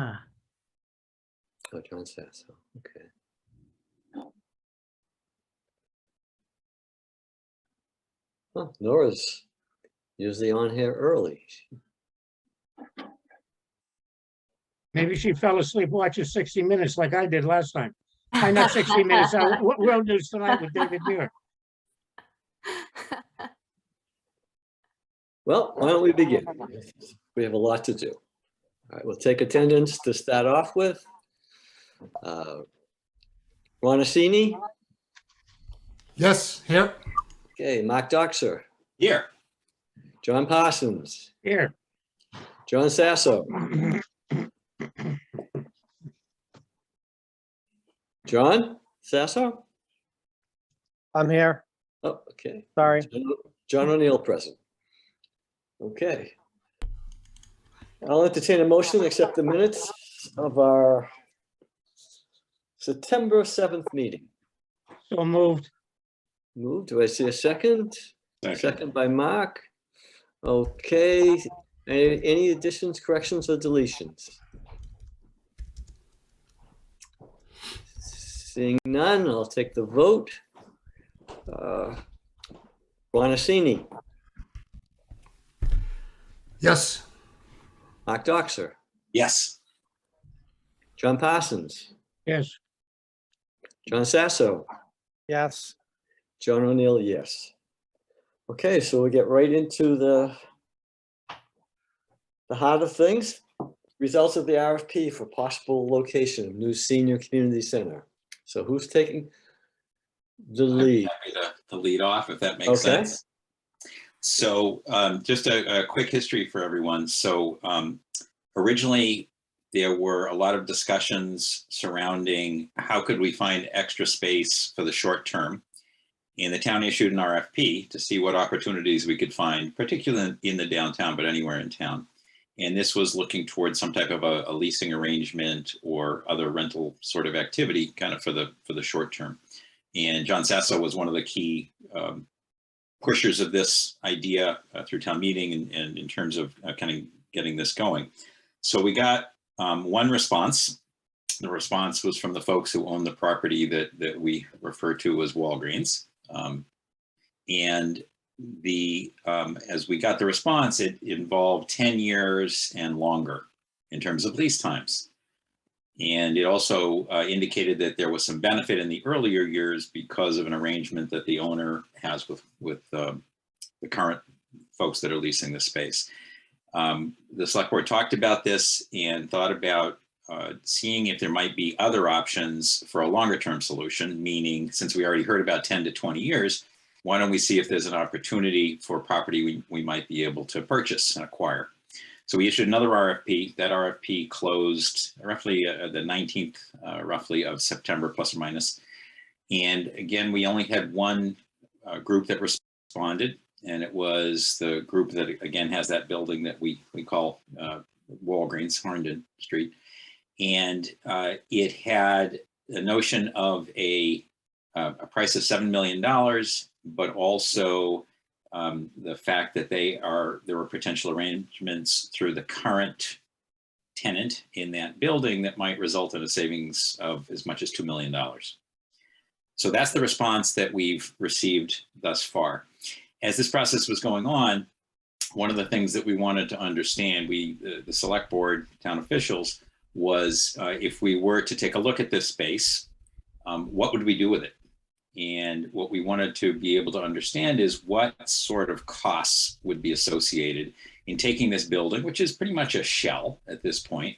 Ah, Oh, John Sasso. Okay. Well, Nora's usually on here early. maybe she fell asleep watching 60 Minutes like I did last time. Not 60 Minutes. World News Tonight with David Muir. Well, why don't we begin? We have a lot to do. All right, we'll take attendance to start off with. Ronacini. Yes, here. Okay, Mark Doxer. Here. John Parsons. Here. John Sasso. John Sasso? I'm here. Oh, okay. Sorry. John O'Neill present. Okay. I'll entertain a motion to accept the minutes of our September 7th meeting. So moved. Moved. Do I see a second? Second. By Mark. Okay. Any additions, corrections, or deletions? Seeing none, I'll take the vote. Ronacini. Yes. Mark Doxer. Yes. John Parsons. Yes. John Sasso. Yes. John O'Neill, yes. Okay, so we'll get right into the heart of things. Results of the RFP for possible location of new senior community center. So who's taking the lead? I'm happy to lead off if that makes Okay. sense. So just a quick history for everyone. So originally there were a lot of discussions surrounding how could we find extra space for the short term. And the town issued an RFP to see what opportunities we could find, particularly in the downtown, but anywhere in town. And this was looking towards some type of a leasing arrangement or other rental sort of activity kind of for the short term. And John Sasso was one of the key pushers of this idea through town meeting and in terms of kind of getting this going. So we got one response. The response was from the folks who own the property that we refer to as Walgreens. And as we got the response, it involved 10 years and longer in terms of lease times. And it also indicated that there was some benefit in the earlier years because of an arrangement that the owner has with the current folks that are leasing the space. The select board talked about this and thought about seeing if there might be other options for a longer term solution, meaning since we already heard about 10 to 20 years, why don't we see if there's an opportunity for property we might be able to purchase and acquire. So we issued another RFP. That RFP closed roughly the 19th, roughly of September, plus or minus. And again, we only had one group that responded, and it was the group that again has that building that we call Walgreens, Harnden Street. And it had a notion of a price of $7 million, but also the fact that there were potential arrangements through the current tenant in that building that might result in a savings of as much as $2 million. So that's the response that we've received thus far. As this process was going on, one of the things that we wanted to understand, the select board, town officials, was if we were to take a look at this space, what would we do with it? And what we wanted to be able to understand is what sort of costs would be associated in taking this building, which is pretty much a shell at this point.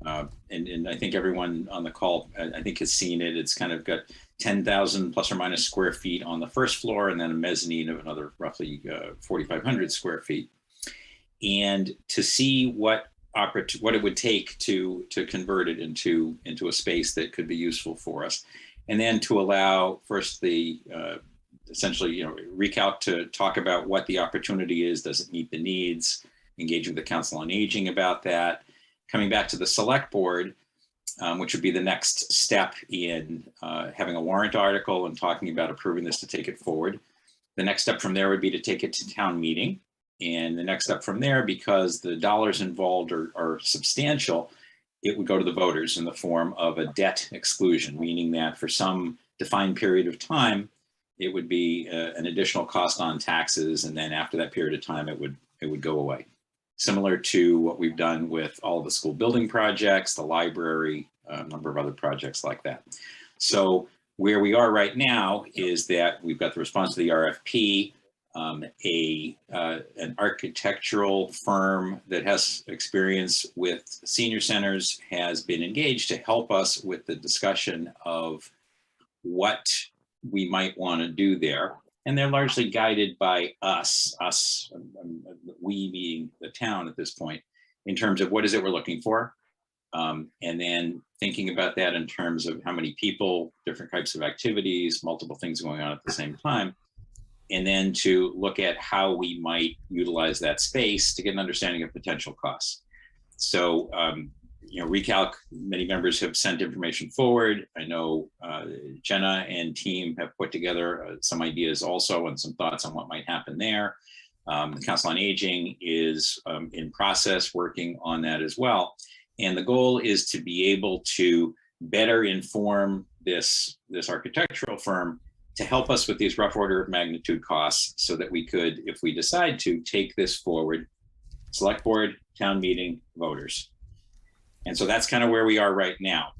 And I think everyone on the call, I think, has seen it. It's kind of got 10,000 plus or minus square feet on the first floor, and then a mezzanine of another roughly 4,500 square feet. And to see what it would take to convert it into a space that could be useful for us. And then to allow first the essentially, recalc to talk about what the opportunity is, does it meet the needs, engaging with the Council on Aging about that, coming back to the select board, which would be the next step in having a warrant article and talking about approving this to take it forward. The next step from there would be to take it to town meeting. And the next step from there, because the dollars involved are substantial, it would go to the voters in the form of a debt exclusion, meaning that for some defined period of time, it would be an additional cost on taxes, and then after that period of time, it would go away. Similar to what we've done with all of the school building projects, the library, a number of other projects like that. So where we are right now is that we've got the response to the RFP. An architectural firm that has experience with senior centers has been engaged to help us with the discussion of what we might want to do there. And they're largely guided by us, we being the town at this point, in terms of what is it we're looking for. And then thinking about that in terms of how many people, different types of activities, multiple things going on at the same time. And then to look at how we might utilize that space to get an understanding of potential costs. So, Recalc, many members have sent information forward. I know Jenna and team have put together some ideas also and some thoughts on what might happen there. The Council on Aging is in process working on that as well. And the goal is to be able to better inform this architectural firm to help us with these rough order of magnitude costs so that we could, if we decide to, take this forward, select board, town meeting, voters. And so that's kind of where we are right now.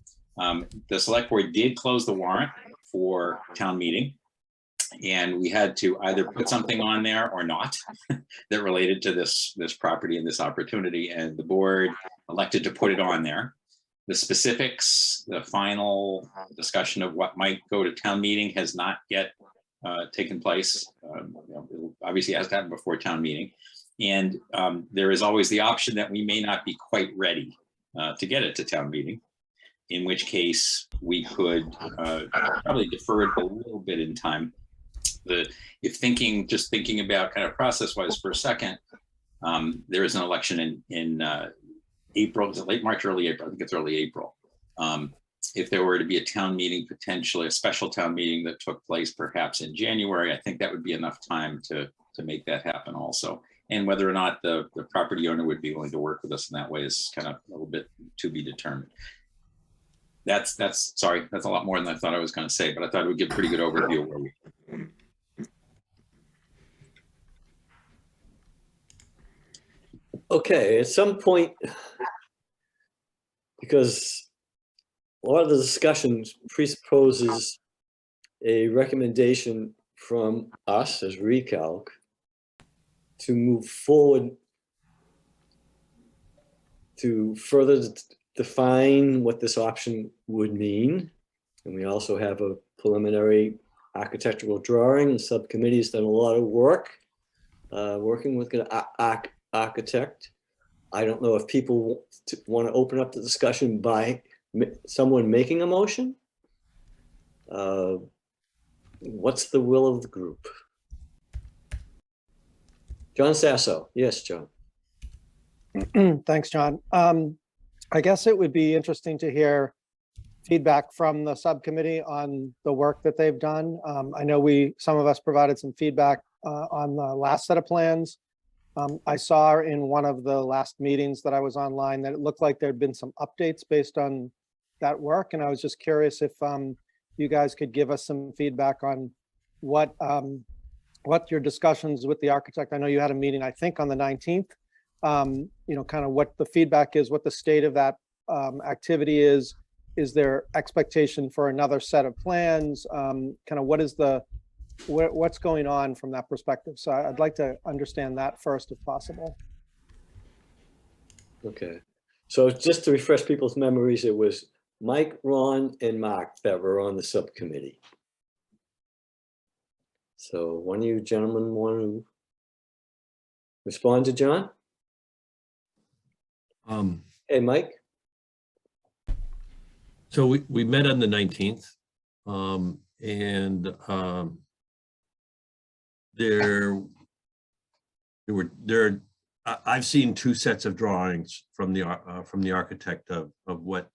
The select board did close the warrant for town meeting, and we had to either put something on there or not that related to this property and this opportunity, and the board elected to put it on there. The specifics, the final discussion of what might go to town meeting has not yet taken place. It obviously has to happen before town meeting. And there is always the option that we may not be quite ready to get it to town meeting, in which case we could probably defer it a little bit in time. Just thinking about kind of process-wise for a second, there is an election in April, is it late March, early April? I think it's early April. If there were to be a town meeting, potentially a special town meeting that took place perhaps in January, I think that would be enough time to make that happen also. And whether or not the property owner would be willing to work with us in that way is kind of a little bit to be determined. That's sorry, that's a lot more than I thought I was going to say, but I thought it would give a pretty good overview of where we are. Okay, at some point, because a lot of the discussions presupposes a recommendation from us as Recalc to move forward to further define what this option would mean. And we also have a preliminary architectural drawing, and subcommittee has done a lot of work working with an architect. I don't know if people want to open up the discussion by someone making a motion. What's the will of the group? John Sasso. Yes, John. Thanks, John. I guess it would be interesting to hear feedback from the subcommittee on the work that they've done. I know some of us provided some feedback on the last set of plans. I saw in one of the last meetings that I was online that it looked like there'd been some updates based on that work. And I was just curious if you guys could give us some feedback on what your discussions with the architect. I know you had a meeting, I think, on the 19th. Kind of what the feedback is, what the state of that activity is. Is there expectation for another set of plans? Kind of what's going on from that perspective? So I'd like to understand that first, if possible. Okay. So just to refresh people's memories, it was Mike, Ron, and Mark that were on the subcommittee. So one of you gentlemen want to respond to John? Hey, Mike. So we met on the 19th, I've seen two sets of drawings from the architect of what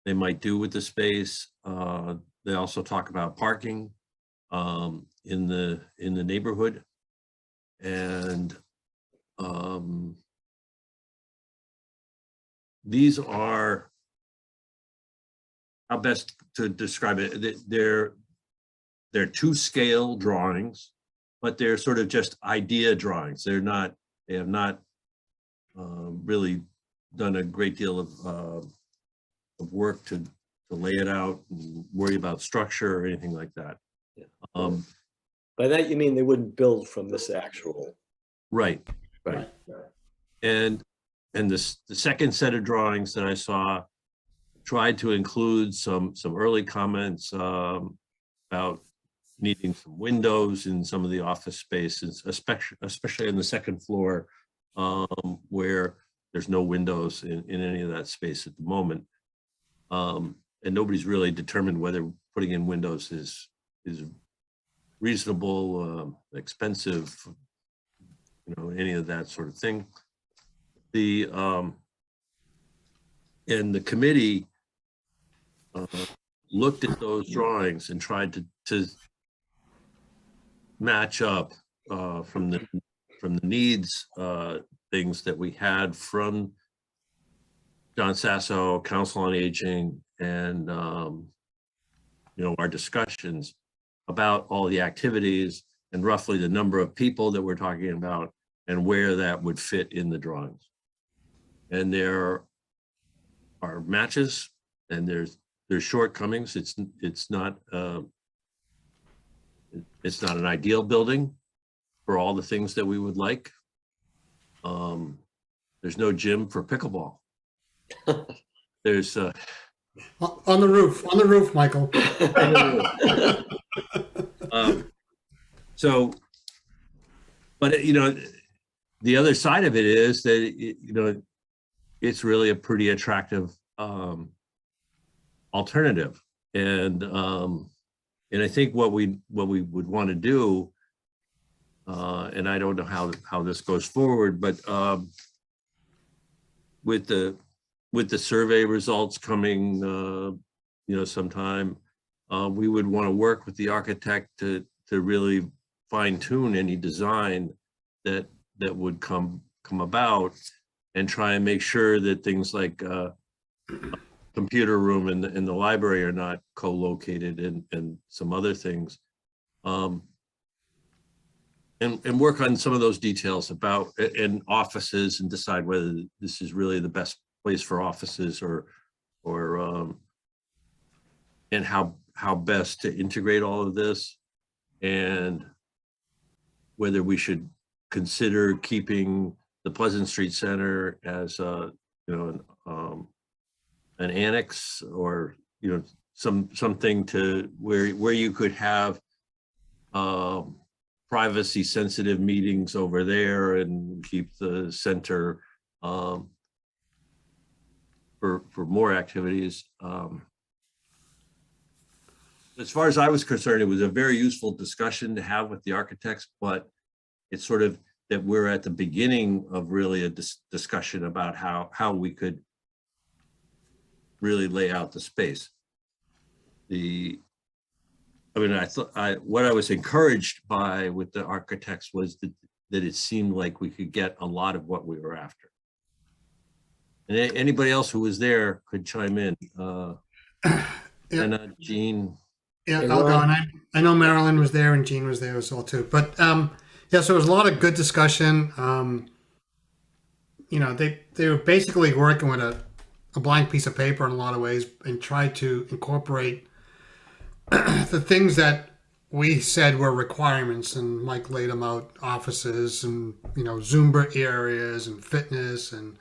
they might do with the space. They also talk about parking in the neighborhood, and these are, how best to describe it, they're to scale drawings, but they're sort of just idea drawings. They have not really done a great deal of work to lay it out and worry about structure or anything like that. Yeah. Um, By that, you mean they wouldn't build from this actual? right. Right. And the second set of drawings that I saw tried to include some early comments about needing some windows in some of the office spaces, especially on the second floor, where there's no windows in any of that space at the moment. And nobody's really determined whether putting in windows is reasonable, expensive, any of that sort of thing. And the committee looked at those drawings and tried to match up from the needs things that we had from John Sasso, Council on Aging, and our discussions about all the activities and roughly the number of people that we're talking about and where that would fit in the drawings. And there are matches and there's shortcomings. It's not an ideal building for all the things that we would like. There's no gym for pickleball. There's On the roof, Michael. So, but the other side of it is that it's really a pretty attractive alternative, and I think what we would want to do, and I don't know how this goes forward, but with the survey results coming, sometime, we would want to work with the architect to really fine tune any design that would come about, and try and make sure that things like computer room and the library are not co-located, and some other things, and work on some of those details about and offices, and decide whether this is really the best place for offices or and how best to integrate all of this, and whether we should consider keeping the Pleasant Street Center as an annex, or something to where you could have privacy sensitive meetings over there and keep the center for more activities. As far as I was concerned, it was a very useful discussion to have with the architects, but it's sort of that we're at the beginning of really a discussion about how we could really lay out the space. What I was encouraged by with the architects was that it seemed like we could get a lot of what we were after. And anybody else who was there could chime in. And Jean. Yeah, I'll go. And I know Marilyn was there and Jean was there as well too. But so it was a lot of good discussion. They were basically working with a blank piece of paper in a lot of ways, and tried to incorporate the things that we said were requirements, and Mike laid them out: offices and Zumba areas and fitness and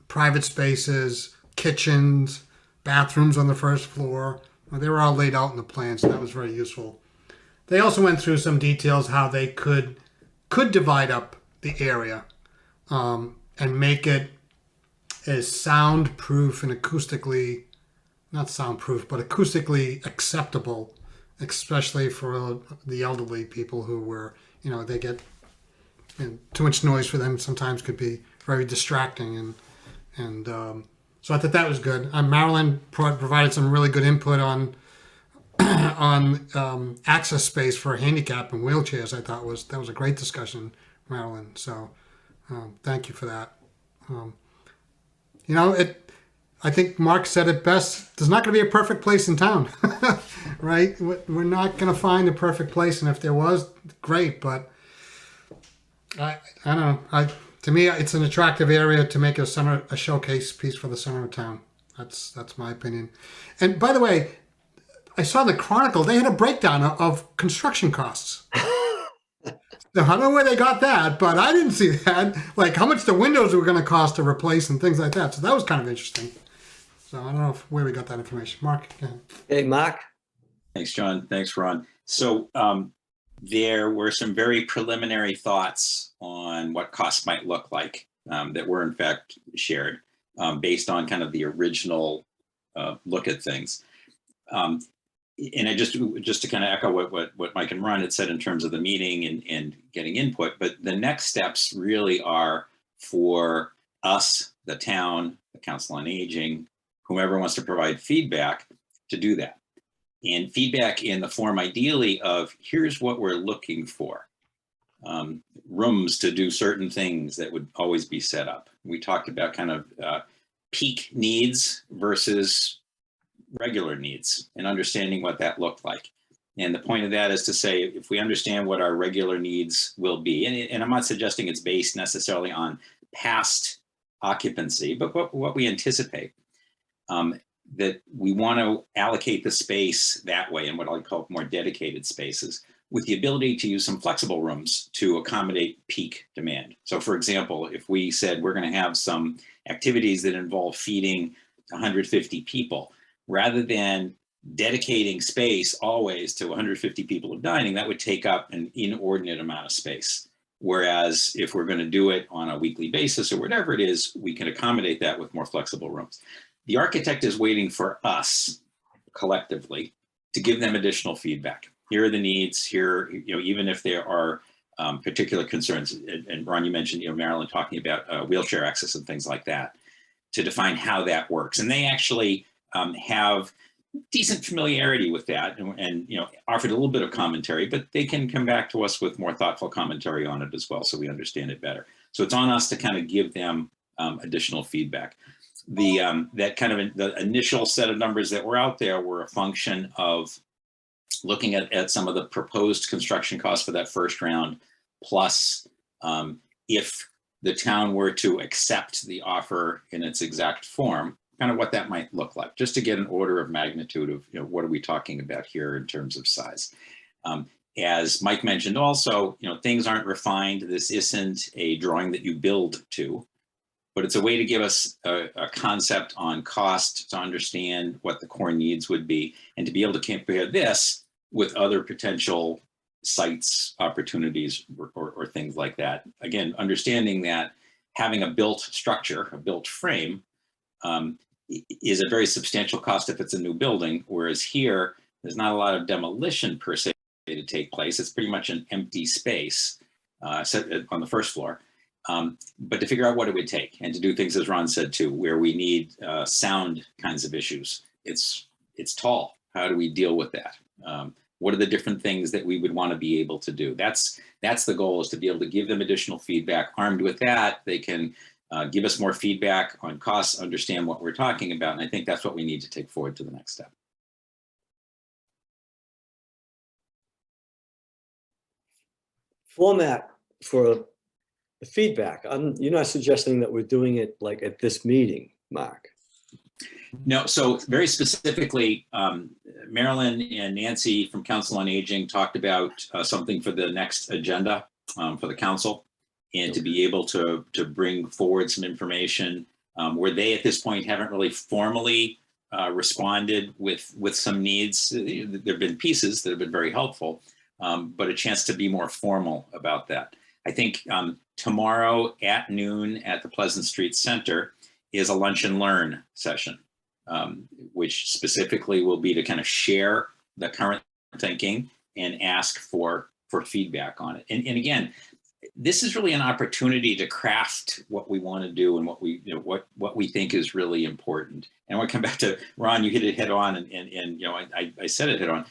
private spaces, kitchens, bathrooms on the first floor. They were all laid out in the plans, and that was very useful. They also went through some details how they could divide up the area and make it as soundproof and acoustically, not soundproof, but acoustically acceptable, especially for the elderly people who were, they get too much noise for them sometimes could be very distracting. And so I thought that was good. Marilyn provided some really good input on access space for handicap and wheelchairs. I thought that was a great discussion, Marilyn. So Thank you for that. You know, I think Mark said it best. There's not going to be a perfect place in town, right? We're not going to find a perfect place, and if there was, great. But I don't know. To me, it's an attractive area to make a showcase piece for the center of town. That's my opinion. And by the way, I saw the Chronicle. They had a breakdown of construction costs. Now, I don't know where they got that, but I didn't see that. Like how much the windows were going to cost to replace and things like that. So that was kind of interesting. So I don't know where we got that information. Mark, go ahead. Hey, Mark? Thanks, John. Thanks, Ron. So there were some very preliminary thoughts on what costs might look like that were in fact shared based on kind of the original look at things. And I just to kind of echo what Mike and Ron had said in terms of the meeting and getting input, but the next steps really are for us, the town, the Council on Aging, whomever wants to provide feedback to do that. And feedback in the form ideally of here's what we're looking for. Rooms to do certain things that would always be set up. We talked about kind of peak needs versus regular needs and understanding what that looked like. And the point of that is to say, if we understand what our regular needs will be, and I'm not suggesting it's based necessarily on past occupancy, but what we anticipate, that we want to allocate the space that way in what I call more dedicated spaces with the ability to use some flexible rooms to accommodate peak demand. So for example, if we said we're going to have some activities that involve feeding 150 people, rather than dedicating space always to 150 people of dining, that would take up an inordinate amount of space. Whereas if we're going to do it on a weekly basis or whatever it is, we can accommodate that with more flexible rooms. The architect is waiting for us collectively to give them additional feedback. Here are the needs. Here, even if there are particular concerns, and Ron, you mentioned, Marilyn talking about wheelchair access and things like that, to define how that works. And they actually have decent familiarity with that and offered a little bit of commentary, but they can come back to us with more thoughtful commentary on it as well, so we understand it better. So it's on us to kind of give them additional feedback. That kind of the initial set of numbers that were out there were a function of looking at some of the proposed construction costs for that first round, plus if the town were to accept the offer in its exact form, kind of what that might look like, just to get an order of magnitude of what are we talking about here in terms of size. As Mike mentioned also, things aren't refined. This isn't a drawing that you build to, but it's a way to give us a concept on cost to understand what the core needs would be and to be able to compare this with other potential sites, opportunities, or things like that. Again, understanding that having a built structure, a built frame, is a very substantial cost if it's a new building, whereas here, there's not a lot of demolition per se to take place. It's pretty much an empty space set on the first floor. But to figure out what it would take and to do things, as Ron said too, where we need sound kinds of issues. It's tall. How do we deal with that? What are the different things that we would want to be able to do? That's the goal, is to be able to give them additional feedback. Armed with that, they can give us more feedback on costs, understand what we're talking about. And I think that's what we need to take forward to the next step. Format for the feedback. You're not suggesting that we're doing it like at this meeting, Mark? No, so very specifically, Marilyn and Nancy from Council on Aging talked about something for the next agenda for the council, and to be able to bring forward some information where they at this point haven't really formally responded with some needs. There have been pieces that have been very helpful, but a chance to be more formal about that. I think tomorrow at noon at the Pleasant Street Center is a lunch and learn session, which specifically will be to kind of share the current thinking and ask for feedback on it. And again, this is really an opportunity to craft what we want to do and what we think is really important. And I want to come back to Ron. You hit it head on, and I said it head on.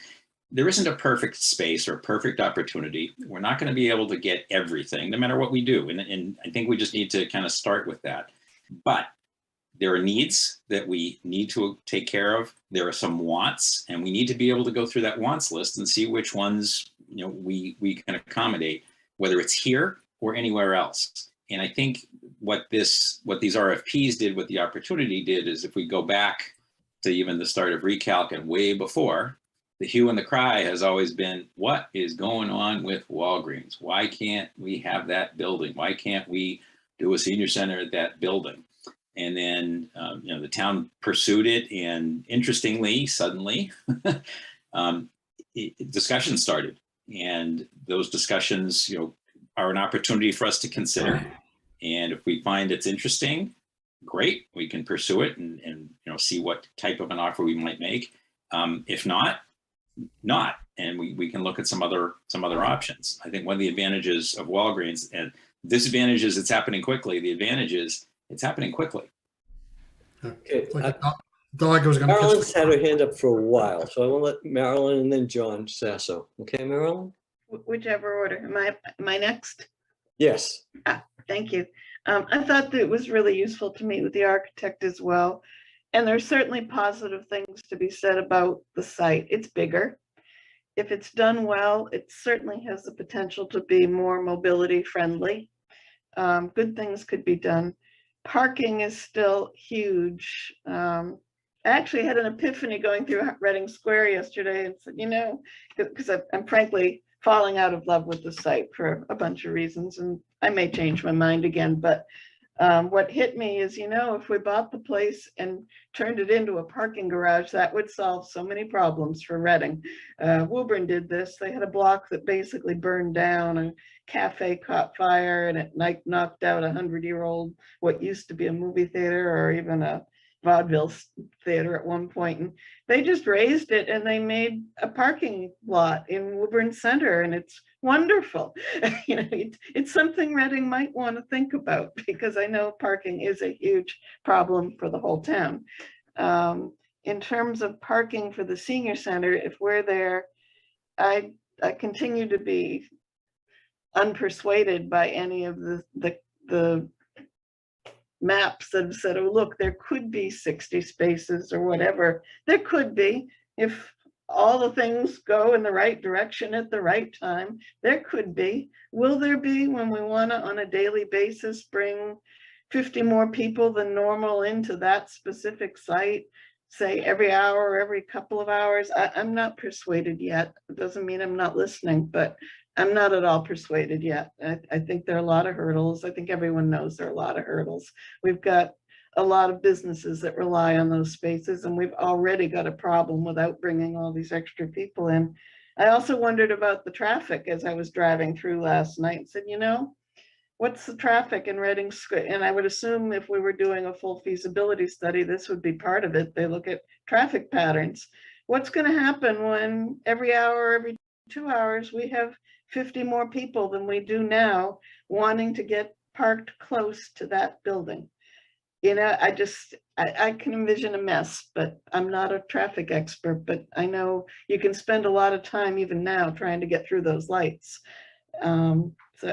there isn't a perfect space or perfect opportunity. We're not going to be able to get everything, no matter what we do. And I think we just need to kind of start with that. But there are needs that we need to take care of. There are some wants, and we need to be able to go through that wants list and see which ones, you know, we can accommodate, whether it's here or anywhere else. And I think what these RFPs did, what the opportunity did, is if we go back to even the start of Recalc and way before, the hue and the cry has always been, what is going on with Walgreens? Why can't we have that building? Why can't we do a senior center at that building? And then, you know, the town pursued it, and interestingly, suddenly, discussions started, and those discussions, you know, are an opportunity for us to consider. And if we find it's interesting, great, we can pursue it and you know, see what type of an offer we might make. If not, and we can look at some other options. I think one of the advantages of Walgreens, and disadvantage is it's happening quickly. The advantage is it's happening quickly. Okay, Like a dog was going Marilyn's to. had her hand up for a while, so I want to let Marilyn and then John Sasso. Okay, Marilyn? Whichever order. Am I next? Yes. Thank you. I thought that it was really useful to meet with the architect as well. And there's certainly positive things to be said about the site. It's bigger. If it's done well, it certainly has the potential to be more mobility friendly. Good things could be done. Parking is still huge. I actually had an epiphany going through Reading Square yesterday and said, you know, because I'm frankly falling out of love with the site for a bunch of reasons, and I may change my mind again, but what hit me is, you know, if we bought the place and turned it into a parking garage, that would solve so many problems for Reading. Woburn did this. They had a block that basically burned down, a cafe caught fire, and it knocked out a 100-year-old, what used to be a movie theater or even a vaudeville theater at one point. And they just raised it and they made a parking lot in Woburn Center, and it's wonderful. You know, it's something Reading might want to think about, because I know parking is a huge problem for the whole town. In terms of parking for the senior center, if we're there, I continue to be unpersuaded by any of the maps that have said, oh, look, there could be 60 spaces or whatever. There could be, if all the things go in the right direction at the right time, there could be. Will there be when we want to, on a daily basis, bring 50 more people than normal into that specific site, say every hour or every couple of hours? I'm not persuaded yet. It doesn't mean I'm not listening, but I'm not at all persuaded yet. I think there are a lot of hurdles. I think everyone knows there are a lot of hurdles. We've got a lot of businesses that rely on those spaces, and we've already got a problem without bringing all these extra people in. I also wondered about the traffic as I was driving through last night and said, you know, what's the traffic in Reading Square? And I would assume if we were doing a full feasibility study, this would be part of it. They look at traffic patterns. What's going to happen when every hour, every 2 hours, we have 50 more people than we do now wanting to get parked close to that building? You know, I can envision a mess, but I'm not a traffic expert, but I know you can spend a lot of time even now trying to get through those lights. So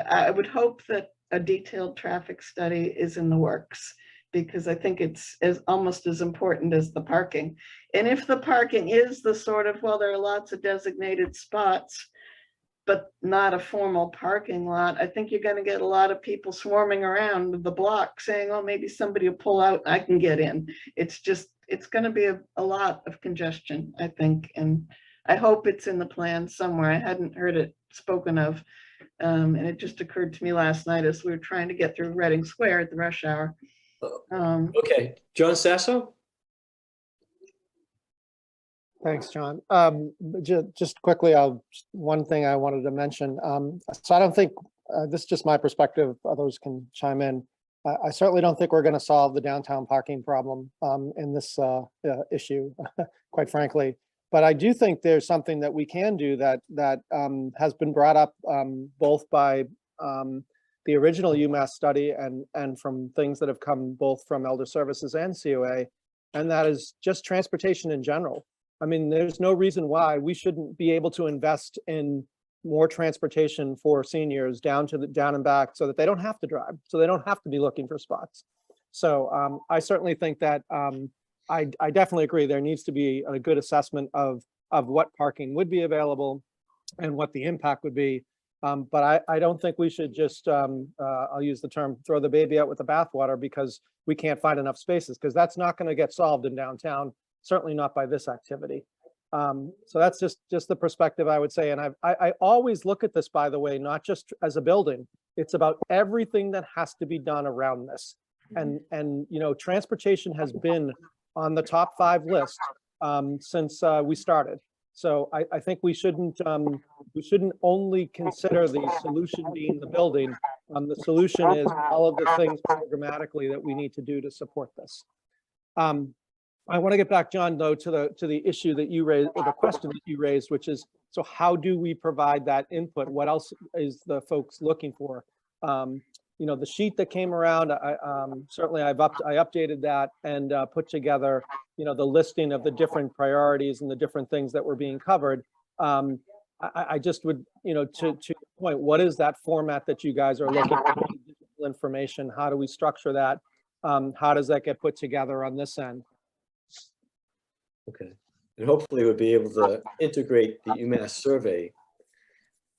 I would hope that a detailed traffic study is in the works, because I think it's almost as important as the parking. And if the parking is the sort of, well, there are lots of designated spots, but not a formal parking lot, I think you're going to get a lot of people swarming around the block saying, oh, maybe somebody will pull out, I can get in. It's going to be a lot of congestion, I think. And I hope it's in the plan somewhere. I hadn't heard it spoken of. And it just occurred to me last night as we were trying to get through Reading Square at the rush hour. Okay, John Sasso? Thanks, John. Just quickly, one thing I wanted to mention. So I don't think, this is just my perspective, others can chime in. I certainly don't think we're going to solve the downtown parking problem in this issue, quite frankly. But I do think there's something that we can do that has been brought up both by the original UMass study and from things that have come both from Elder Services and COA, and that is just transportation in general. I mean, there's no reason why we shouldn't be able to invest in more transportation for seniors down and back so that they don't have to drive, so they don't have to be looking for spots. So I certainly think that I definitely agree there needs to be a good assessment of what parking would be available and what the impact would be. But I don't think we should just, I'll use the term, throw the baby out with the bathwater because we can't find enough spaces, because that's not going to get solved in downtown, certainly not by this activity. So that's just the perspective I would say. And I always look at this, by the way, not just as a building. It's about everything that has to be done around this. And you know, transportation has been on the top 5 list since we started. So I think we shouldn't only consider the solution being the building. The solution is all of the things programmatically that we need to do to support this. I want to get back, John, though, to the issue that you raised, or the question that you raised, which is, so how do we provide that input? What else is the folks looking for? You know, the sheet that came around, certainly I updated that and put together, you know, the listing of the different priorities and the different things that were being covered. I just would, you know, to your point, what is that format that you guys are looking for? Digital information, how do we structure that? How does that get put together on this end? Okay. And hopefully we'll be able to integrate the UMass survey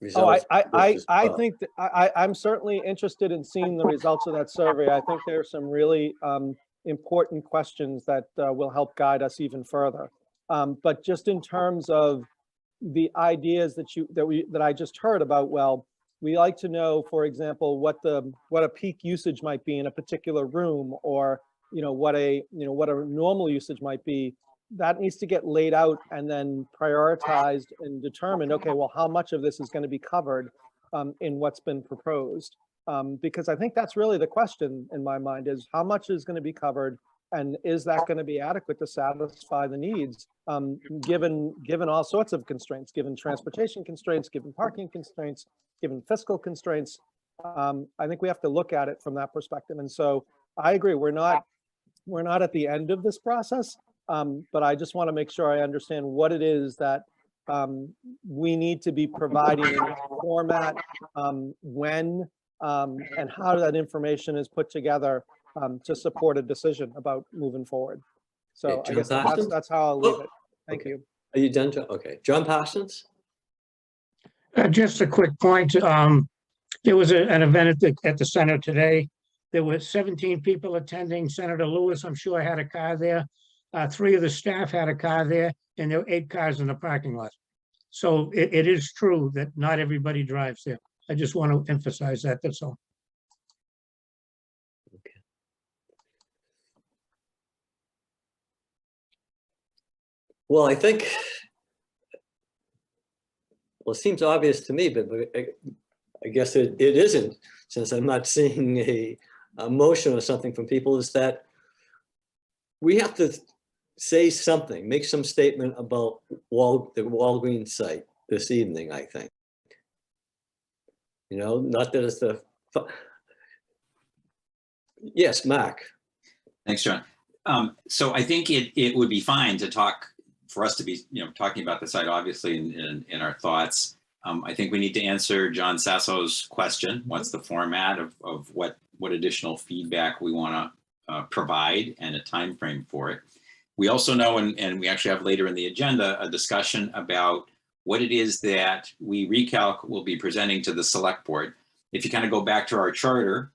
results. I think that I'm certainly interested in seeing the results of that survey. I think there are some really important questions that will help guide us even further. But just in terms of the ideas that I just heard about, well, we like to know, for example, what a peak usage might be in a particular room, or what a normal usage might be. That needs to get laid out and then prioritized and determined. Okay, well, how much of this is going to be covered in what's been proposed? Because I think that's really the question in my mind, is how much is going to be covered, and is that going to be adequate to satisfy the needs, given all sorts of constraints, given transportation constraints, given parking constraints, given fiscal constraints. I think we have to look at it from that perspective. And so I agree, we're not at the end of this process. But I just want to make sure I understand what it is that we need to be providing in this format, when, and how that information is put together to support a decision about moving forward. So Okay, I guess Parsons? that's how I'll leave it. Thank Okay. you. Are you done? Okay. John Parsons? Just a quick point. There was an event at the center today. There were 17 people attending. Senator Lewis, I'm sure, had a car there. 3 of the staff had a car there, and there were 8 cars in the parking lot. So it is true that not everybody drives there. I just want to emphasize that, that's all. Okay. Well, I think, well, it seems obvious to me, but I guess it isn't, since I'm not seeing a motion or something from people, is that we have to say something, make some statement about the Walgreens site this evening, I think. Not that it's yes, Mark. Thanks, John. So I think it would be fine to talk, for us to be talking about the site, obviously, in our thoughts. I think we need to answer John Sasso's question. What's the format of what additional feedback we want to provide, and a time frame for it. We also know, and we actually have later in the agenda, a discussion about what it is that we Recalc will be presenting to the select board. If you kind of go back to our charter,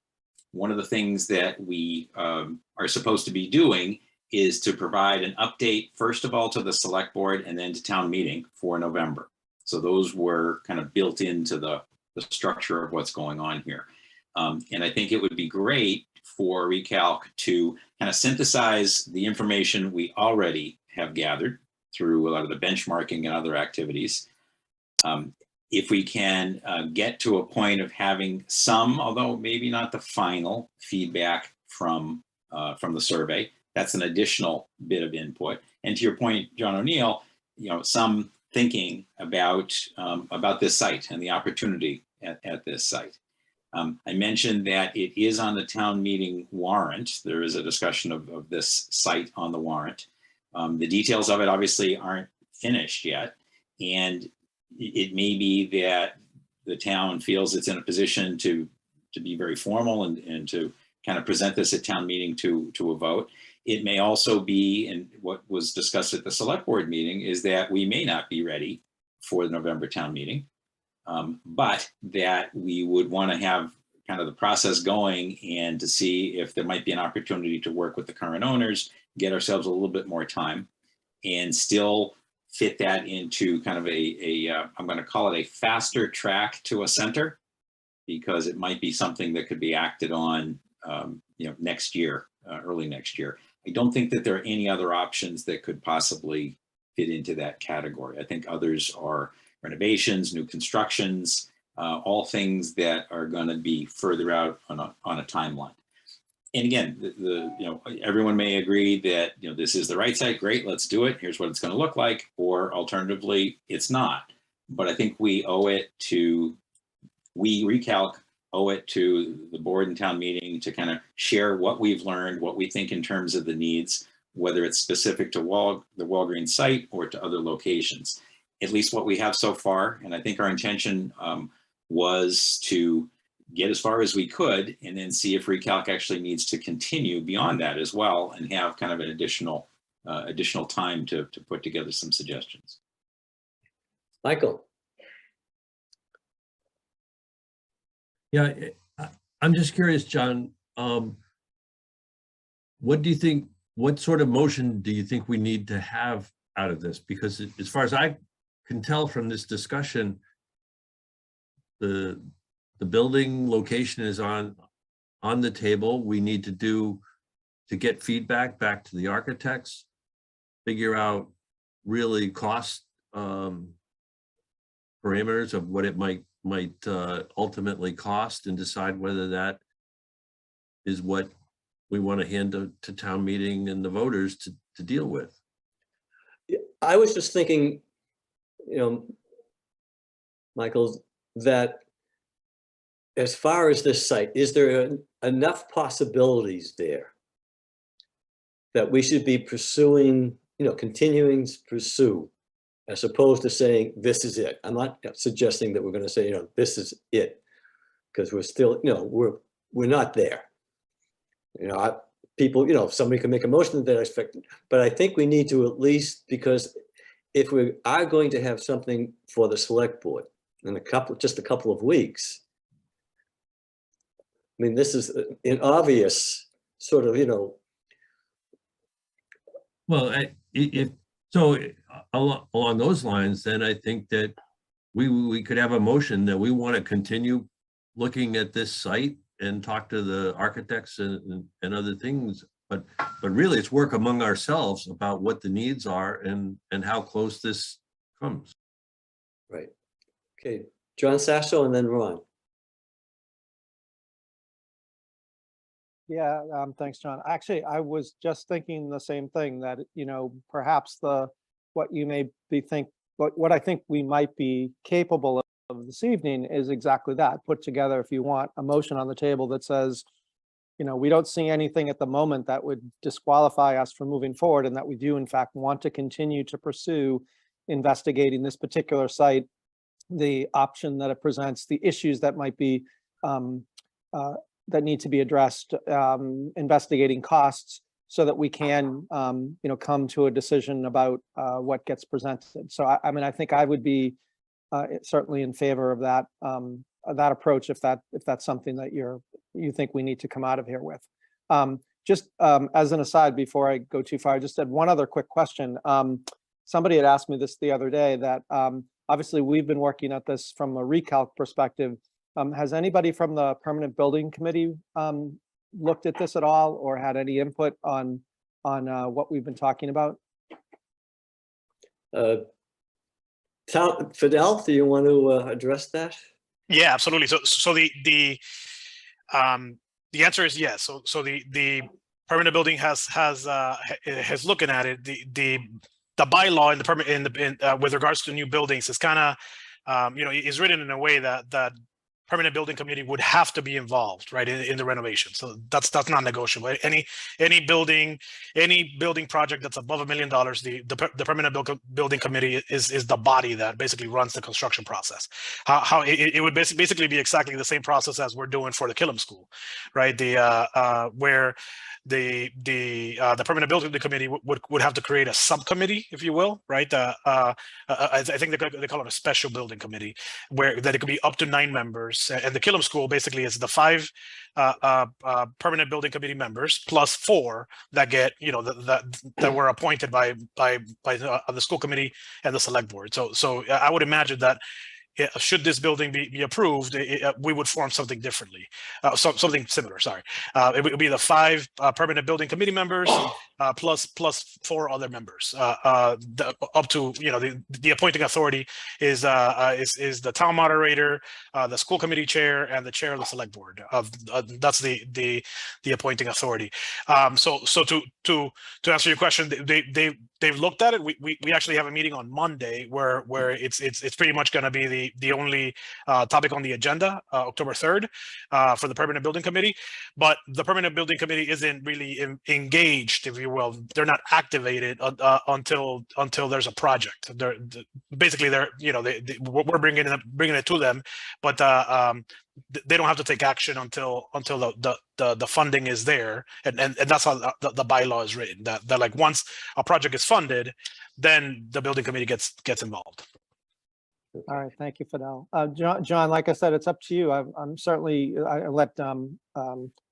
one of the things that we are supposed to be doing is to provide an update, first of all, to the select board and then to town meeting for November. So those were kind of built into the structure of what's going on here. And I think it would be great for Recalc to kind of synthesize the information we already have gathered through a lot of the benchmarking and other activities. If we can get to a point of having some, although maybe not the final, feedback from the survey, that's an additional bit of input. And to your point, John O'Neill, some thinking about this site and the opportunity at this site. I mentioned that it is on the town meeting warrant. There is a discussion of this site on the warrant. The details of it obviously aren't finished yet. And it may be that the town feels it's in a position to be very formal and to kind of present this at town meeting to a vote. It may also be, and what was discussed at the select board meeting is that we may not be ready for the November town meeting, but that we would want to have kind of the process going and to see if there might be an opportunity to work with the current owners, get ourselves a little bit more time, and still fit that into kind of I'm going to call it a faster track to a center, because it might be something that could be acted on, next year, early next year. I don't think that there are any other options that could possibly fit into that category. I think others are renovations, new constructions, all things that are going to be further out on a timeline. And again, everyone may agree that this is the right site. Great, let's do it. Here's what it's going to look like. Or alternatively, it's not. But I think we Recalc owe it to the board and town meeting to kind of share what we've learned, what we think in terms of the needs, whether it's specific to the Walgreens site or to other locations. At least what we have so far. And I think our intention was to get as far as we could and then see if Recalc actually needs to continue beyond that as well and have kind of an additional time to put together some suggestions. Michael. Yeah, I'm just curious, John, what do you think, what sort of motion do you think we need to have out of this? Because as far as I can tell from this discussion, the building location is on the table. We need to get feedback back to the architects, figure out really cost parameters of what it might ultimately cost, and decide whether that is what we want to hand to town meeting and the voters to deal with. I was just thinking, Michael, that as far as this site, is there enough possibilities there that we should be pursuing, continuing to pursue, as opposed to saying, this is it? I'm not suggesting that we're going to say, this is it, because we're still, we're not there. People, somebody can make a motion to that effect, but I think we need to at least, because if we are going to have something for the select board in just a couple of weeks, I mean, this is an obvious sort of, Well, so along those lines, then I think that we could have a motion that we want to continue looking at this site and talk to the architects and other things, but really it's work among ourselves about what the needs are and how close this comes. Right. Okay, John Sasso and then Ron. Yeah, thanks, John. Actually, I was just thinking the same thing, that, perhaps what I think we might be capable of this evening is exactly that. Put together, if you want, a motion on the table that says, we don't see anything at the moment that would disqualify us from moving forward, and that we do in fact want to continue to pursue investigating this particular site, the option that it presents, the issues that might be that need to be addressed, investigating costs, so that we can, come to a decision about what gets presented. So I think I would be certainly in favor of that approach, if that's something that you think we need to come out of here with. Just as an aside, before I go too far, I just had one other quick question. Somebody had asked me this the other day, that obviously we've been working at this from a Recalc perspective. Has anybody from the Permanent Building Committee looked at this at all, or had any input on what we've been talking about? Fidel, do you want to address that? Yeah, absolutely. So the answer is yes. So the Permanent Building has looking at it. The bylaw in the permit with regards to new buildings is kind of is written in a way that permanent building committee would have to be involved, right, in the renovation. So that's not negotiable. Any building project that's above $1 million, the permanent building committee is the body that basically runs the construction process. How it would basically be exactly the same process as we're doing for the Killam School, right? Where the permanent building committee would have to create a subcommittee, if you will, right? I think they call it a special building committee, where that it could be up to 9 members. And the Killam School basically is the 5 permanent building committee members plus 4 that get, that were appointed by the school committee and the select board. So I would imagine that should this building be approved, we would form something differently, something similar. Sorry, it would be the 5 permanent building committee members plus 4 other members. Up to the appointing authority is the town moderator, the school committee chair, and the chair of the select board. That's the appointing authority. So to answer your question, they've looked at it. We actually have a meeting on Monday where it's pretty much going to be the only topic on the agenda, October 3rd, for the permanent building committee. But the permanent building committee isn't really engaged, if you will. They're not activated until there's a project. We're bringing it to them, but they don't have to take action until the funding is there, and that's how the bylaw is written. That like once a project is funded, then the building committee gets involved. All right, thank you for that. John, like I said, it's up to you. I'm certainly, I let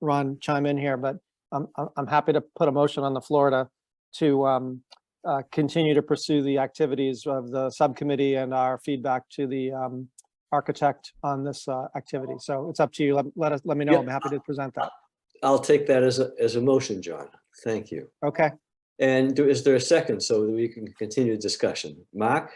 Ron chime in here, but I'm happy to put a motion on the floor to continue to pursue the activities of the subcommittee and our feedback to the architect on this activity. So it's up to you. Let me know. Yep. I'm happy to present that. I'll take that as a motion, John. Thank you. Okay. And is there a second so that we can continue discussion? Mark?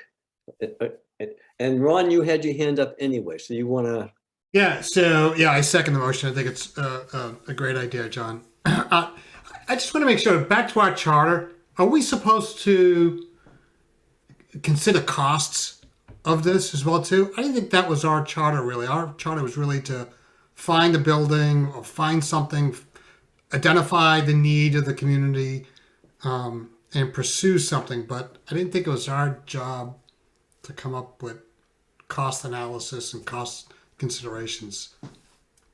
And Ron, you had your hand up anyway, so you want to? Yeah, so yeah, I second the motion. I think it's a great idea, John. I just want to make sure, back to our charter, are we supposed to consider costs of this as well too? I didn't think that was our charter really. Our charter was really to find a building or find something, identify the need of the community, and pursue something. But I didn't think it was our job to come up with cost analysis and cost considerations.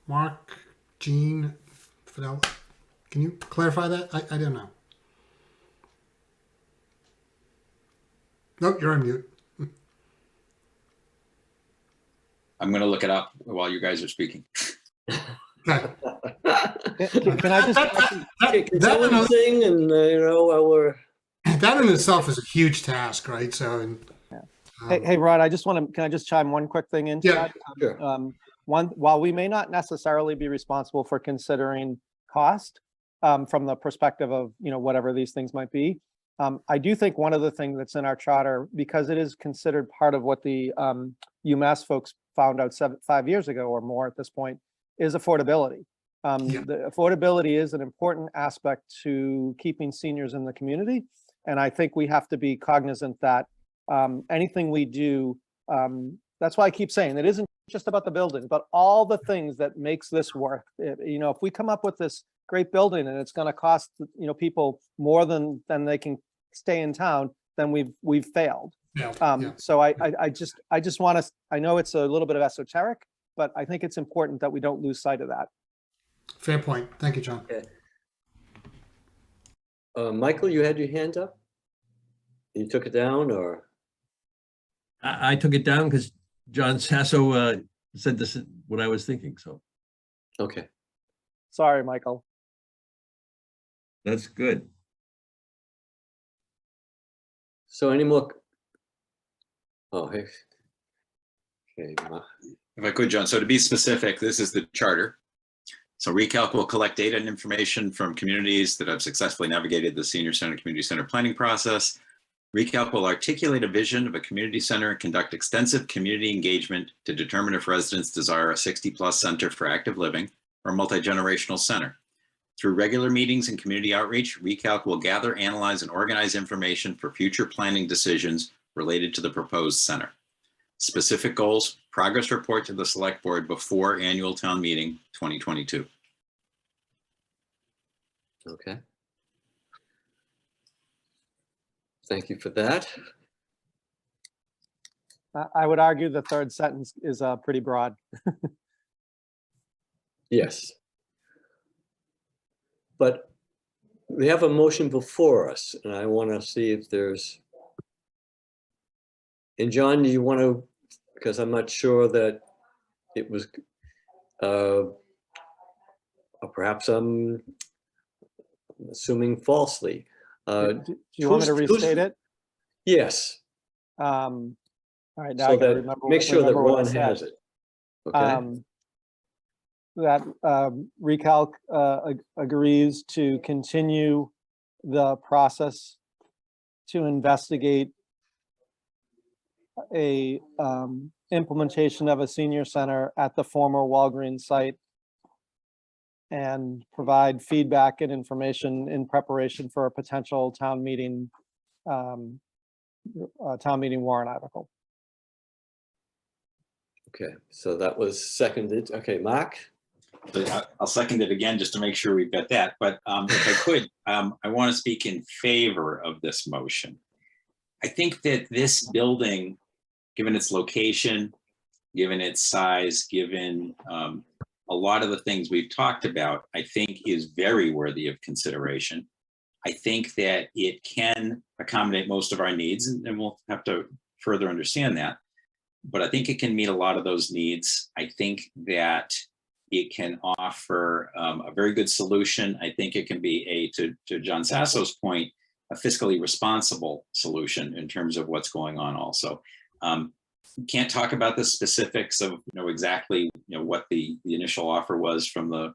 Mark, Jean, Fidel, can you clarify that? I don't know. Nope, you're on mute. I'm going to look it up while you guys are speaking. Okay. Can I just? Thing and That in itself is a huge task, right? So, Hey, Rod, can I just chime one quick thing into Yeah, that? sure. While we may not necessarily be responsible for considering cost from the perspective of, whatever these things might be, I do think one of the things that's in our charter, because it is considered part of what the UMass folks found out 5 years ago or more at this point, is affordability. The affordability is an important aspect to keeping seniors in the community. And I think we have to be cognizant that anything we do, that's why I keep saying it isn't just about the building, but all the things that makes this work. If we come up with this great building and it's going to cost people more than they can stay in town, then we've failed. So I just want to, I know it's a little bit of esoteric, but I think it's important that we don't lose sight of that. fair point. Thank you, John. Michael, you had your hand up? You took it down, or? I took it down because John Sasso said this is what I was thinking, so. Okay. Sorry, Michael. That's good. So any more? Oh, hey. Okay. If I could, John, so to be specific, this is the charter. So ReCalc will collect data and information from communities that have successfully navigated the Senior Center Community Center planning process. ReCalc will articulate a vision of a community center and conduct extensive community engagement to determine if residents desire a 60+ center for active living or a multi-generational center. Through regular meetings and community outreach, ReCalc will gather, analyze, and organize information for future planning decisions related to the proposed center. Specific goals, progress report to the select board before annual town meeting 2022. Okay. Thank you for that. I would argue the third sentence is pretty broad. Yes. But we have a motion before us, and I want to see if there's, and John, do you want to, because I'm not sure that it was, perhaps I'm assuming falsely. Do you want me to restate it? Yes, All right, now I so gotta that, remember. make sure that remember what I Ron said. has it. Okay, That Recalc agrees to continue the process to investigate a implementation of a senior center at the former Walgreens site and provide feedback and information in preparation for a potential town meeting warrant article. okay, so that was seconded. Okay, Mark? So I'll second it again just to make sure we've got that. But if I could, I want to speak in favor of this motion. I think that this building, given its location, given its size, given a lot of the things we've talked about, I think is very worthy of consideration. I think that it can accommodate most of our needs, and we'll have to further understand that. But I think it can meet a lot of those needs. I think that it can offer a very good solution. I think it can be to John Sasso's point, a fiscally responsible solution in terms of what's going on also. Can't talk about the specifics of exactly what the initial offer was from the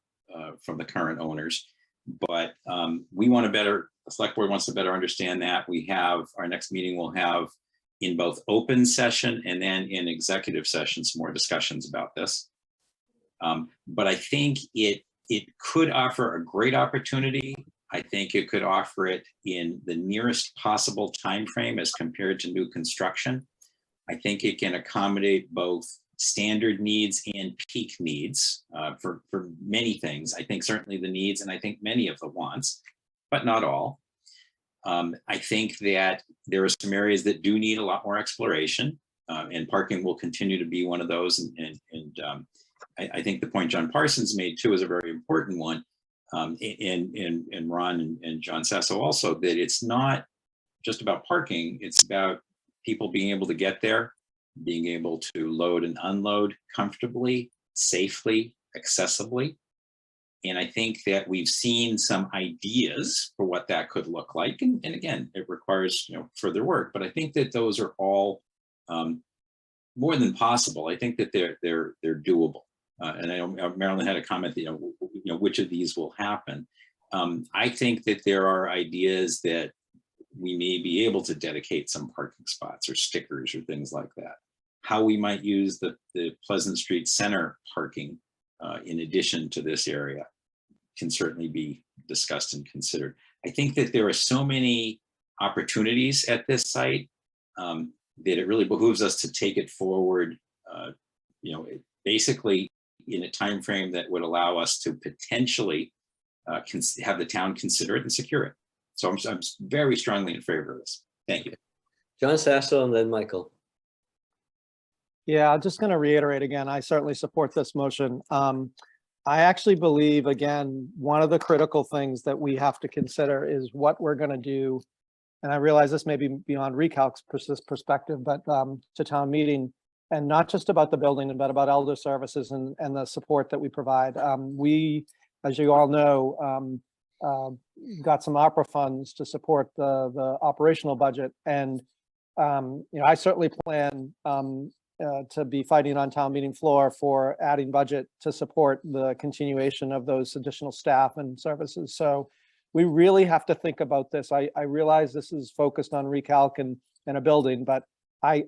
current owners, but we want to better, the select board wants to better understand that. We have, our next meeting will have in both open session and then in executive session some more discussions about this. But I think it could offer a great opportunity. I think it could offer it in the nearest possible time frame as compared to new construction. I think it can accommodate both standard needs and peak needs for many things. I think certainly the needs, and I think many of the wants, but not all. I think that there are some areas that do need a lot more exploration, and parking will continue to be one of those. And I think the point John Parsons made too is a very important one, and Ron and John Sasso also, that it's not just about parking, it's about people being able to get there, being able to load and unload comfortably, safely, accessibly. And I think that we've seen some ideas for what that could look like. And again, it requires further work, but I think that those are all more than possible. I think that they're doable. And I know Marilyn had a comment that, which of these will happen. I think that there are ideas that we may be able to dedicate some parking spots or stickers or things like that. How we might use the Pleasant Street Center parking in addition to this area can certainly be discussed and considered. I think that there are so many opportunities at this site that it really behooves us to take it forward, basically in a time frame that would allow us to potentially have the town consider it and secure it. So I'm very strongly in favor of this. Thank you. John Sasso and then Michael. Yeah, I'm just going to reiterate again, I certainly support this motion. I actually believe, again, one of the critical things that we have to consider is what we're going to do. And I realize this may be beyond Recalc's perspective, but to town meeting, and not just about the building, but about elder services and the support that we provide. We, as you all know, got some opera funds to support the operational budget. And, I certainly plan to be fighting on town meeting floor for adding budget to support the continuation of those additional staff and services. So we really have to think about this. I realize this is focused on Recalc and a building, but I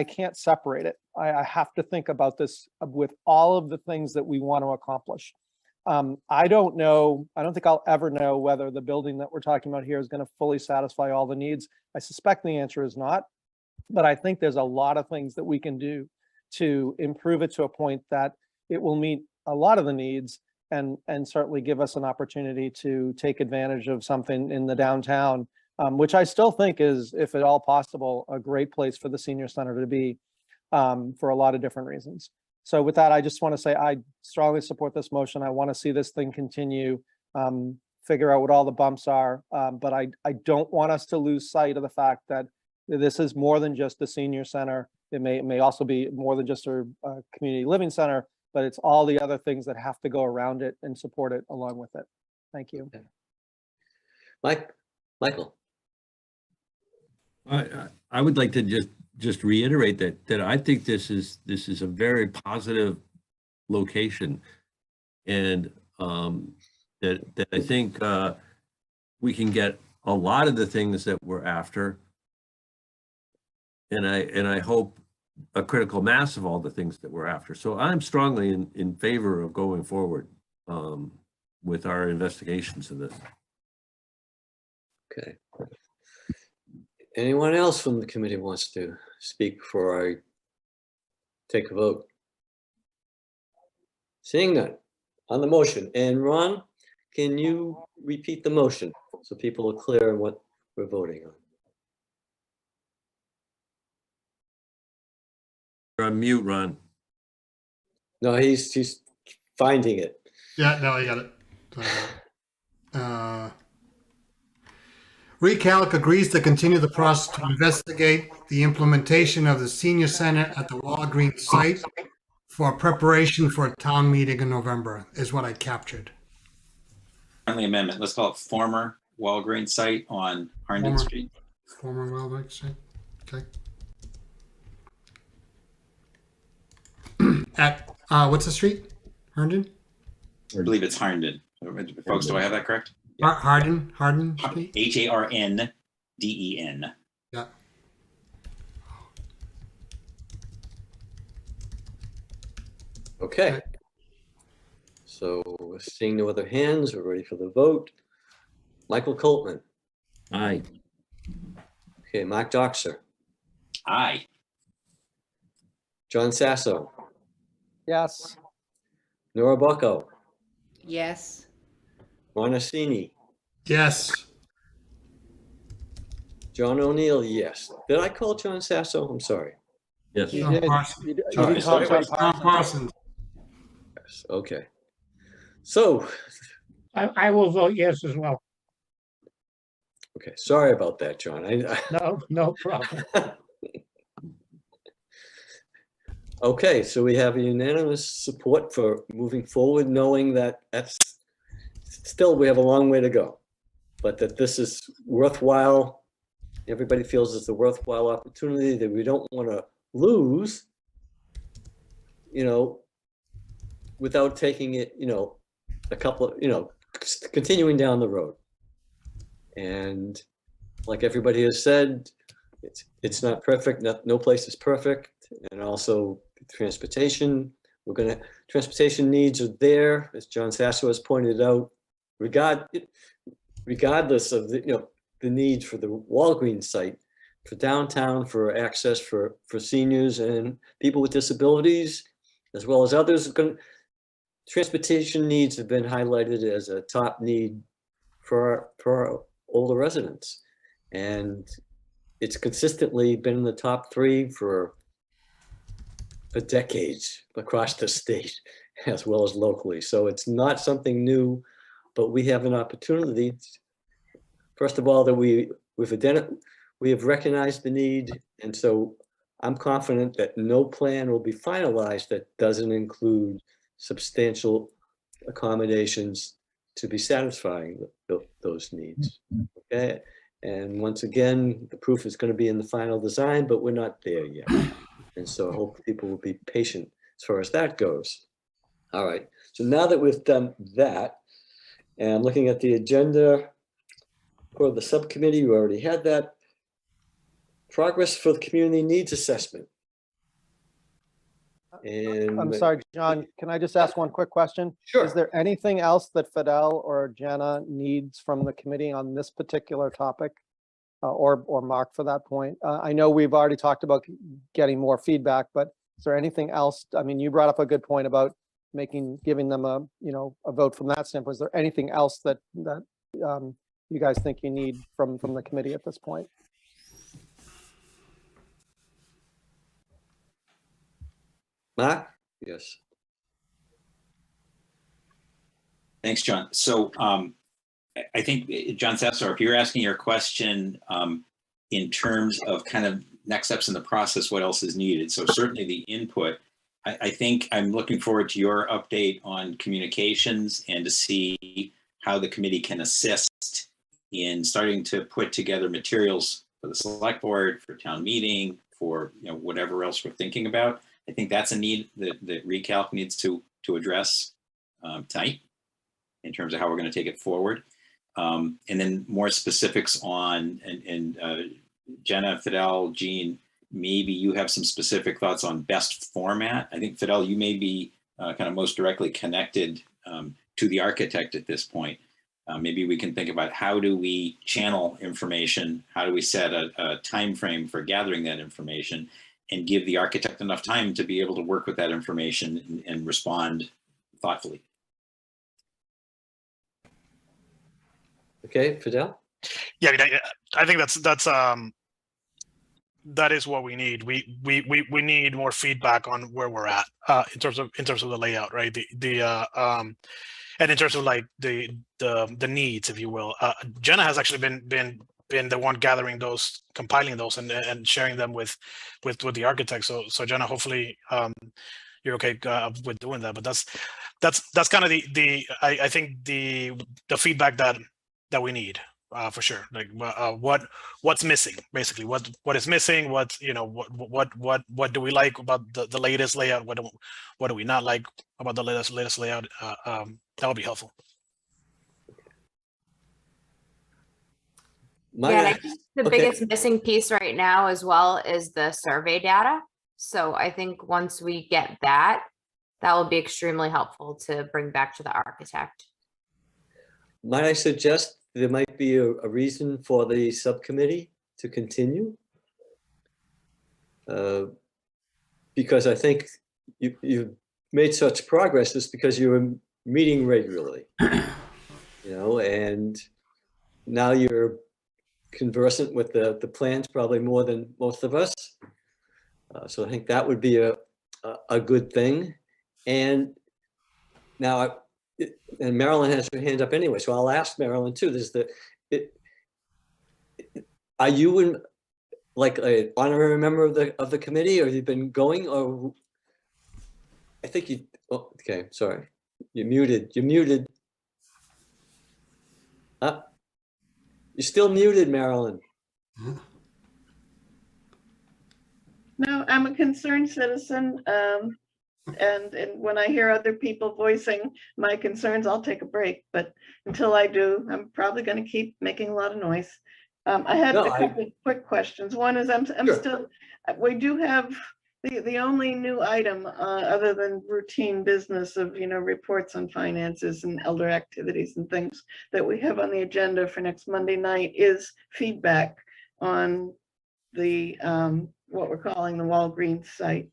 can't separate it. I have to think about this with all of the things that we want to accomplish. I don't know, I don't think I'll ever know whether the building that we're talking about here is going to fully satisfy all the needs. I suspect the answer is not, but I think there's a lot of things that we can do to improve it to a point that it will meet a lot of the needs and certainly give us an opportunity to take advantage of something in the downtown, which I still think is, if at all possible, a great place for the senior center to be, for a lot of different reasons. So with that, I just want to say I strongly support this motion. I want to see this thing continue, figure out what all the bumps are. But I don't want us to lose sight of the fact that this is more than just the senior center. It may also be more than just a community living center, but it's all the other things that have to go around it and support it along with it. Thank you. Michael. I would like to just reiterate that I think this is a very positive location, and that I think we can get a lot of the things that we're after, and I hope a critical mass of all the things that we're after. So I'm strongly in favor of going forward with our investigations of this. Okay. Anyone else from the committee wants to speak before I take a vote? Seeing none, on the motion. And Ron, can you repeat the motion so people are clear on what we're voting on? You're on mute, Ron. No, he's finding it. Yeah, no, I got it. Recalc agrees to continue the process to investigate the implementation of the senior center at the Walgreens site for preparation for a town meeting in November, is what I captured. Friendly amendment. Let's call it former Walgreens site on Herndon Former. Street. Former Walgreens site, okay. At, what's the street? Herndon? I believe it's Herndon. Folks, do I have that correct? Hardin Street? Harnden. Yeah. Okay. So seeing no other hands, we're ready for the vote. Michael Coltman. Aye. Okay, Mark Doxer. Aye. John Sasso. Yes. Nora Bucco. Yes. Ron Assini. Yes. John O'Neill, yes. Did I call John Sasso? I'm sorry. Yes. You John did. Parsons. You did Sorry, call sorry. John John Parsons. Parsons. Yes, okay. So, I will vote yes as well. okay, sorry about that, John. No problem. Okay, so we have unanimous support for moving forward, knowing that still we have a long way to go, but that this is worthwhile. Everybody feels it's a worthwhile opportunity that we don't want to lose, without taking it, a couple of, continuing down the road. And like everybody has said, it's not perfect. No place is perfect. And also transportation, transportation needs are there, as John Sasso has pointed out, regardless of the needs for the Walgreens site, for downtown, for access for seniors and people with disabilities, as well as others. Transportation needs have been highlighted as a top need for our older residents. And it's consistently been in the top 3 for decades across the state, as well as locally. So it's not something new, but we have an opportunity. First of all, that we have recognized the need. And so I'm confident that no plan will be finalized that doesn't include substantial accommodations to be satisfying those needs. Okay. And once again, the proof is going to be in the final design, but we're not there yet. And so I hope people will be patient as far as that goes. All right. So now that we've done that, and I'm looking at the agenda for the subcommittee, you already had that. Progress for the community needs assessment. And I'm sorry, John, can I just ask one quick question? Sure. Is there anything else that Fidel or Jenna needs from the committee on this particular topic? Or Mark for that point? I know we've already talked about getting more feedback, but Is there anything else? I mean, you brought up a good point about giving them a, a vote from that standpoint. Is there anything else that you guys think you need from the committee at this point? Mark? Yes. Thanks, John. So I think, John Sessor, if you're asking your question in terms of kind of next steps in the process, what else is needed? So certainly the input. I think I'm looking forward to your update on communications and to see how the committee can assist in starting to put together materials for the select board, for town meeting, for whatever else we're thinking about. I think that's a need that Recalc needs to address tonight in terms of how we're going to take it forward. And then more specifics on, and Jenna, Fidel, Jean, maybe you have some specific thoughts on best format. I think, Fidel, you may be kind of most directly connected to the architect at this point. Maybe we can think about how do we channel information, how do we set a time frame for gathering that information, and give the architect enough time to be able to work with that information and respond thoughtfully. Okay, Fidel? Yeah, I think that is what we need. We need more feedback on where we're at in terms of the layout, right? And in terms of like the needs, if you will. Jenna has actually been the one gathering those, compiling those, and sharing them with the architect. So Jenna, hopefully you're okay with doing that. But that's kind of I think the feedback that we need. For sure. Like what's missing, basically. What is missing? What do we like about the latest layout? What do we not like about the latest layout? That would be helpful. My, Yeah, and I think the okay. biggest missing piece right now as well is the survey data. So I think once we get that will be extremely helpful to bring back to the architect. Might I suggest there might be a reason for the subcommittee to continue? Because I think you've made such progress is because you were meeting regularly, and now you're conversant with the plans probably more than most of us. So I think that would be a good thing. And now, and Marilyn has her hand up anyway, so I'll ask Marilyn too. Are you in like an honorary member of the committee, or have you been going? Or I think you. Oh, okay, sorry, you're muted. You're muted. You're still muted, Marilyn. No, I'm a concerned citizen. And when I hear other people voicing my concerns, I'll take a break. But until I do, I'm probably going to keep making a lot of noise. I had a couple of quick questions. One is I'm Sure. still, we do have the only new item other than routine business of, reports on finances and elder activities and things that we have on the agenda for next Monday night is feedback on the, what we're calling the Walgreens site.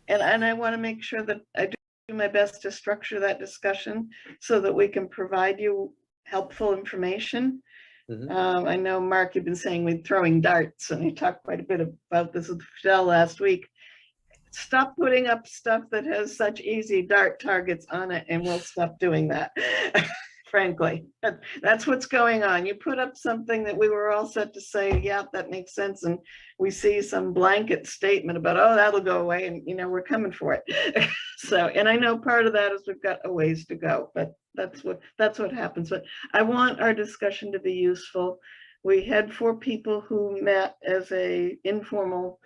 And I want to make sure that I do my best to structure that discussion so that we can provide you helpful information. Mm-hmm. I know, Mark, you've been saying we're throwing darts, and you talked quite a bit about this with Fidel last week. Stop putting up stuff that has such easy dart targets on it, and we'll stop doing that. Frankly, that's what's going on. You put up something that we were all set to say, yeah, that makes sense. And we see some blanket statement about, oh, that'll go away. And, we're coming for it. So, and I know part of that is we've got a ways to go, but that's what happens. But I want our discussion to be useful. We had 4 people who met as a informal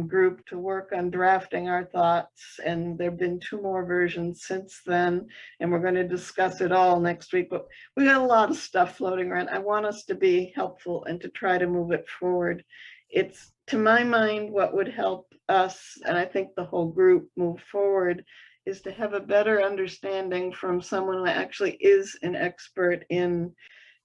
group to work on drafting our thoughts, and there have been 2 more versions since then, and we're going to discuss it all next week. But we got a lot of stuff floating around. I want us to be helpful and to try to move it forward. It's, to my mind, what would help us, and I think the whole group, move forward, is to have a better understanding from someone who actually is an expert in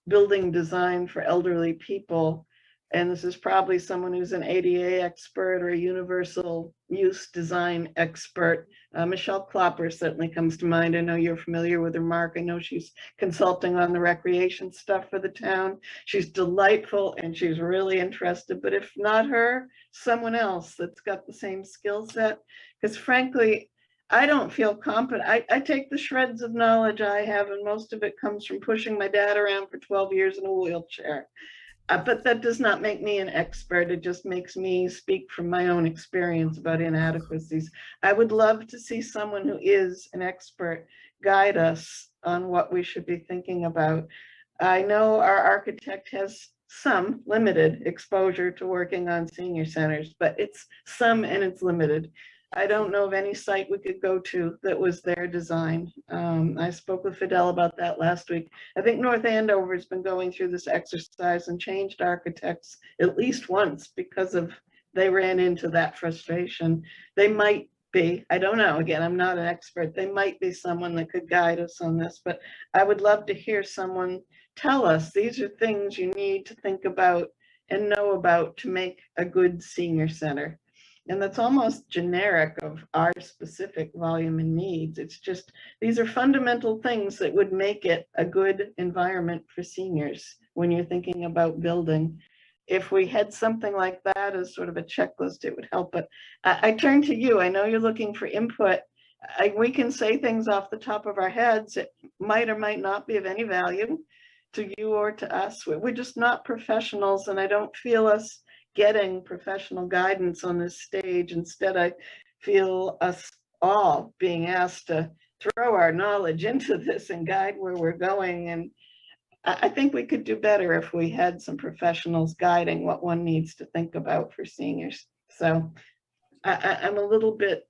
building design for elderly people, and this is probably someone who's an ADA expert or a universal use design expert. Michelle Klopper certainly comes to mind. I know you're familiar with her, Mark. I know she's consulting on the recreation stuff for the town. She's delightful and she's really interested, but if not her, someone else that's got the same skill set. Because frankly, I don't feel competent. I take the shreds of knowledge I have, and most of it comes from pushing my dad around for 12 years in a wheelchair. But that does not make me an expert. It just makes me speak from my own experience about inadequacies. I would love to see someone who is an expert guide us on what we should be thinking about. I know our architect has some limited exposure to working on senior centers, but it's some and it's limited. I don't know of any site we could go to that was their design. I spoke with Fidel about that last week. I think North Andover has been going through this exercise and changed architects at least once because of they ran into that frustration. They might be, I don't know, again, I'm not an expert. They might be someone that could guide us on this, but I would love to hear someone tell us these are things you need to think about and know about to make a good senior center. And that's almost generic of our specific volume and needs. It's just, these are fundamental things that would make it a good environment for seniors when you're thinking about building. If we had something like that as sort of a checklist, it would help. But I turn to you. I know you're looking for input. We can say things off the top of our heads. It might or might not be of any value to you or to us. We're just not professionals, and I don't feel us getting professional guidance on this stage. Instead, I feel us all being asked to throw our knowledge into this and guide where we're going. And I think we could do better if we had some professionals guiding what one needs to think about for seniors. So I'm a little bit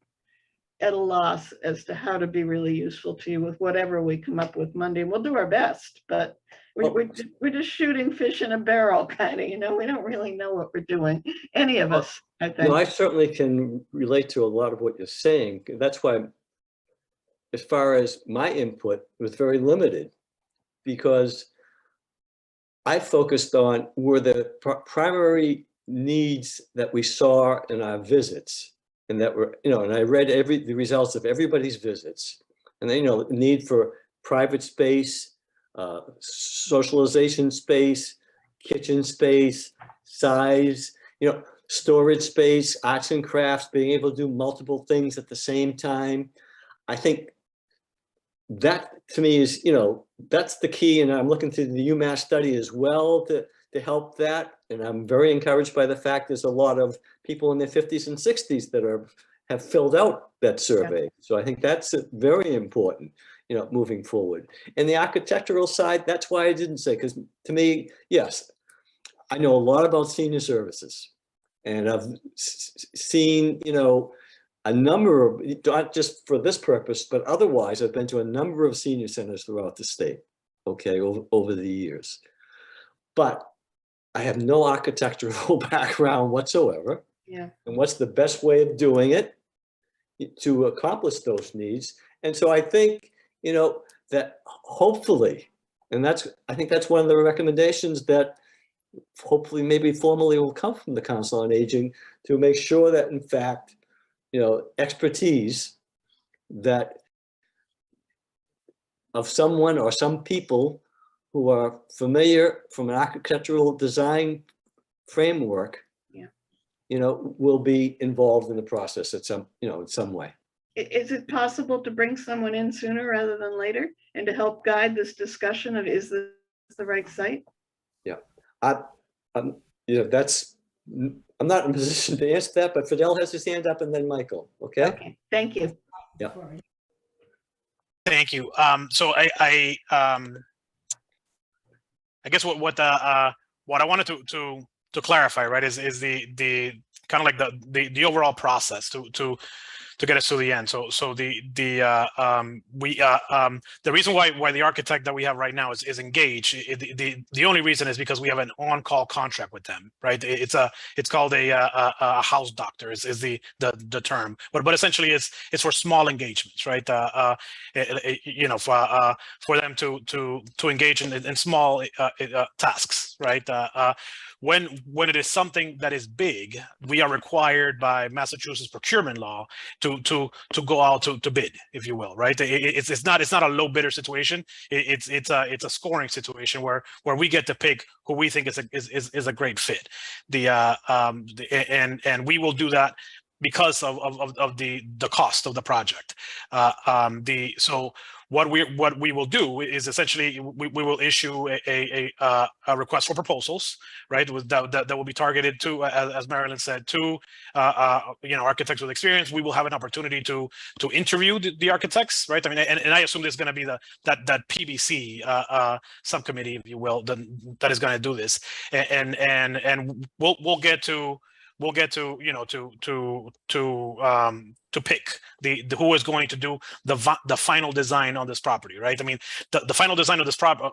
at a loss as to how to be really useful to you with whatever we come up with Monday. We'll do our best, but we're just shooting fish in a barrel, kind of, you know, we don't really know what we're doing, any of us, I think. No, I certainly can relate to a lot of what you're saying. That's why, as far as my input, was very limited, because I focused on were the primary needs that we saw in our visits, and that were, you know, and I read the results of everybody's visits, and then, you know, need for private space, socialization space, kitchen space, size, you know, storage space, arts and crafts, being able to do multiple things at the same time. I think that to me is, you know, that's the key. And I'm looking through the UMass study as well to help that. And I'm very encouraged by the fact there's a lot of people in their 50s and 60s that have filled out that survey. Yeah. So I think that's very important, you know, moving forward. And the architectural side, that's why I didn't say, because to me, yes, I know a lot about senior services, and I've seen, you know, a number of, not just for this purpose, but otherwise, I've been to a number of senior centers throughout the state, okay, over the years. But I have no architectural background whatsoever. Yeah. And what's the best way of doing it to accomplish those needs? And so I think, you know, that hopefully, and I think that's one of the recommendations that hopefully maybe formally will come from the Council on Aging, to make sure that in fact, you know, expertise that of someone or some people who are familiar from an architectural design framework, yeah, you know, will be involved in the process at some, you know, in some way. Is it possible to bring someone in sooner rather than later, and to help guide this discussion of, is this the right site? Yeah, you know, that's, I'm not in a position to answer that, but Fidel has his hand up, and then Michael. Okay. Okay. Thank you. Yeah. Thank you. So I guess what I wanted to clarify, right, is the kind of like the overall process to get us to the end. So the reason why the architect that we have right now is engaged. The only reason is because we have an on-call contract with them, right? It's called a house doctor is the term, but essentially it's for small engagements, right? For them to engage in small tasks, right? When it is something that is big, we are required by Massachusetts procurement law to go out to bid, if you will, right? It's not a low bidder situation. It's a scoring situation where we get to pick who we think is a great fit. And we will do that because of the cost of the project. So what we will do is essentially we will issue a request for proposals, right? That will be targeted to, as Marilyn said, to architects with experience. We will have an opportunity to interview the architects, right? I mean, and I assume there's going to be that PBC subcommittee, if you will, that is going to do this, and we'll get to pick the who is going to do the final design on this property, right? I mean, the final design of this property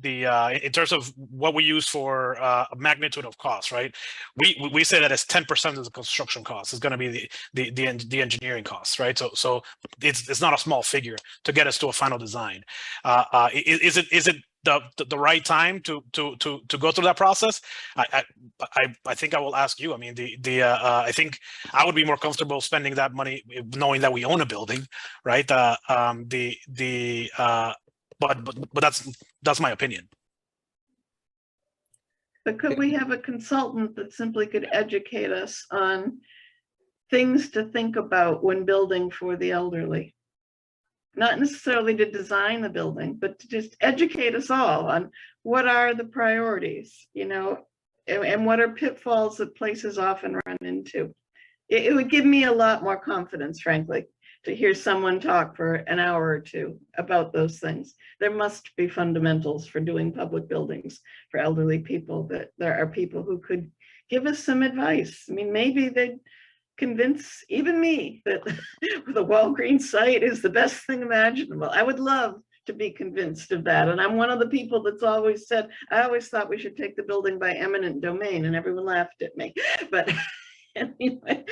in terms of what we use for magnitude of cost, right? We say that it's 10% of the construction cost is going to be the engineering costs, right? So it's not a small figure to get us to a final design. Is it the right time to go through that process? I think I will ask you. I mean, I think I would be more comfortable spending that money knowing that we own a building, right? But that's my opinion. But could we have a consultant that simply could educate us on things to think about when building for the elderly? Not necessarily to design the building, but to just educate us all on what are the priorities, and what are pitfalls that places often run into. It would give me a lot more confidence, frankly, to hear someone talk for an hour or two about those things. There must be fundamentals for doing public buildings for elderly people, that there are people who could give us some advice. I mean, maybe they'd convince even me that the Walgreens site is the best thing imaginable. I would love to be convinced of that. And I'm one of the people that's always said, I always thought we should take the building by eminent domain, and everyone laughed at me. But anyway,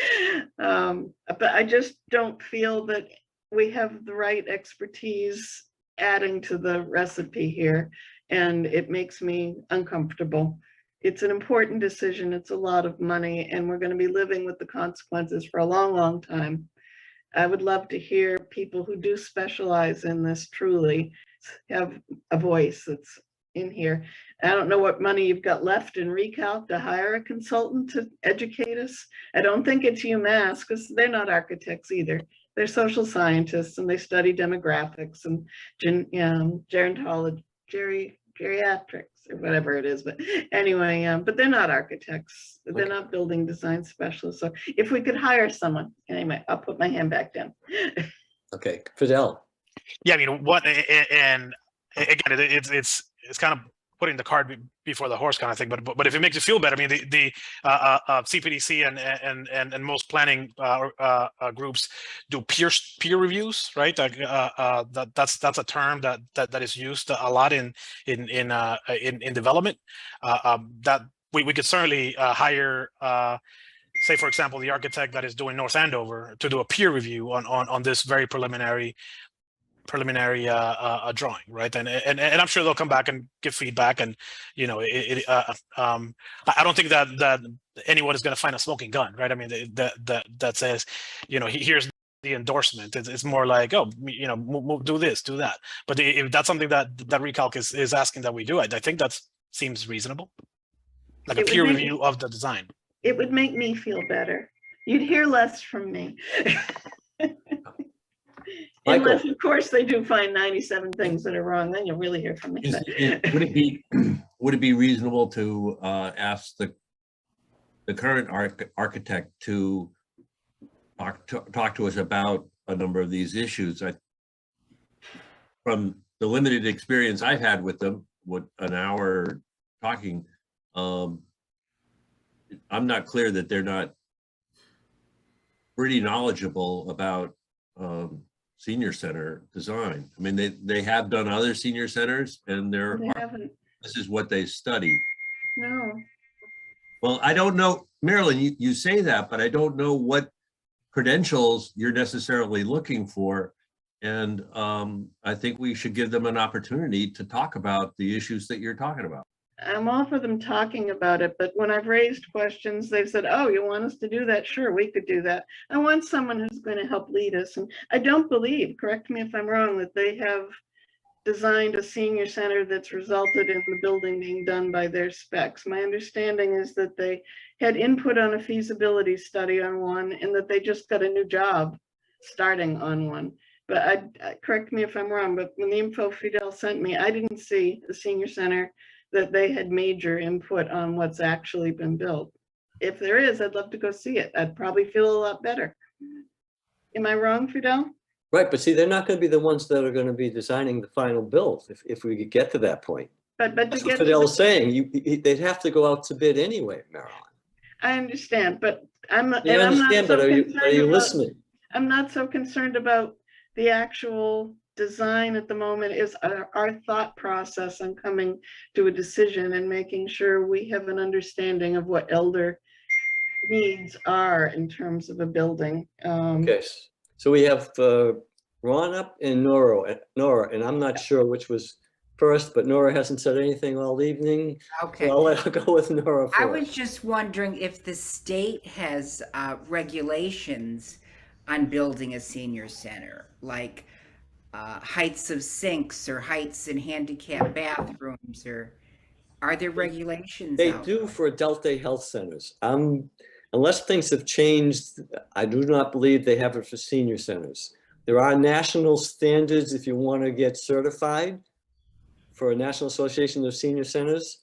but I just don't feel that we have the right expertise adding to the recipe here, and it makes me uncomfortable. It's an important decision. It's a lot of money, and we're going to be living with the consequences for a long, long time. I would love to hear people who do specialize in this truly have a voice that's in here. I don't know what money you've got left in recalc to hire a consultant to educate us. I don't think it's UMass, because they're not architects either. They're social scientists, and they study demographics and gerontology, geriatrics, or whatever it is. But anyway, but they're not architects. They're not building design specialists. So if we could hire someone, anyway, I'll put my hand back down. Okay, Fidel. Yeah, I mean, and again, it's kind of putting the cart before the horse kind of thing. But if it makes you feel better, I mean, the CPDC and most planning groups do peer reviews, right? That's a term that is used a lot in development. That we could certainly hire. Say, for example, the architect that is doing North Andover to do a peer review on this very preliminary drawing, right? And I'm sure they'll come back and give feedback, and I don't think that anyone is going to find a smoking gun, right? I mean, that says, here's the endorsement. It's more like, oh, move, do this, do that. But if that's something that recalc is asking that we do, I think that seems reasonable, like a peer review of the design. It would make me feel better. You'd hear less from me. Unless, of course, they do find 97 things that are wrong, then you'll really hear from me. Would it be reasonable to ask the current architect to talk to us about a number of these issues? From the limited experience I've had with them, an hour talking, I'm not clear that they're not pretty knowledgeable about senior center design. I mean, they have done other senior centers, and They haven't, this is what they study. no. Well, I don't know, Marilyn, you say that, but I don't know what credentials you're necessarily looking for. And I think we should give them an opportunity to talk about the issues that you're talking about. I'm all for them talking about it, but when I've raised questions, they've said, oh, you want us to do that? Sure, we could do that. I want someone who's going to help lead us. And I don't believe, correct me if I'm wrong, that they have designed a senior center that's resulted in the building being done by their specs. My understanding is that they had input on a feasibility study on one, and that they just got a new job starting on one. But correct me if I'm wrong, but when the info Fidel sent me, I didn't see the senior center that they had major input on what's actually been built. If there is, I'd love to go see it. I'd probably feel a lot better. Am I wrong, Fidel? Right, but see, they're not going to be the ones that are going to be designing the final build if we could get to that point. But to That's get what to Fidel's the- saying. They'd have to go out to bid anyway, Marilyn. I understand, but I'm You understand, but are you listening? I'm not so concerned about the actual design at the moment. Is our thought process on coming to a decision and making sure we have an understanding of what elder needs are in terms of a building. Okay, so we have Ron up and Nora, and I'm not sure which was first, but Nora hasn't said anything all evening. Okay. So I'll let her go with Nora first. I was just wondering if the state has regulations on building a senior center, like heights of sinks or heights in handicap bathrooms, or are there regulations? They out do there? for adult day health centers. Unless things have changed, I do not believe they have it for senior centers. There are national standards if you want to get certified for a National Association of Senior Centers.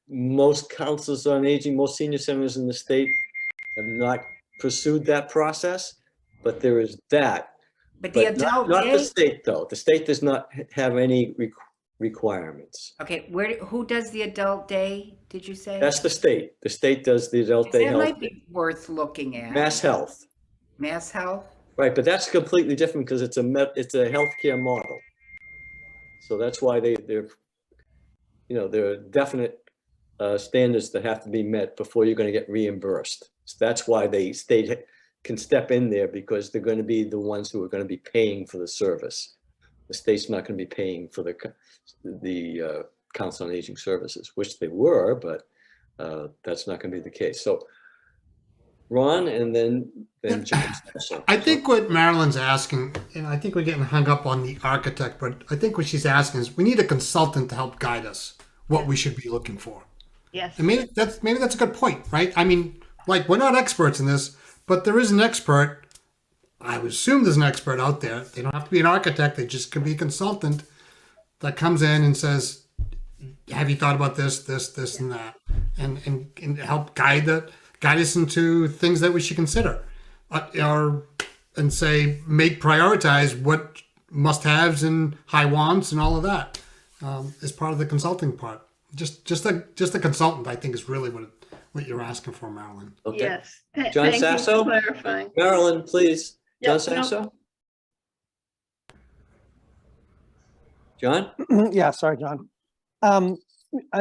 Most councils on aging, most senior centers in the state have not pursued that process, but there is that. But the But adult not the day. state though. The state does not have any requirements. Okay, who does the adult day? Did you say? That's the state. The state does the adult day That health. might be worth looking at. Mass Health. Mass Health. Right, but that's completely different because it's a healthcare model. So that's why there are definite standards that have to be met before you're going to get reimbursed. So that's why the state can step in there, because they're going to be the ones who are going to be paying for the service. The state's not going to be paying for the Council on Aging services, which they were, but that's not going to be the case. So Ron, and then James. I think what Marilyn's asking, and I think we're getting hung up on the architect, but I think what she's asking is we need a consultant to help guide us what we should be looking for. Yes. And maybe that's a good point, right? I mean, like, we're not experts in this, but there is an expert. I would assume there's an expert out there. They don't have to be an architect. They just can be a consultant that comes in and says, have you thought about this, and that, and help guide us into things that we should consider, and say, prioritize what must-haves and high wants and all of that as part of the consulting part. Just a consultant, I think, is really what you're asking for, Marilyn. Okay. Yes. John Thank you Sasso? for clarifying. Marilyn, please. John Yeah, no. Sasso? John? Yeah, sorry, John. I'm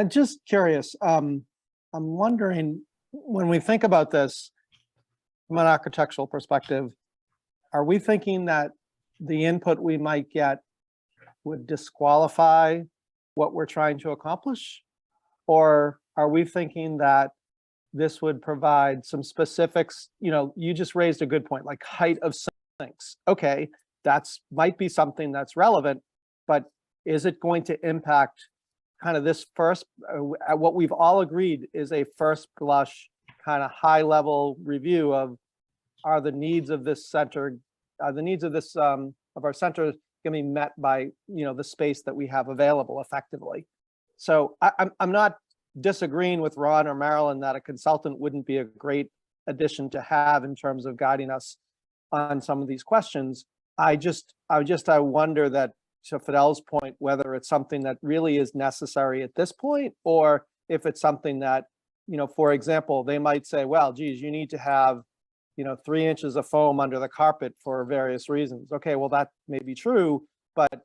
just curious. I'm wondering, when we think about this from an architectural perspective, are we thinking that the input we might get would disqualify what we're trying to accomplish? Or are we thinking that this would provide some specifics? You just raised a good point, like height of sinks. Okay, that's might be something that's relevant, but is it going to impact kind of this first, what we've all agreed is a first blush kind of high level review of, are the needs of this center, the needs of this, of our center going to be met by, the space that we have available effectively. So I'm not disagreeing with Ron or Marilyn that a consultant wouldn't be a great addition to have in terms of guiding us on some of these questions. I wonder that, to Fidel's point, whether it's something that really is necessary at this point, or if it's something that, for example, they might say, well, geez, you need to have 3 inches of foam under the carpet for various reasons. Okay, well, that may be true, but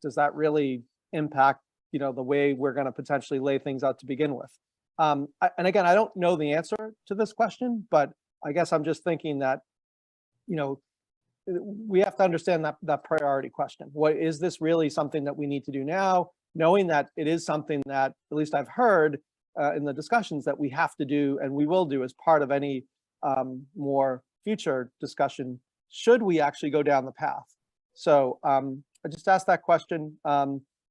does that really impact, the way we're going to potentially lay things out to begin with? And again, I don't know the answer to this question, but I guess I'm just thinking that, we have to understand that priority question. What is this really something that we need to do now, knowing that it is something that, at least I've heard in the discussions, that we have to do and we will do as part of any more future discussion, should we actually go down the path? So I just asked that question.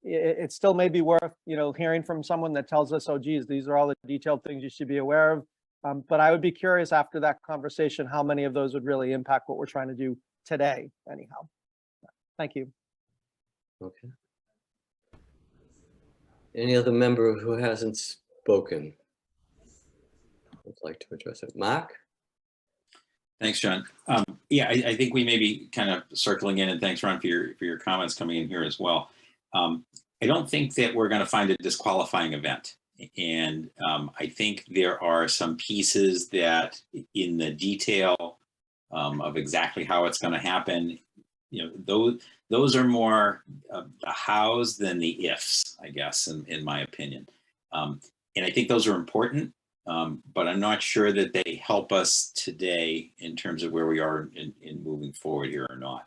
It still may be worth, hearing from someone that tells us, oh, geez, these are all the detailed things you should be aware of. But I would be curious after that conversation, how many of those would really impact what we're trying to do today, anyhow. Thank you. Okay. Any other member who hasn't spoken would like to address it? Mark? Thanks, John. Yeah, I think we may be kind of circling in, and thanks, Ron, for your comments coming in here as well. I don't think that we're going to find a disqualifying event. And I think there are some pieces that in the detail of exactly how it's going to happen, those are more the hows than the ifs, I guess, in my opinion. And I think those are important, but I'm not sure that they help us today in terms of where we are in moving forward here or not.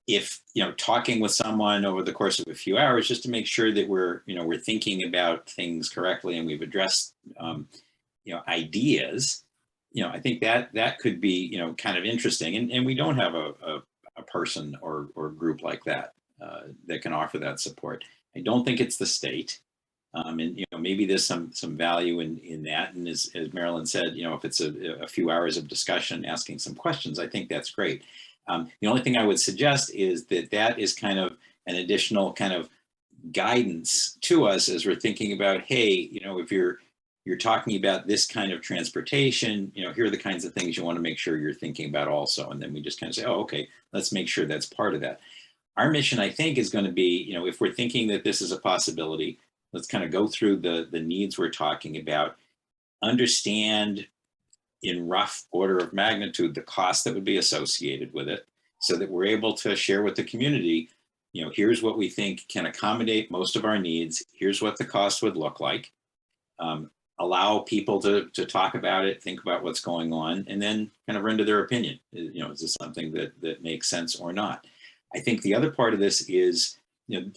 If talking with someone over the course of a few hours just to make sure that we're thinking about things correctly and we've addressed ideas, I think that could be kind of interesting, and we don't have a person or group like that that can offer that support. I don't think it's the state, and maybe there's some value in that, and as Marilyn said, if it's a few hours of discussion asking some questions, I think that's great. The only thing I would suggest is that is kind of an additional kind of guidance to us as we're thinking about, hey, if you're talking about this kind of transportation, here are the kinds of things you want to make sure you're thinking about also. And then we just kind of say, oh, okay, let's make sure that's part of that. Our mission, I think, is going to be, if we're thinking that this is a possibility, let's kind of go through the needs we're talking about, understand in rough order of magnitude the cost that would be associated with it, so that we're able to share with the community, here's what we think can accommodate most of our needs, here's what the cost would look like, allow people to talk about it, think about what's going on, and then kind of render their opinion. Is this something that makes sense or not? I think the other part of this is,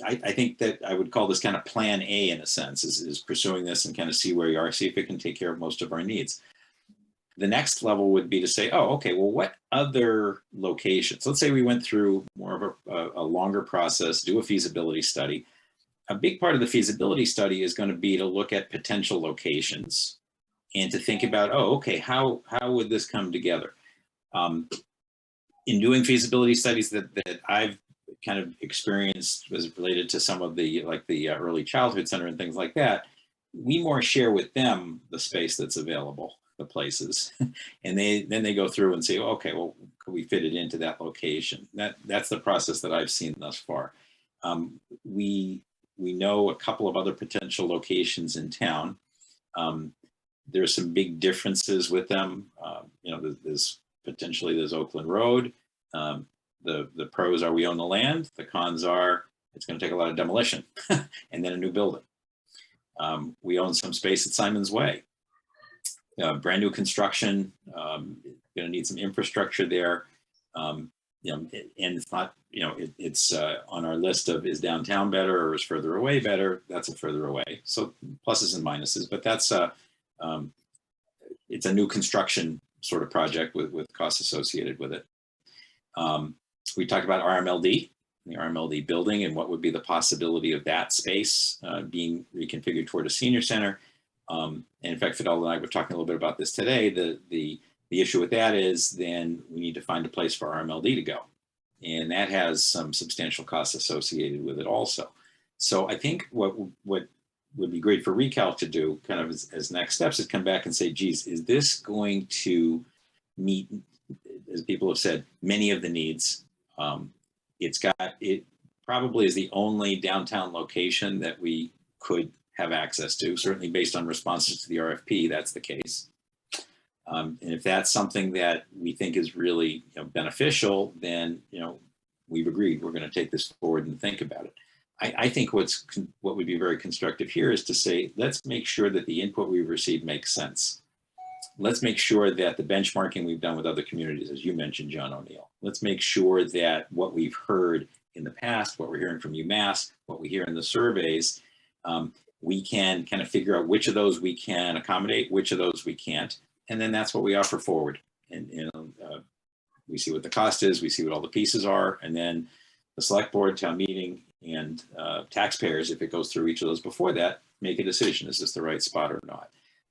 I think that I would call this kind of plan A in a sense, is pursuing this and kind of see where we are, see if it can take care of most of our needs. The next level would be to say, oh, okay, well, what other locations? Let's say we went through more of a longer process, do a feasibility study. A big part of the feasibility study is going to be to look at potential locations and to think about, oh, okay, how would this come together? In doing feasibility studies that I've kind of experienced was related to some of the early childhood center and things like that, we more share with them the space that's available, the places, and then they go through and say, oh, okay, well, could we fit it into that location? That's the process that I've seen thus far. We know a couple of other potential locations in town. There's some big differences with them. There's Oakland Road. The pros are we own the land. The cons are it's going to take a lot of demolition and then a new building. We own some space at Simon's Way. Brand new construction, going to need some infrastructure there. And it's not, it's on our list of is downtown better or is further away better? That's a further away. So pluses and minuses, but that's it's a new construction sort of project with costs associated with it. We talked about RMLD, the RMLD building, and what would be the possibility of that space being reconfigured toward a senior center. And in fact, Fidel and I were talking a little bit about this today. The issue with that is then we need to find a place for RMLD to go. And that has some substantial costs associated with it also. So I think what would be great for Recalc to do kind of as next steps is come back and say, geez, is this going to meet, as people have said, many of the needs? It probably is the only downtown location that we could have access to, certainly based on responses to the RFP, that's the case. And if that's something that we think is really beneficial, then we've agreed we're going to take this forward and think about it. I think what would be very constructive here is to say, let's make sure that the input we've received makes sense. Let's make sure that the benchmarking we've done with other communities, as you mentioned, John O'Neill, let's make sure that what we've heard in the past, what we're hearing from UMass, what we hear in the surveys, we can kind of figure out which of those we can accommodate, which of those we can't. And then that's what we offer forward. And we see what the cost is, we see what all the pieces are, and then the select board, town meeting, and taxpayers, if it goes through each of those before that, make a decision, is this the right spot or not?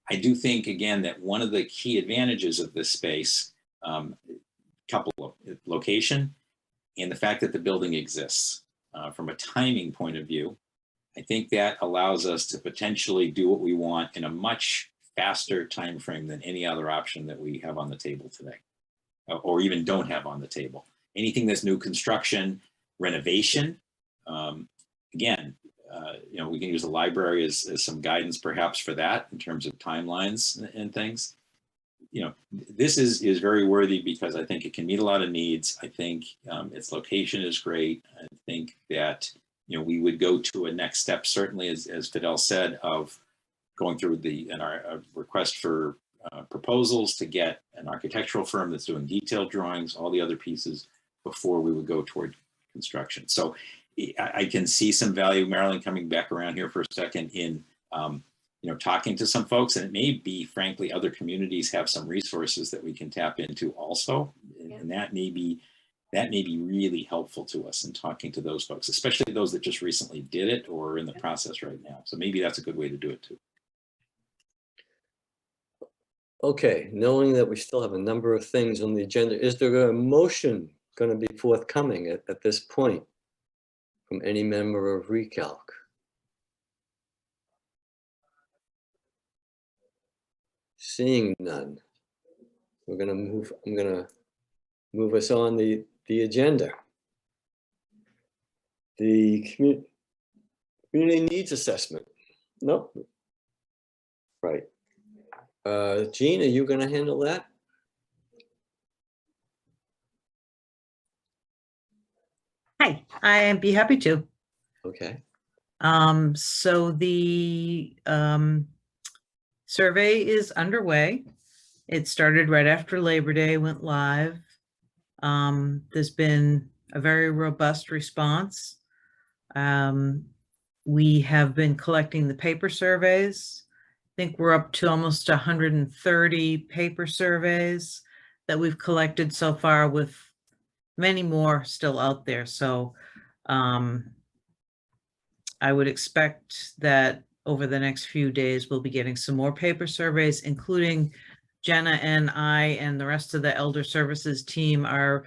I do think, again, that one of the key advantages of this space, couple of location and the fact that the building exists. From a timing point of view, I think that allows us to potentially do what we want in a much faster time frame than any other option that we have on the table today, or even don't have on the table. Anything that's new construction, renovation, again, we can use the library as some guidance perhaps for that in terms of timelines and things. This is very worthy because I think it can meet a lot of needs. I think its location is great. I think that we would go to a next step, certainly as Fidel said, of going through our request for proposals to get an architectural firm that's doing detailed drawings, all the other pieces before we would go toward construction. So I can see some value, Marilyn, coming back around here for a second in talking to some folks, and it may be, frankly, other communities have some resources that we can tap into also, and that may be really helpful to us in talking to those folks, especially those that just recently did it or are in the process right now. So maybe that's a good way to do it too. Okay, knowing that we still have a number of things on the agenda, is there a motion going to be forthcoming at this point from any member of Recalc? Seeing none, I'm going to move us on the agenda. The community needs assessment. Nope. Right. Jean, are you going to handle that? Hi, I'd be happy to. Okay. So the survey is underway. It started right after Labor Day, went live. There's been a very robust response. We have been collecting the paper surveys. I think we're up to almost 130 paper surveys that we've collected so far, with many more still out there. So I would expect that over the next few days, we'll be getting some more paper surveys, including Jenna and I and the rest of the Elder Services team are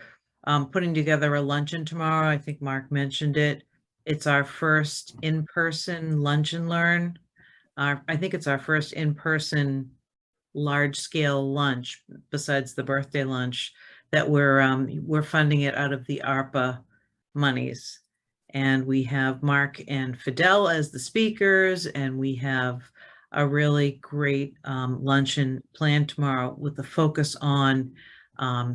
putting together a luncheon tomorrow. I think Mark mentioned it. It's our first in-person lunch and learn. I think it's our first in-person large-scale lunch besides the birthday lunch that we're funding it out of the ARPA monies. And we have Mark and Fidel as the speakers, and we have a really great luncheon planned tomorrow with the focus on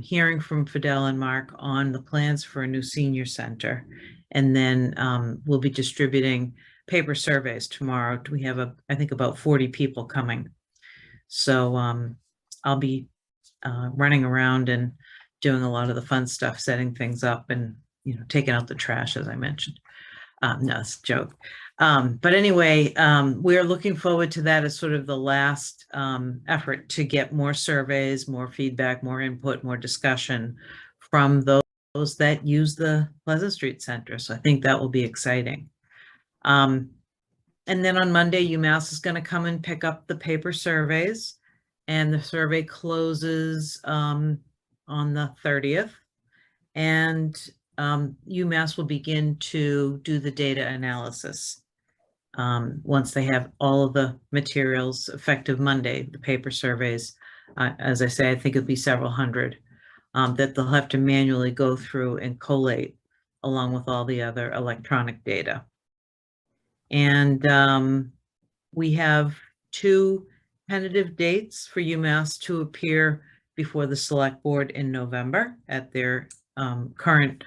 hearing from Fidel and Mark on the plans for a new senior center. And then we'll be distributing paper surveys tomorrow. We have I think about 40 people coming. So I'll be running around and doing a lot of the fun stuff, setting things up and taking out the trash, as I mentioned. No, it's a joke. But anyway, we're looking forward to that as sort of the last effort to get more surveys, more feedback, more input, more discussion from those that use the Pleasant Street Center. So I think that will be exciting. And then on Monday, UMass is going to come and pick up the paper surveys, and the survey closes on the 30th. And UMass will begin to do the data analysis once they have all of the materials effective Monday, the paper surveys. As I say, I think it'll be several hundred that they'll have to manually go through and collate along with all the other electronic data. And we have 2 tentative dates for UMass to appear before the select board in November at their current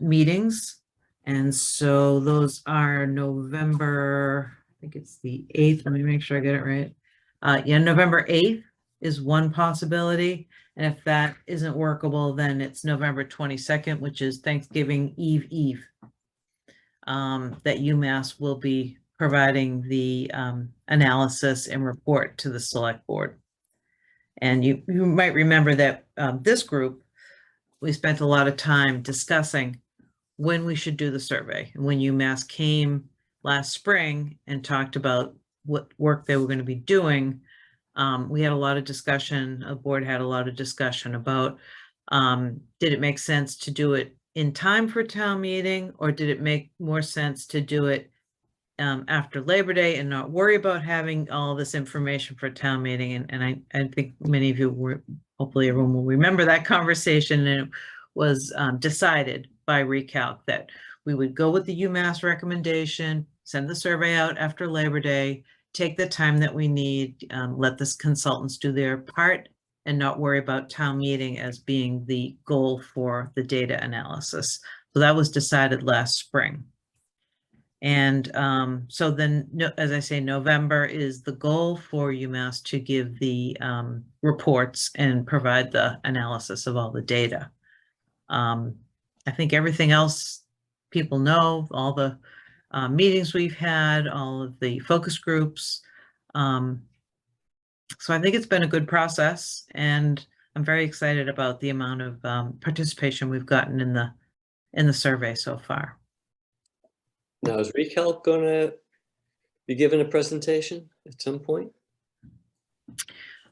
meetings. And so those are November, I think it's the 8th. Let me make sure I get it right. Yeah, November 8th is one possibility. And if that isn't workable, then it's November 22nd, which is Thanksgiving Eve. That UMass will be providing the analysis and report to the select board. And you might remember that this group, we spent a lot of time discussing when we should do the survey. And when UMass came last spring and talked about what work they were going to be doing, we had a lot of discussion, the board had a lot of discussion about, did it make sense to do it in time for town meeting, or did it make more sense to do it after Labor Day and not worry about having all this information for town meeting? And I think many of you were, hopefully everyone will remember that conversation, and it was decided by Recalc that we would go with the UMass recommendation, send the survey out after Labor Day, take the time that we need, let the consultants do their part, and not worry about town meeting as being the goal for the data analysis. So that was decided last spring. And so then, as I say, November is the goal for UMass to give the reports and provide the analysis of all the data. I think everything else people know, all the meetings we've had, all of the focus groups. So I think it's been a good process, and I'm very excited about the amount of participation we've gotten in the survey so far. Now, is Recalc going to be given a presentation at some point?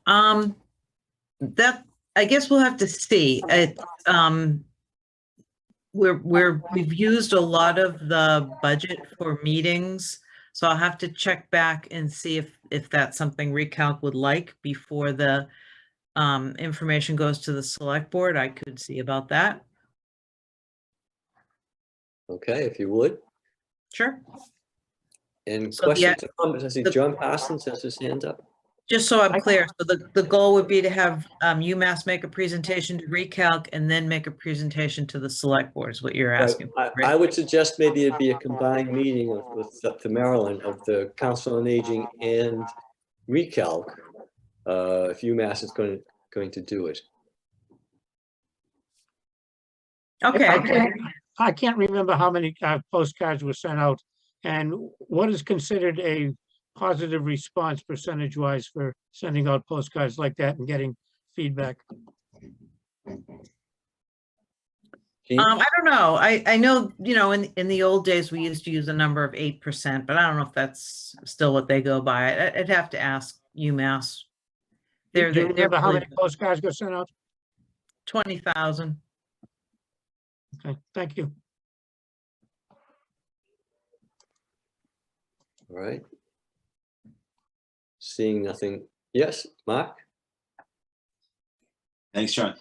That, I guess we'll have to see. It, we've used a lot of the budget for meetings, so I'll have to check back and see if that's something Recalc would like before the information goes to the select board. I could see about that. Okay, if you would. Sure. And So questions or comments? I see John Parsons has his hand up. Just so I'm clear, so the goal would be to have UMass make a presentation to Recalc and then make a presentation to the select board is what you're asking. Right. I would suggest maybe it'd be a combined meeting with up to Maryland of the Council on Aging and Recalc, if UMass is going to do it. Okay. I can't remember how many postcards were sent out, and what is considered a positive response percentage-wise for sending out postcards like that and getting feedback? I don't know. I know, in the old days, we used to use a number of 8%, but I don't know if that's still what they go by. I'd have to ask UMass. Do you remember how many postcards got sent out? 20,000. Okay, thank you. All right. Seeing nothing. Yes, Mark? Thanks, John.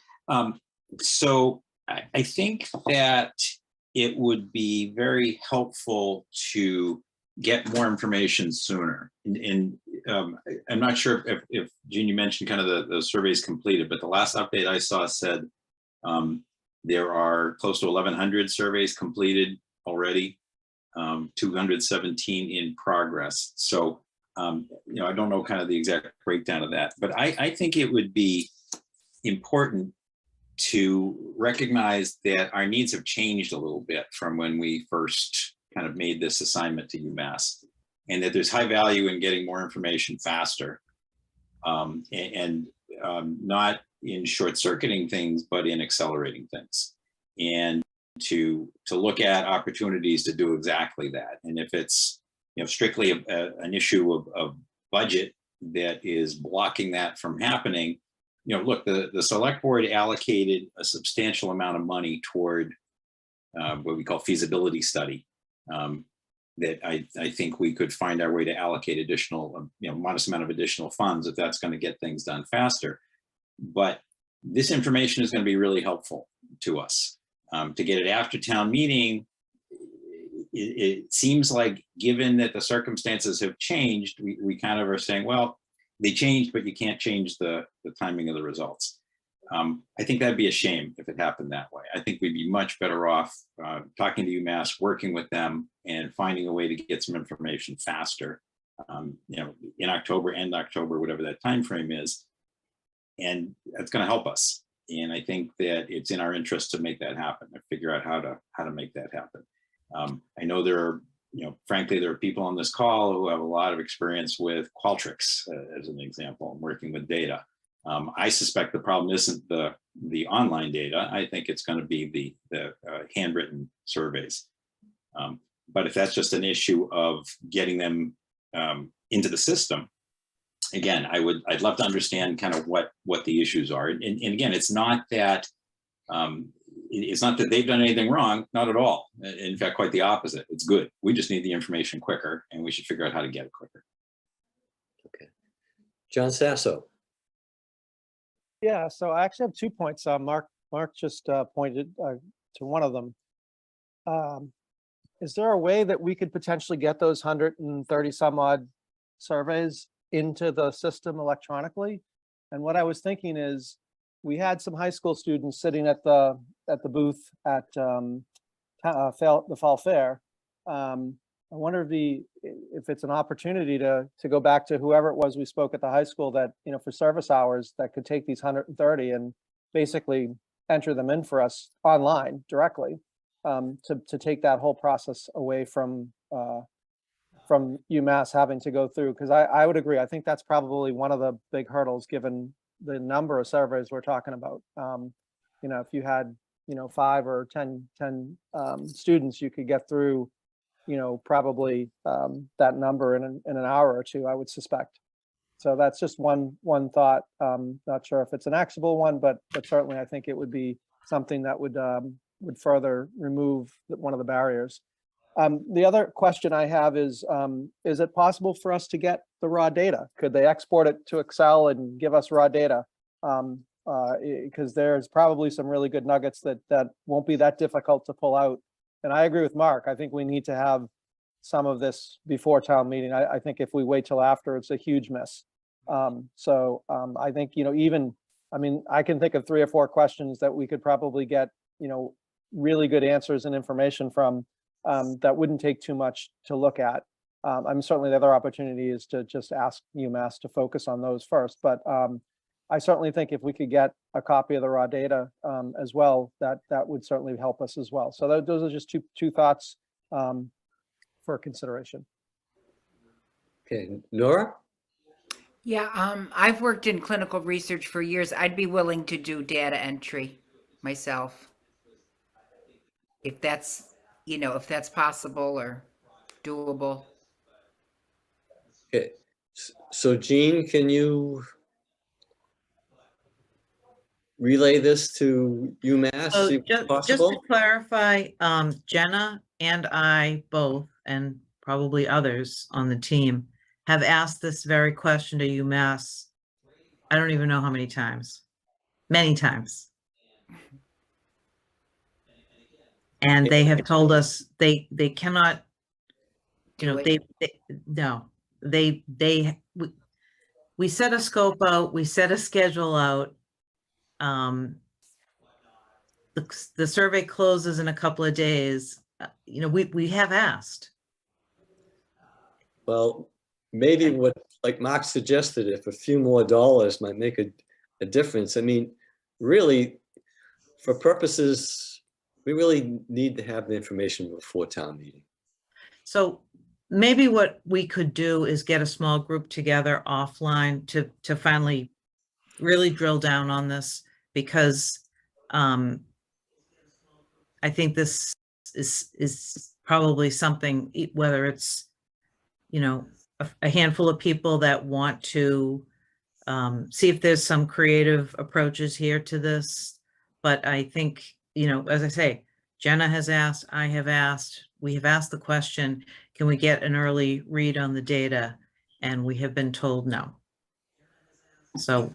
So I think that it would be very helpful to get more information sooner. And I'm not sure if Jean, you mentioned kind of the surveys completed, but the last update I saw said there are close to 1,100 surveys completed already, 217 in progress. So, I don't know kind of the exact breakdown of that, but I think it would be important to recognize that our needs have changed a little bit from when we first kind of made this assignment to UMass, and that there's high value in getting more information faster, and not in short-circuiting things, but in accelerating things, and to look at opportunities to do exactly that. And if it's strictly an issue of budget that is blocking that from happening, look, the select board allocated a substantial amount of money toward what we call feasibility study, that I think we could find our way to allocate additional, modest amount of additional funds if that's going to get things done faster. But this information is going to be really helpful to us. To get it after town meeting, it seems like, given that the circumstances have changed, we kind of are saying, well, they changed, but you can't change the timing of the results. I think that'd be a shame if it happened that way. I think we'd be much better off talking to UMass, working with them, and finding a way to get some information faster. In October, end October, whatever that time frame is, and that's going to help us. And I think that it's in our interest to make that happen, and figure out how to make that happen. I know there are, frankly, there are people on this call who have a lot of experience with Qualtrics, as an example, and working with data. I suspect the problem isn't the online data. I think it's going to be the handwritten surveys. But if that's just an issue of getting them into the system, again, I'd love to understand kind of what the issues are. And again, it's not that they've done anything wrong, not at all. In fact, quite the opposite. It's good. We just need the information quicker, and we should figure out how to get it quicker. Okay. John Sasso. Yeah, so I actually have 2 points. Mark just pointed to one of them. Is there a way that we could potentially get those 130 some odd surveys into the system electronically? And what I was thinking is, we had some high school students sitting at the booth at the Fall Fair. I wonder if it's an opportunity to go back to whoever it was we spoke at the high school, that, for service hours, that could take these 130 and basically enter them in for us online directly, to take that whole process away from UMass having to go through. Because I would agree, I think that's probably one of the big hurdles, given the number of surveys we're talking about. If you had 5 or 10 students, you could get through probably that number in an hour or two, I would suspect. So that's just one thought. Not sure if it's an actionable one, but certainly I think it would be something that would further remove one of the barriers. The other question I have is it possible for us to get the raw data? Could they export it to Excel and give us raw data? Because there's probably some really good nuggets that won't be that difficult to pull out. And I agree with Mark. I think we need to have some of this before town meeting. I think if we wait till after, it's a huge miss. I think, I can think of 3 or 4 questions that we could probably get, really good answers and information from, that wouldn't take too much to look at. Certainly the other opportunity is to just ask UMass to focus on those first. But I certainly think if we could get a copy of the raw data as well, that would certainly help us as well. So those are just two thoughts for consideration. Okay, Nora? Yeah, I've worked in clinical research for years. I'd be willing to do data entry myself, if that's possible or doable. Okay, so Jean, can you relay this to UMass? So see if just to possible? clarify, Jenna and I both, and probably others on the team, have asked this very question to UMass. I don't even know how many times. Many times. And they have told us they cannot, we set a scope out, we set a schedule out. The survey closes in a couple of days. We have asked. Well, maybe what, like Mark suggested, if a few more dollars might make a difference. I mean, really, for purposes, we really need to have the information before town meeting. So maybe what we could do is get a small group together offline to finally really drill down on this, because I think this is probably something, whether it's, a handful of people that want to see if there's some creative approaches here to this. But I think, as I say, Jenna has asked, I have asked, we have asked the question, can we get an early read on the data? And we have been told no. So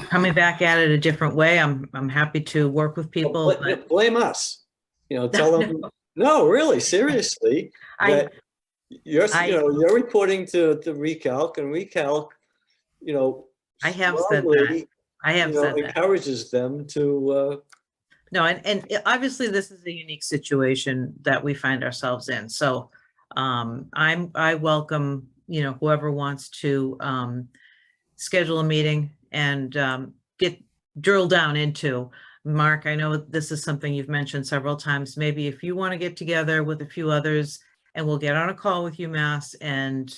coming back at it a different way, I'm happy to work with people. Well, but blame us. Tell them. No, really, seriously. You're reporting to Recalc, and Recalc, you know, I have said that. strongly, I have you know, said that. encourages them to, No, and obviously this is a unique situation that we find ourselves in. So I welcome, whoever wants to schedule a meeting and get drill down into. Mark, I know this is something you've mentioned several times. Maybe if you want to get together with a few others and we'll get on a call with UMass and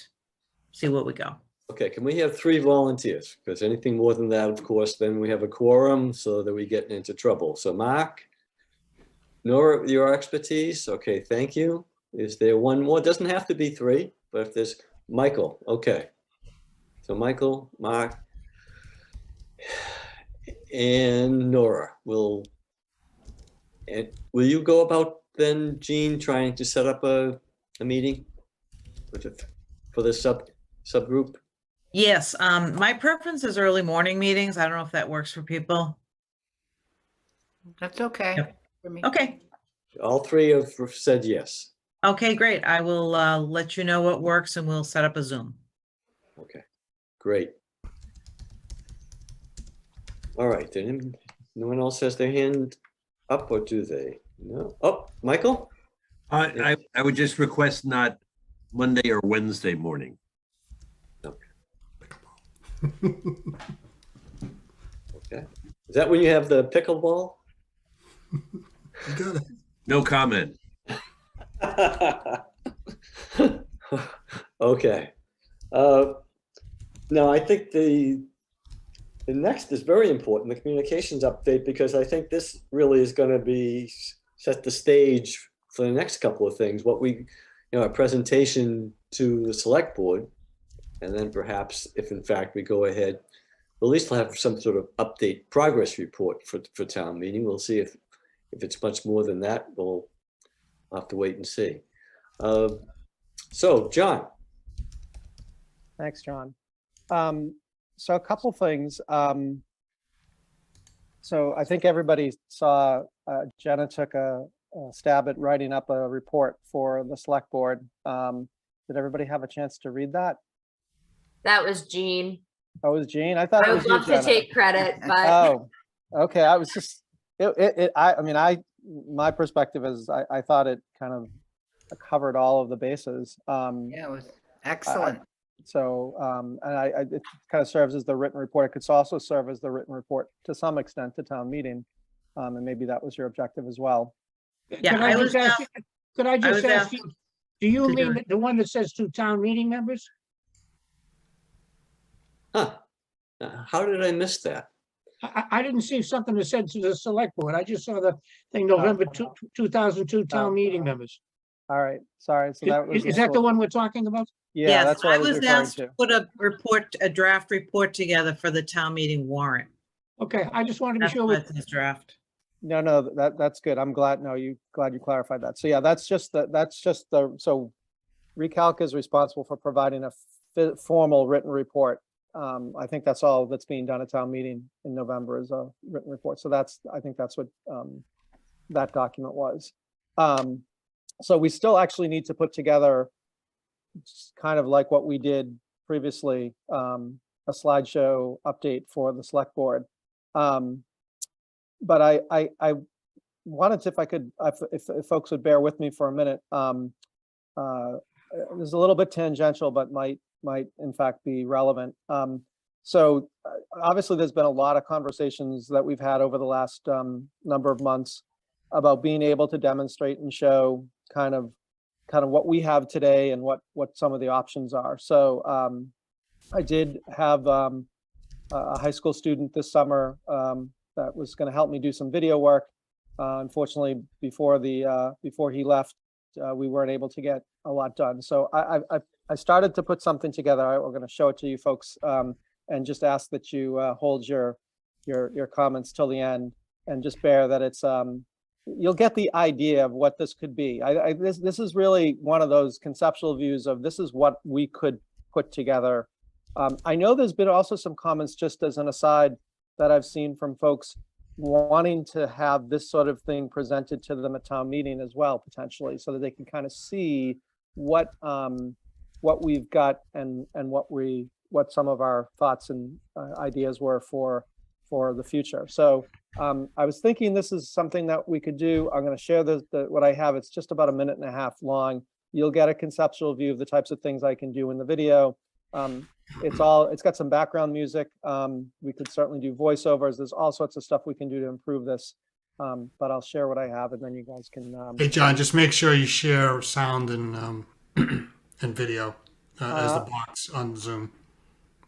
see what we go. okay, can we have 3 volunteers? Because anything more than that, of course, then we have a quorum so that we get into trouble. So Mark, Nora, your expertise, okay, thank you. Is there one more? Doesn't have to be 3, but if there's Michael, okay. So Michael, Mark, and Nora will you go about then, Jean, trying to set up a meeting for the subgroup? Yes, my preference is early morning meetings. I don't know if that works for people. That's okay. Yep. For me. Okay. All 3 have said yes. Okay, great. I will let you know what works and we'll set up a Zoom. Okay, great. All right, then no one else has their hand up, or do they? No. Oh, Michael? I would just request not Monday or Wednesday morning. Okay. Is that when you have the pickleball? You got it. No comment. Okay. Now, I think the next is very important, the communications update, because I think this really is going to be set the stage for the next couple of things. What we, a presentation to the select board, and then perhaps if in fact we go ahead, we'll at least have some sort of update progress report for town meeting. We'll see if it's much more than that. We'll have to wait and see. So, John. Thanks, John. So a couple things. So I think everybody saw Jenna took a stab at writing up a report for the select board. Did everybody have a chance to read that? That was Jean. Oh, it was Jean? I thought I it would was you, love to Jenna. take credit, but Oh, okay. I was just, my perspective is I thought it kind of covered all of the bases. Yeah, it was excellent. So, and it kind of serves as the written report. It could also serve as the written report to some extent to town meeting. And maybe that was your objective as well. Yeah, Could I just ask, could I just ask you, do you to do mean it. the one that says to town meeting members? Huh. How did I miss that? I didn't see something that said to the select board. I just saw the thing, November 2002 town meeting members. All right, sorry. So that was. Is that the one we're talking about? Yeah, Yes, that's what I was referring asked to. to put a draft report together for the town meeting warrant. Okay, I just wanted to be That's sure. why it's draft. No, that's good. I'm glad. No, glad you clarified that. So yeah, that's just the, so Recalc is responsible for providing a formal written report. I think that's all that's being done at town meeting in November is a written report. So I think that's what that document was. So we still actually need to put together kind of like what we did previously, a slideshow update for the select board. But I wanted to, if I could, if folks would bear with me for a minute, this is a little bit tangential, but might in fact be relevant. So obviously there's been a lot of conversations that we've had over the last number of months about being able to demonstrate and show kind of what we have today and what some of the options are. So I did have a high school student this summer that was going to help me do some video work. Unfortunately, before he left, we weren't able to get a lot done. So I started to put something together. We're going to show it to you folks, and just ask that you hold your comments till the end, and just bear that it's you'll get the idea of what this could be. This is really one of those conceptual views of this is what we could put together. I know there's been also some comments, just as an aside, that I've seen from folks wanting to have this sort of thing presented to them at town meeting as well, potentially, so that they can kind of see what we've got and what we what some of our thoughts and ideas were for the future. So I was thinking this is something that we could do. I'm going to share what I have. It's just about 1.5 minutes long. You'll get a conceptual view of the types of things I can do in the video. It's got some background music. We could certainly do voiceovers. There's all sorts of stuff we can do to improve this. But I'll share what I have, and then you guys can. Hey, John, just make sure you share sound and and video as the box on Zoom.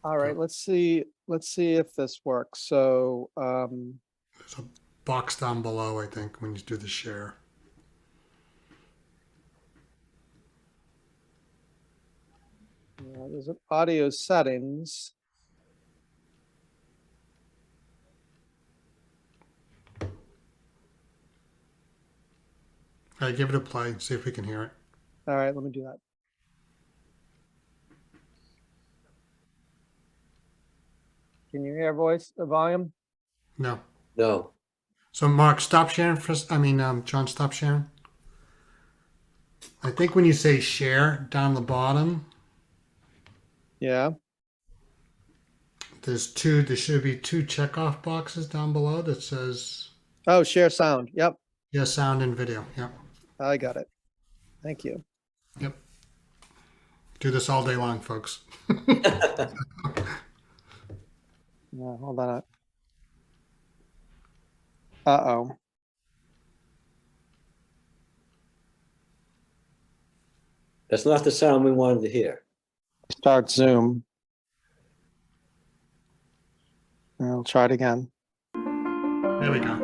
All right, let's see if this works. So There's a box down below, I think, when you do the share. there's an audio settings. All right, give it a play. See if we can hear it. All right, let me do that. Can you hear volume? No. No. So Mark, stop sharing John, stop sharing. I think when you say share down the bottom, Yeah. there should be 2 checkoff boxes down below that says, Oh, share sound. Yep, yeah, sound and video. Yep. I got it. Thank you. Yep. Do this all day long, folks. Yeah, hold on. Uh-oh. That's not the sound we wanted to hear. Start Zoom. I'll try it again. There we go.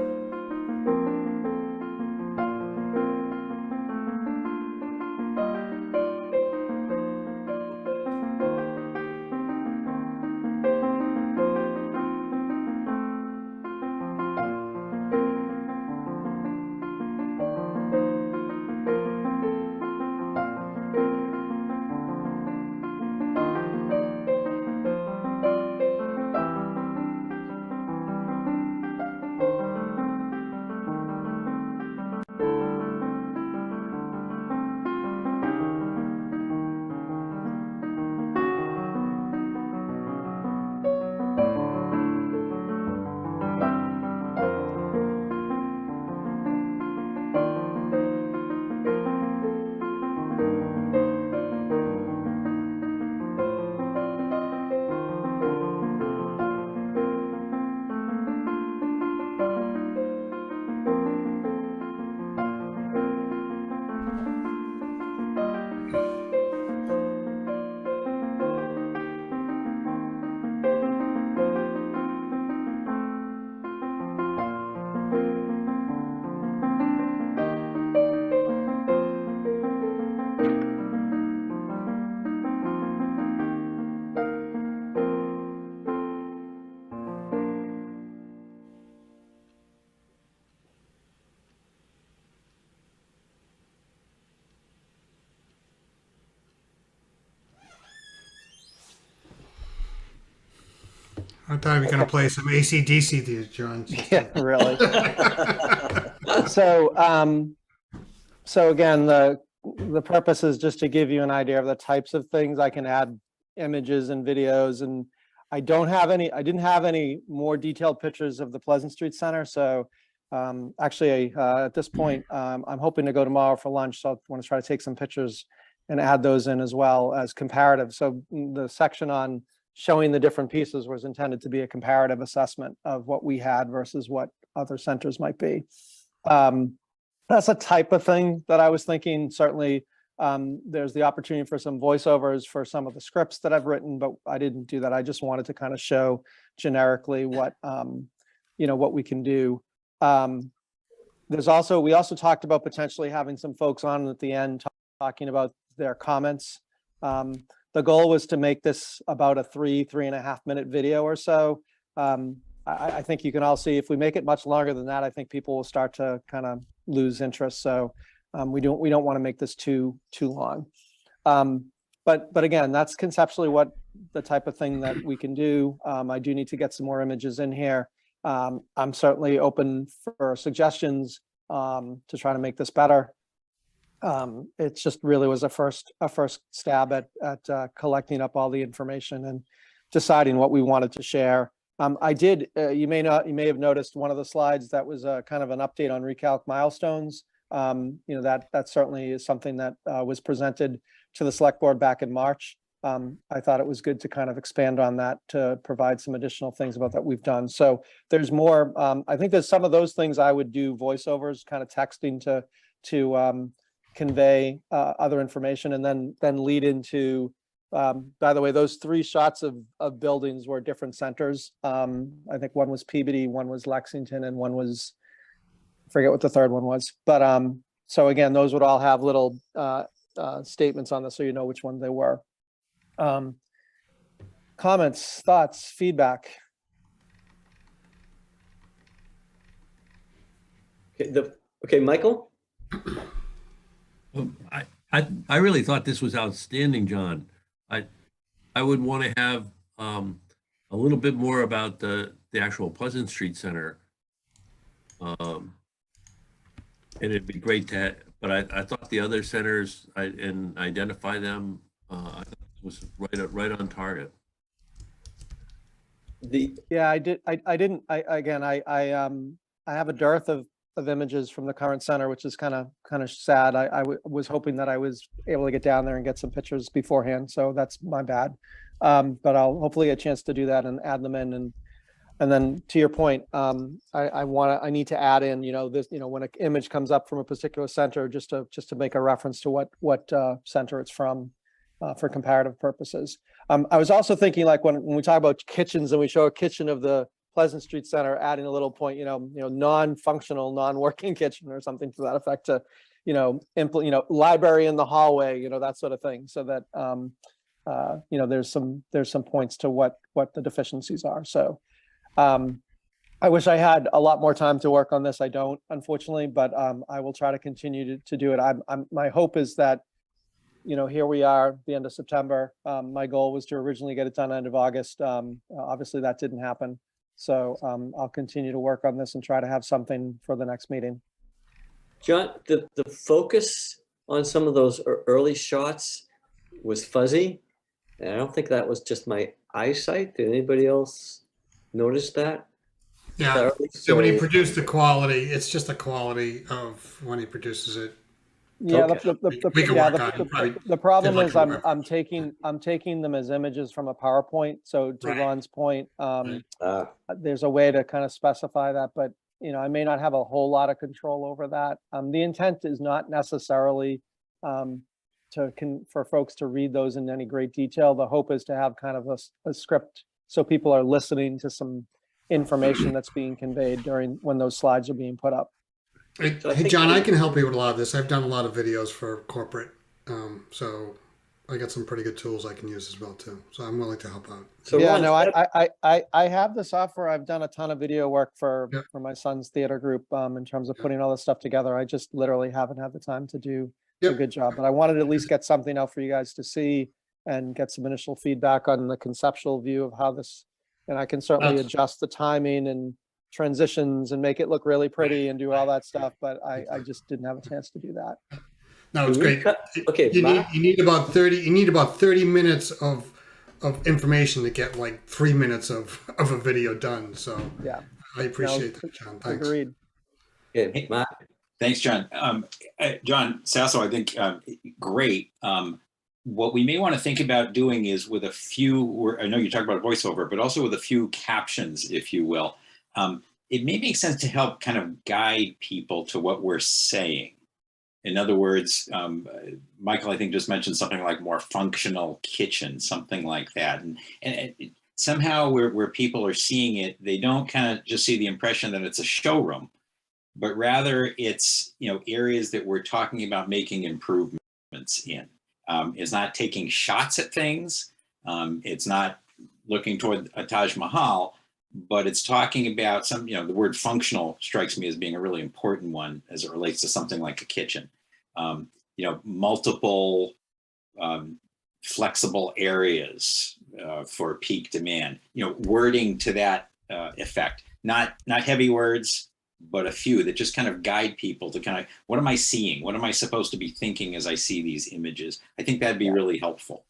I thought we were going to play some AC/DC there, John. Yeah, really. So again, the purpose is just to give you an idea of the types of things I can add images and videos, and I didn't have any more detailed pictures of the Pleasant Street Center. So actually, at this point, I'm hoping to go tomorrow for lunch. So I want to try to take some pictures and add those in as well as comparative. So the section on showing the different pieces was intended to be a comparative assessment of what we had versus what other centers might be. That's a type of thing that I was thinking. Certainly, there's the opportunity for some voiceovers for some of the scripts that I've written, but I didn't do that. I just wanted to kind of show generically what what we can do. We also talked about potentially having some folks on at the end talking about their comments. The goal was to make this about a 3.5 minute video or so. I think you can all see if we make it much longer than that, I think people will start to kind of lose interest. So we don't want to make this too long. But again, that's conceptually what the type of thing that we can do. I do need to get some more images in here. I'm certainly open for suggestions to try to make this better. It just really was a first stab at collecting up all the information, and deciding what we wanted to share. I did, you may have noticed one of the slides that was kind of an update on recalc milestones. That certainly is something that was presented to the select board back in March. I thought it was good to kind of expand on that to provide some additional things about that we've done. So there's more, I think there's some of those things I would do voiceovers, kind of texting to convey other information, and then lead into, by the way, those 3 shots of buildings were different centers. I think one was Peabody, one was Lexington, and one was, I forget what the third one was. But so again, those would all have little statements on this, so you know which one they were. Comments, thoughts, feedback? Okay, Michael? I really thought this was outstanding, John. I would want to have a little bit more about the actual Pleasant Street Center. And it'd be great to, but I thought the other centers and identify them, I thought it was right on target. Yeah, I didn't. I have a dearth of images from the current center, which is kind of sad. I was hoping that I was able to get down there and get some pictures beforehand, so that's my bad. But I'll hopefully get a chance to do that and add them in. And then to your point, I need to add in, this, when an image comes up from a particular center, just to make a reference to what center it's from, for comparative purposes. I was also thinking, like, when we talk about kitchens and we show a kitchen of the Pleasant Street Center, adding a little point, non-functional, non-working kitchen or something to that effect, to, library in the hallway, that sort of thing, so that there's some points to what the deficiencies are. So I wish I had a lot more time to work on this. I don't, unfortunately, but I will try to continue to do it. My hope is that, here we are, the end of September. My goal was to originally get it done end of August. Obviously that didn't happen. So I'll continue to work on this and try to have something for the next meeting. John, the focus on some of those early shots was fuzzy. And I don't think that was just my eyesight. Did anybody else notice that? Yeah. So when he produced the quality, it's just the quality of when he produces it. Yeah, Okay. the problem is I'm taking them as images from a PowerPoint. So to Ron's point, there's a way to kind of specify that, but I may not have a whole lot of control over that. The intent is not necessarily for folks to read those in any great detail. The hope is to have kind of a script, so people are listening to some information that's being conveyed when those slides are being put up. Hey, John, I can help you with a lot of this. I've done a lot of videos for corporate, so I got some pretty good tools I can use as well too. So I'm willing to help out. So yeah, Ron, no, I have the software. I've done a ton of video work for my son's theater group in terms of putting all this stuff together. I just literally haven't had the time to do a good job, but I wanted to at least get something out for you guys to see and get some initial feedback on the conceptual view of how this, and I can certainly adjust the timing and transitions and make it look really pretty and do all that stuff, but I just didn't have a chance to do that. No, it's great. Okay, you need about 30 minutes of information to get like 3 minutes of a video done. So yeah, I appreciate that, John. Thanks. Agreed. Okay, Matt. Thanks, John. John Sasso, I think great. What we may want to think about doing is with a few, I know you talked about voiceover, but also with a few captions, if you will. It may make sense to help kind of guide people to what we're saying. In other words, Michael, I think, just mentioned something like more functional kitchen, something like that. And somehow where people are seeing it, they don't kind of just see the impression that it's a showroom, but rather it's, areas that we're talking about making improvements in. It's not taking shots at things. It's not looking toward a Taj Mahal, but it's talking about some, the word functional strikes me as being a really important one as it relates to something like a kitchen. Multiple flexible areas for peak demand, wording to that effect, not heavy words, but a few that just kind of guide people to kind of, what am I seeing? What am I supposed to be thinking as I see these images? I think that'd be really helpful.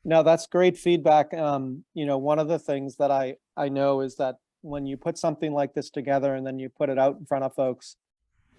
No, that's great feedback. One of the things that I know is that when you put something like this together and then you put it out in front of folks,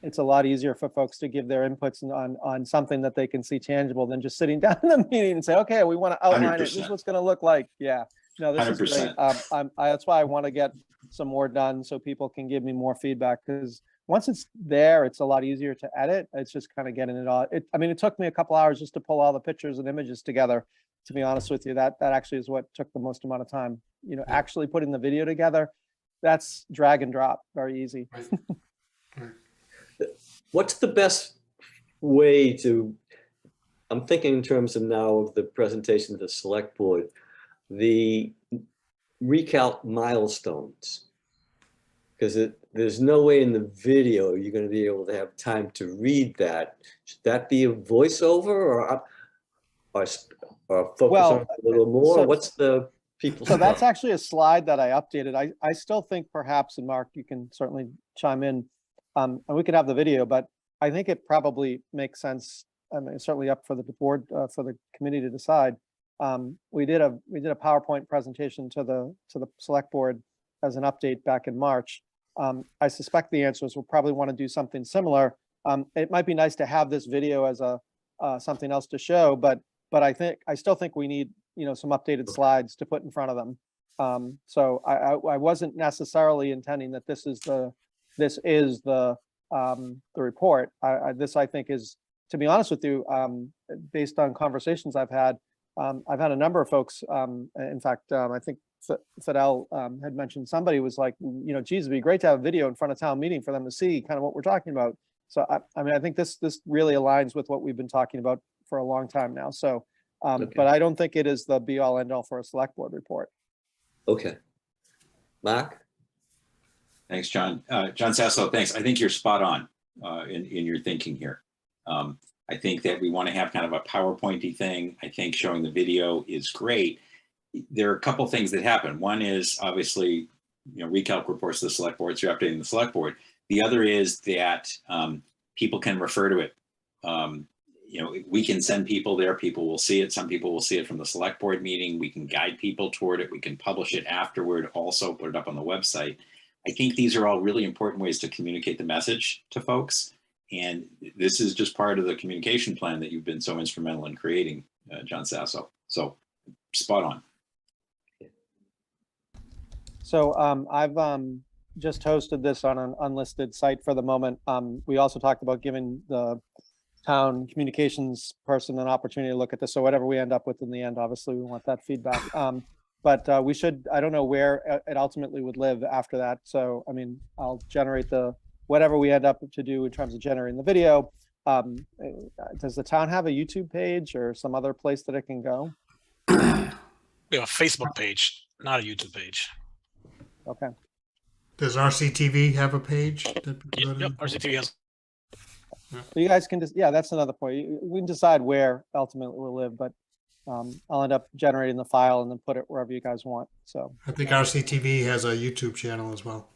it's a lot easier for folks to give their inputs on something that they can see tangible than just sitting down in the meeting and say, okay, we want to outline it. This is 100%. what's going to look like. Yeah, no, this is great. 100%. That's why I want to get some more done so people can give me more feedback, because once it's there, it's a lot easier to edit. It's just kind of getting it all. It took me a couple hours just to pull all the pictures and images together. To be honest with you, that actually is what took the most amount of time. Actually putting the video together, that's drag and drop, very easy. Right. What's the best way to, I'm thinking in terms of now of the presentation to the select board, the recalc milestones, because there's no way in the video you're going to be able to have time to read that. Should that be a voiceover or focus on it a little more? What's the people's So that's actually a slide that I updated. I still think perhaps, and Mark, you can certainly chime in, and we could have the video, but I think it probably makes sense. It's certainly up for the board, for the committee to decide. We did a PowerPoint presentation to the select board as an update back in March. I suspect the answer is we'll probably want to do something similar. It might be nice to have this video as a something else to show, but I still think we need some updated slides to put in front of them. So I wasn't necessarily intending that this is the report. This I think is, to be honest with you, based on conversations I've had a number of folks. In fact, I think Fidel had mentioned, somebody was like, geez, it'd be great to have a video in front of town meeting for them to see kind of what we're talking about. So I think this really aligns with what we've been talking about for a long time now. So, but I don't think it is the be all end all for a select board report. Okay. Mark? Thanks, John. John Sasso, thanks. I think you're spot on in your thinking here. I think that we want to have kind of a PowerPointy thing. I think showing the video is great. There are a couple things that happen. One is obviously, recalc reports to the select board, so you're updating the select board. The other is that people can refer to it. We can send people there, people will see it. Some people will see it from the select board meeting. We can guide people toward it. We can publish it afterward, also put it up on the website. I think these are all really important ways to communicate the message to folks. And this is just part of the communication plan that you've been so instrumental in creating, John Sasso. So spot on. So I've just hosted this on an unlisted site for the moment. We also talked about giving the town communications person an opportunity to look at this. So whatever we end up with in the end, obviously we want that feedback. But we should, I don't know where it ultimately would live after that. So, I'll generate whatever we end up to do in terms of generating the video. Does the town have a YouTube page or some other place that it can go? We have a Facebook page, not a YouTube page. Okay. Does RCTV have a page? Yep, RCTV has. So you guys can just, that's another point. We can decide where ultimately it will live, but I'll end up generating the file and then put it wherever you guys want. So I think RCTV has a YouTube channel as well.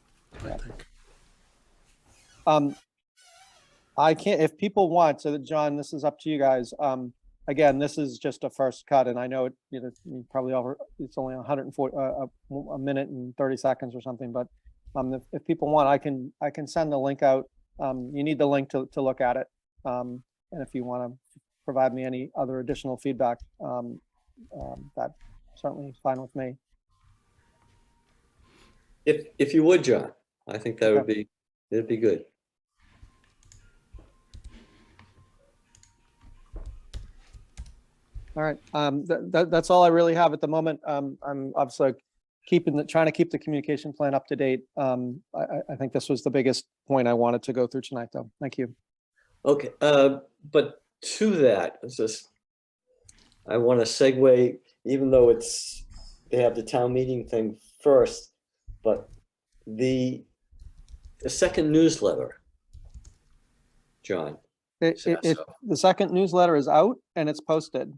I think. I can't, if people want, so that John, this is up to you guys. Again, this is just a first cut, and I know it, probably it's only 140, a minute and 30 seconds or something, but if people want, I can send the link out. You need the link to look at it. And if you want to provide me any other additional feedback, that's certainly fine with me. If you would, John, I think that would be, it'd be good. All right, that's all I really have at the moment. I'm obviously trying to keep the communication plan up to date. I think this was the biggest point I wanted to go through tonight, though. Thank you. Okay, but to that, I want to segue, even though they have the town meeting thing first, but the second newsletter, John. The second newsletter is out and it's posted.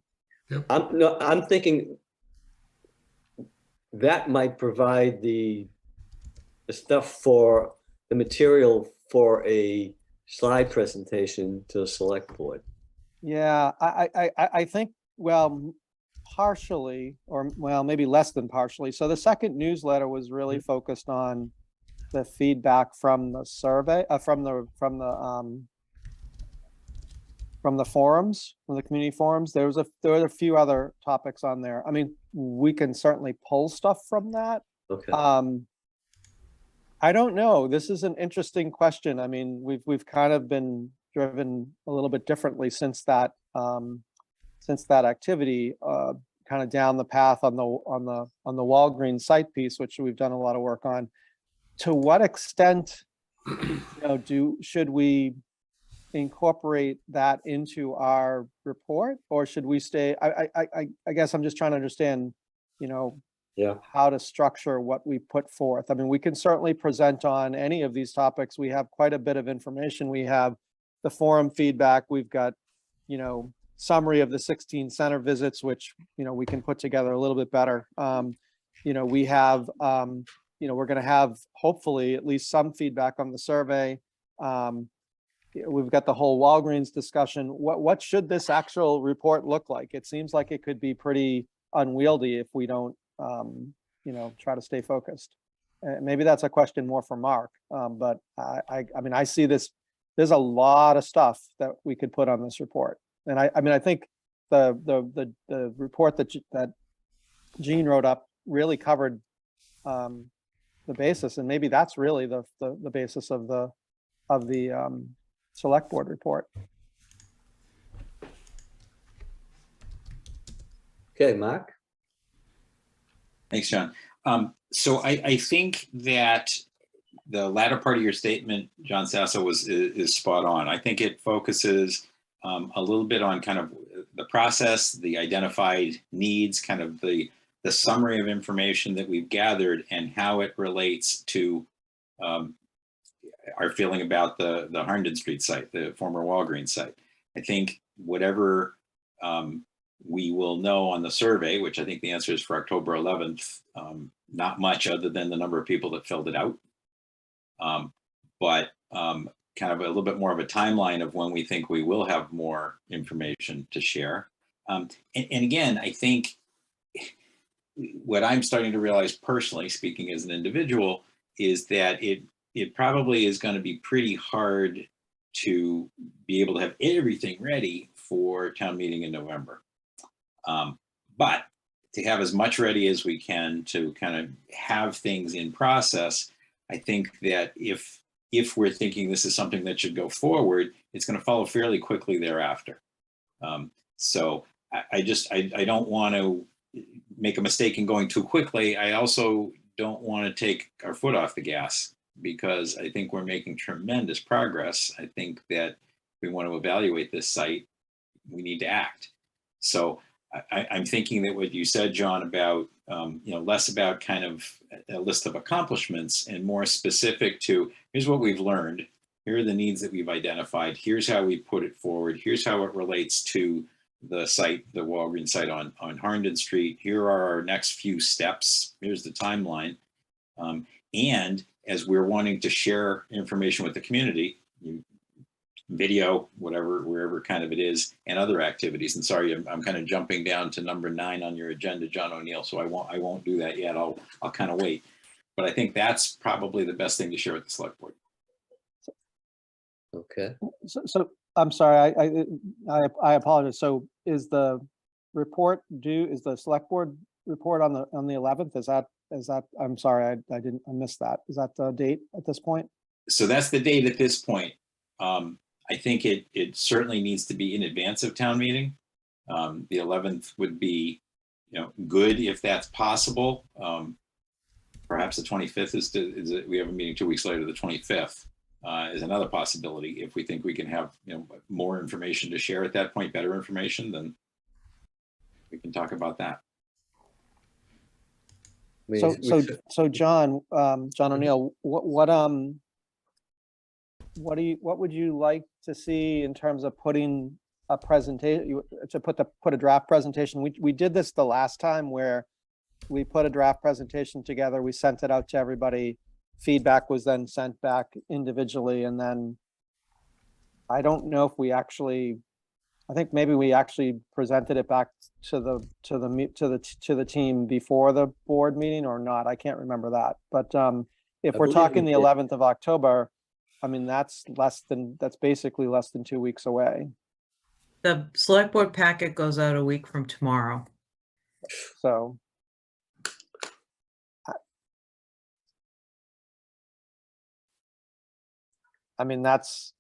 I'm thinking that might provide the stuff for the material for a slide presentation to the select board. Yeah, I think, well, partially, or well, maybe less than partially. So the second newsletter was really focused on the feedback from the survey, from the forums, from the community forums. There were a few other topics on there. I mean, we can certainly pull stuff from that. Okay. I don't know. This is an interesting question. I mean, we've kind of been driven a little bit differently since that activity, kind of down the path on the Walgreens site piece, which we've done a lot of work on. To what extent, should we incorporate that into our report, or should we stay? I guess I'm just trying to understand, Yeah. how to structure what we put forth. I mean, we can certainly present on any of these topics. We have quite a bit of information. We have the forum feedback. We've got, summary of the 16 center visits, which, we can put together a little bit better. We have, we're going to have hopefully at least some feedback on the survey. We've got the whole Walgreens discussion. What should this actual report look like? It seems like it could be pretty unwieldy if we don't, try to stay focused. Maybe that's a question more for Mark. But I mean, I see this, there's a lot of stuff that we could put on this report. And I think the report that Gene wrote up really covered the basis, and maybe that's really the basis of the select board report. Okay, Mark. Thanks, John. So I think that the latter part of your statement, John Sasso, is spot on. I think it focuses a little bit on kind of the process, the identified needs, kind of the summary of information that we've gathered and how it relates to our feeling about the Herndon Street site, the former Walgreens site. I think whatever we will know on the survey, which I think the answer is for October 11th, not much other than the number of people that filled it out. But kind of a little bit more of a timeline of when we think we will have more information to share. And again, I think what I'm starting to realize personally, speaking as an individual, is that it probably is going to be pretty hard to be able to have everything ready for town meeting in November. But to have as much ready as we can to kind of have things in process, I think that if we're thinking this is something that should go forward, it's going to follow fairly quickly thereafter. So I don't want to make a mistake in going too quickly. I also don't want to take our foot off the gas, because I think we're making tremendous progress. I think that if we want to evaluate this site, we need to act. So I'm thinking that what you said, John, about less about kind of a list of accomplishments and more specific to, here's what we've learned, here are the needs that we've identified, here's how we put it forward, here's how it relates to the site, the Walgreens site on Herndon Street, here are our next few steps, here's the timeline. And as we're wanting to share information with the community, video, whatever, wherever kind of it is, and other activities. And sorry, I'm kind of jumping down to number 9 on your agenda, John O'Neill. So I won't do that yet. I'll kind of wait. But I think that's probably the best thing to share with the select board. Okay. So I'm sorry, I apologize. So is the report due? Is the select board report on the 11th? Is that? I'm sorry, I missed that. Is that the date at this point? So that's the date at this point. I think it certainly needs to be in advance of town meeting. The 11th would be, good if that's possible. Perhaps the 25th we have a meeting 2 weeks later. The 25th is another possibility. If we think we can have more information to share at that point, better information, then we can talk about that. So John O'Neill, what would you like to see in terms of putting a presentation, to put a draft presentation? We did this the last time where we put a draft presentation together, we sent it out to everybody, feedback was then sent back individually, and then I don't know if we actually I think maybe we actually presented it back to the team before the board meeting or not. I can't remember that. But if I we're believe talking we the did. 11th of October, I mean, that's basically less than 2 weeks away. The select board packet goes out a week from tomorrow. So I mean, it's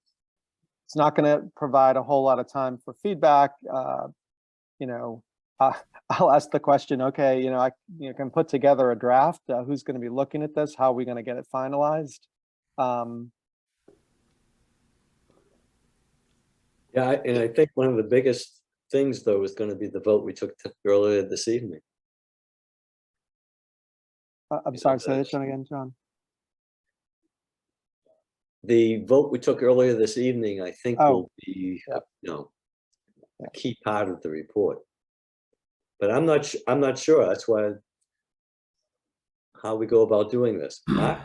not going to provide a whole lot of time for feedback. You know, I'll ask the question, okay, you know, I can put together a draft. Who's going to be looking at this? How are we going to get it finalized? Yeah, and I think one of the biggest things, though, is going to be the vote we took earlier this evening. I'm sorry, say that again, John. The vote we took earlier this evening, I think, Oh, will be, yeah. you know, a key part of the report. But I'm not sure. That's why how we go about doing this. Mark?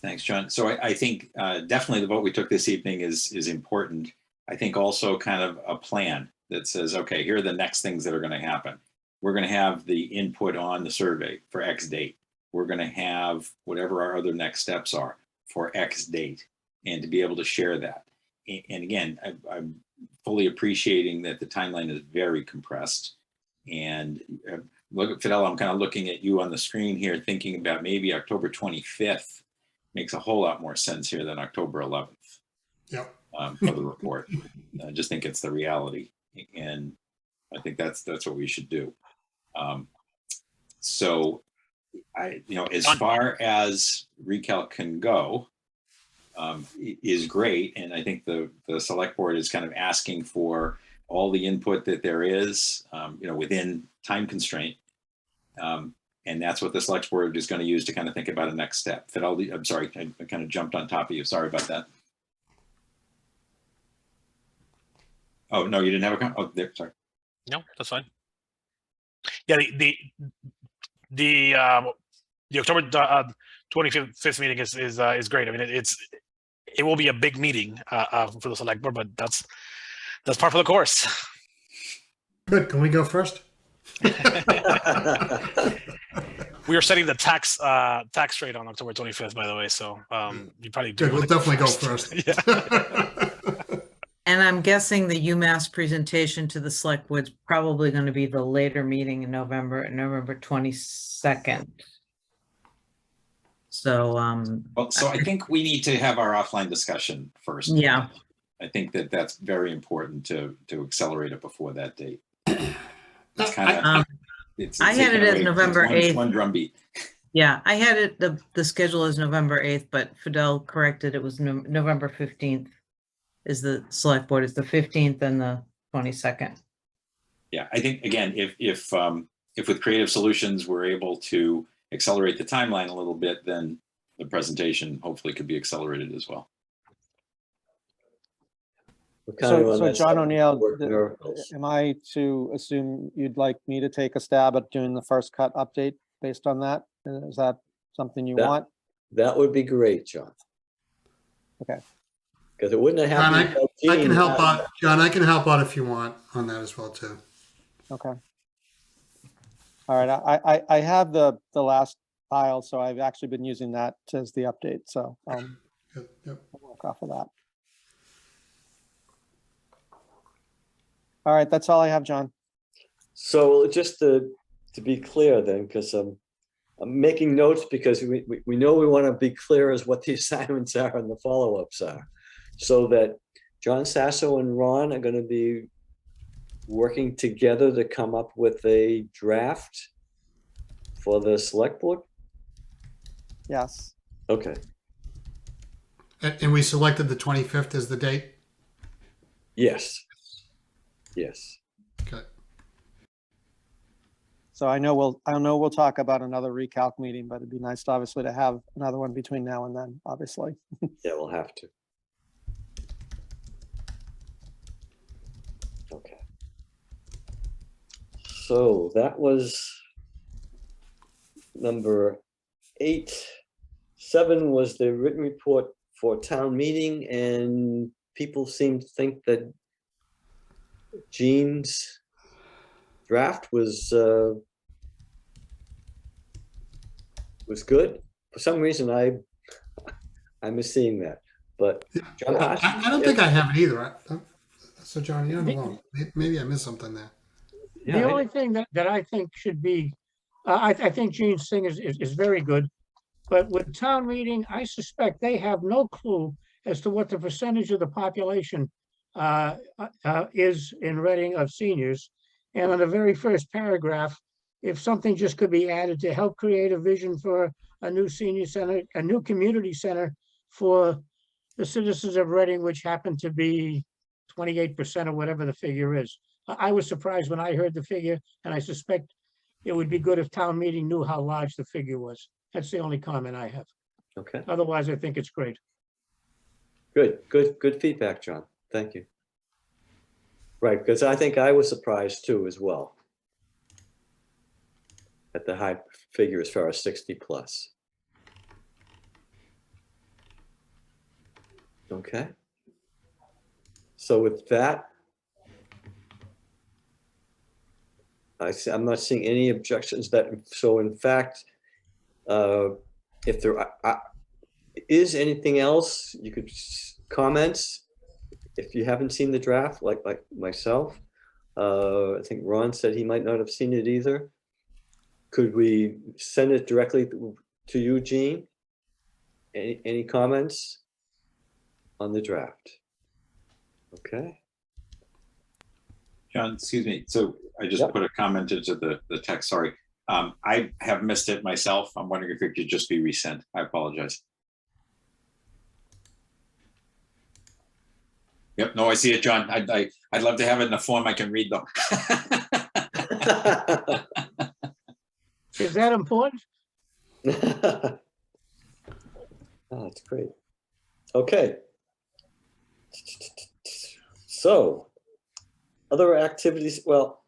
Thanks, John. So I think definitely the vote we took this evening is important. I think also kind of a plan that says, okay, here are the next things that are going to happen. We're going to have the input on the survey for X date. We're going to have whatever our other next steps are for X date, and to be able to share that. And again, I'm fully appreciating that the timeline is very compressed. And look at Fidel, I'm kind of looking at you on the screen here, thinking about maybe October 25th makes a whole lot more sense here than October 11th. Yep. For the report. I just think it's the reality, and I think that's what we should do. So, as far as recalc can go, is great, and I think the select board is kind of asking for all the input that there is, within time constraint. And that's what the select board is going to use to kind of think about a next step. Fidel, I'm sorry, I kind of jumped on top of you. Sorry about that. Oh, no, you didn't have a comment? Oh, there, sorry. No, that's fine. Yeah, the October 25th meeting is great. I mean, it will be a big meeting for the select board, but that's part of the course. Good. Can we go first? We are setting the tax rate on October 25th, by the way. So you probably do. Good. We'll definitely go first. Yeah. And I'm guessing the UMass presentation to the select board's probably going to be the later meeting in November 22nd. So, Well, so I think we need to have our offline discussion first. Yeah. I think that's very important to accelerate it before that date. It's kind of, I had it as November 8th. One drumbeat. Yeah, I had it, the schedule is November 8th, but Fidel corrected, it was November 15th. Is the select board is the 15th and the 22nd. Yeah, I think again, if with Creative Solutions we're able to accelerate the timeline a little bit, then the presentation hopefully could be accelerated as well. So John O'Neill, am I to assume you'd like me to take a stab at doing the first cut update based on that? Is that something you want? That would be great, John. Okay. Because it wouldn't have happened. I can help out, John. I can help out if you want on that as well too. Okay. All right. I have the last file, so I've actually been using that as the update. So Yep. I'll work off of that. All right, that's all I have, John. So just to be clear then, because I'm making notes because we know we want to be clear as what the assignments are and the follow-ups are. So that John Sasso and Ron are going to be working together to come up with a draft for the select board? Yes. Okay. And we selected the 25th as the date? Yes. Yes. Okay. So I know we'll talk about another recalc meeting, but it'd be nice obviously to have another one between now and then, obviously. Yeah, we'll have to. Okay. So that was number 8. 7 was the written report for town meeting, and people seem to think that Gene's draft was good. For some reason, I'm seeing that, but John Hodgson, I don't think I have it either. So John, you're not alone. Maybe I missed something there. Yeah, The I- only thing that I think should be, I think Gene's thing is very good. But with town meeting, I suspect they have no clue as to what the percentage of the population is in Reading of seniors. And on the very first paragraph, if something just could be added to help create a vision for a new senior center, a new community center for the citizens of Reading, which happen to be 28% or whatever the figure is. I was surprised when I heard the figure, and I suspect it would be good if town meeting knew how large the figure was. That's the only comment I have. okay, Otherwise, I think it's great. good feedback, John. Thank you. Right, because I think I was surprised too as well at the high figure as far as 60 plus. Okay. So with that, I'm not seeing any objections that, so in fact, if there is anything else, you could comments. If you haven't seen the draft, like myself, I think Ron said he might not have seen it either. Could we send it directly to you, Gene? Any comments on the draft? Okay. John, excuse me. So I just Yep. put a comment into the text, sorry. I have missed it myself. I'm wondering if it could just be resent. I apologize. Yep, no, I see it, John. I'd love to have it in a form I can read though. Is that important? Oh, that's great. Okay. So, other activities, well,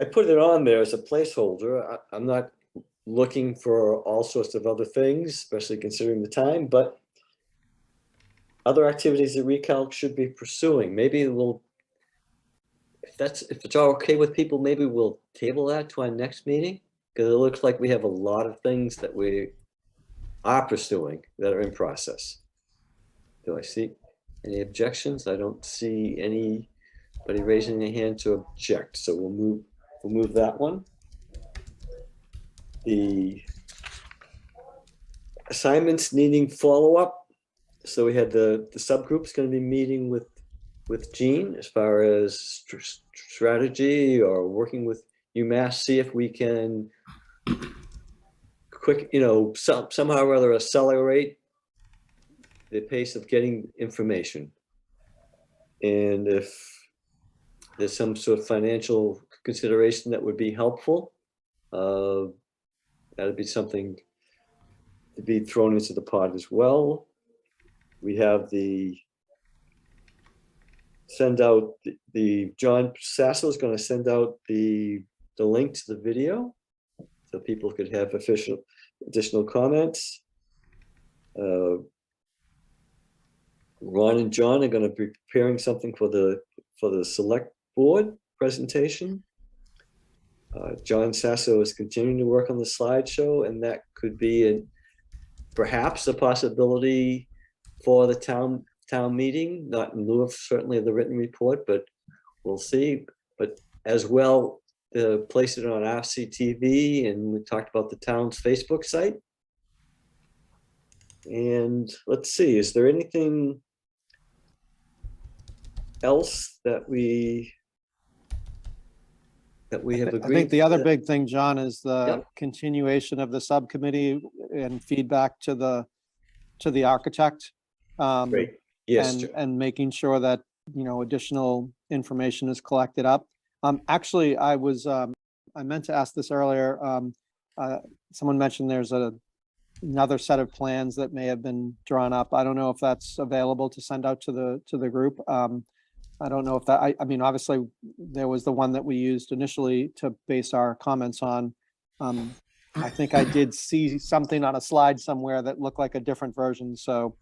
I put it on there as a placeholder. I'm not looking for all sorts of other things, especially considering the time, but other activities that Recalc should be pursuing. Maybe we'll, if it's all okay with people, maybe we'll table that to our next meeting, because it looks like we have a lot of things that we are pursuing that are in process. Do I see any objections? I don't see anybody raising their hand to object, so we'll move that one. The assignments needing follow-up. So we had the subgroup's going to be meeting with Gene as far as strategy or working with UMass, see if we can quick, somehow or other accelerate the pace of getting information. And if there's some sort of financial consideration that would be helpful, that'd be something to be thrown into the pot as well. We have the John Sasso is going to send out the link to the video so people could have additional comments. Ron and John are going to be preparing something for the select board presentation. John Sasso is continuing to work on the slideshow, and that could be perhaps a possibility for the town meeting, not in lieu of certainly the written report, but we'll see. But as well, place it on RCTV, and we talked about the town's Facebook site. And let's see, is there anything else that we have agreed? I think the to other that? big thing, John, is the Yep. continuation of the subcommittee and feedback to the architect. Great. Yes, and, Joe. and making sure that, additional information is collected up. Actually, I meant to ask this earlier. Someone mentioned there's another set of plans that may have been drawn up. I don't know if that's available to send out to the group. I don't know if that, I mean, obviously there was the one that we used initially to base our comments on. I think I did see something on a slide somewhere that looked like a different version. So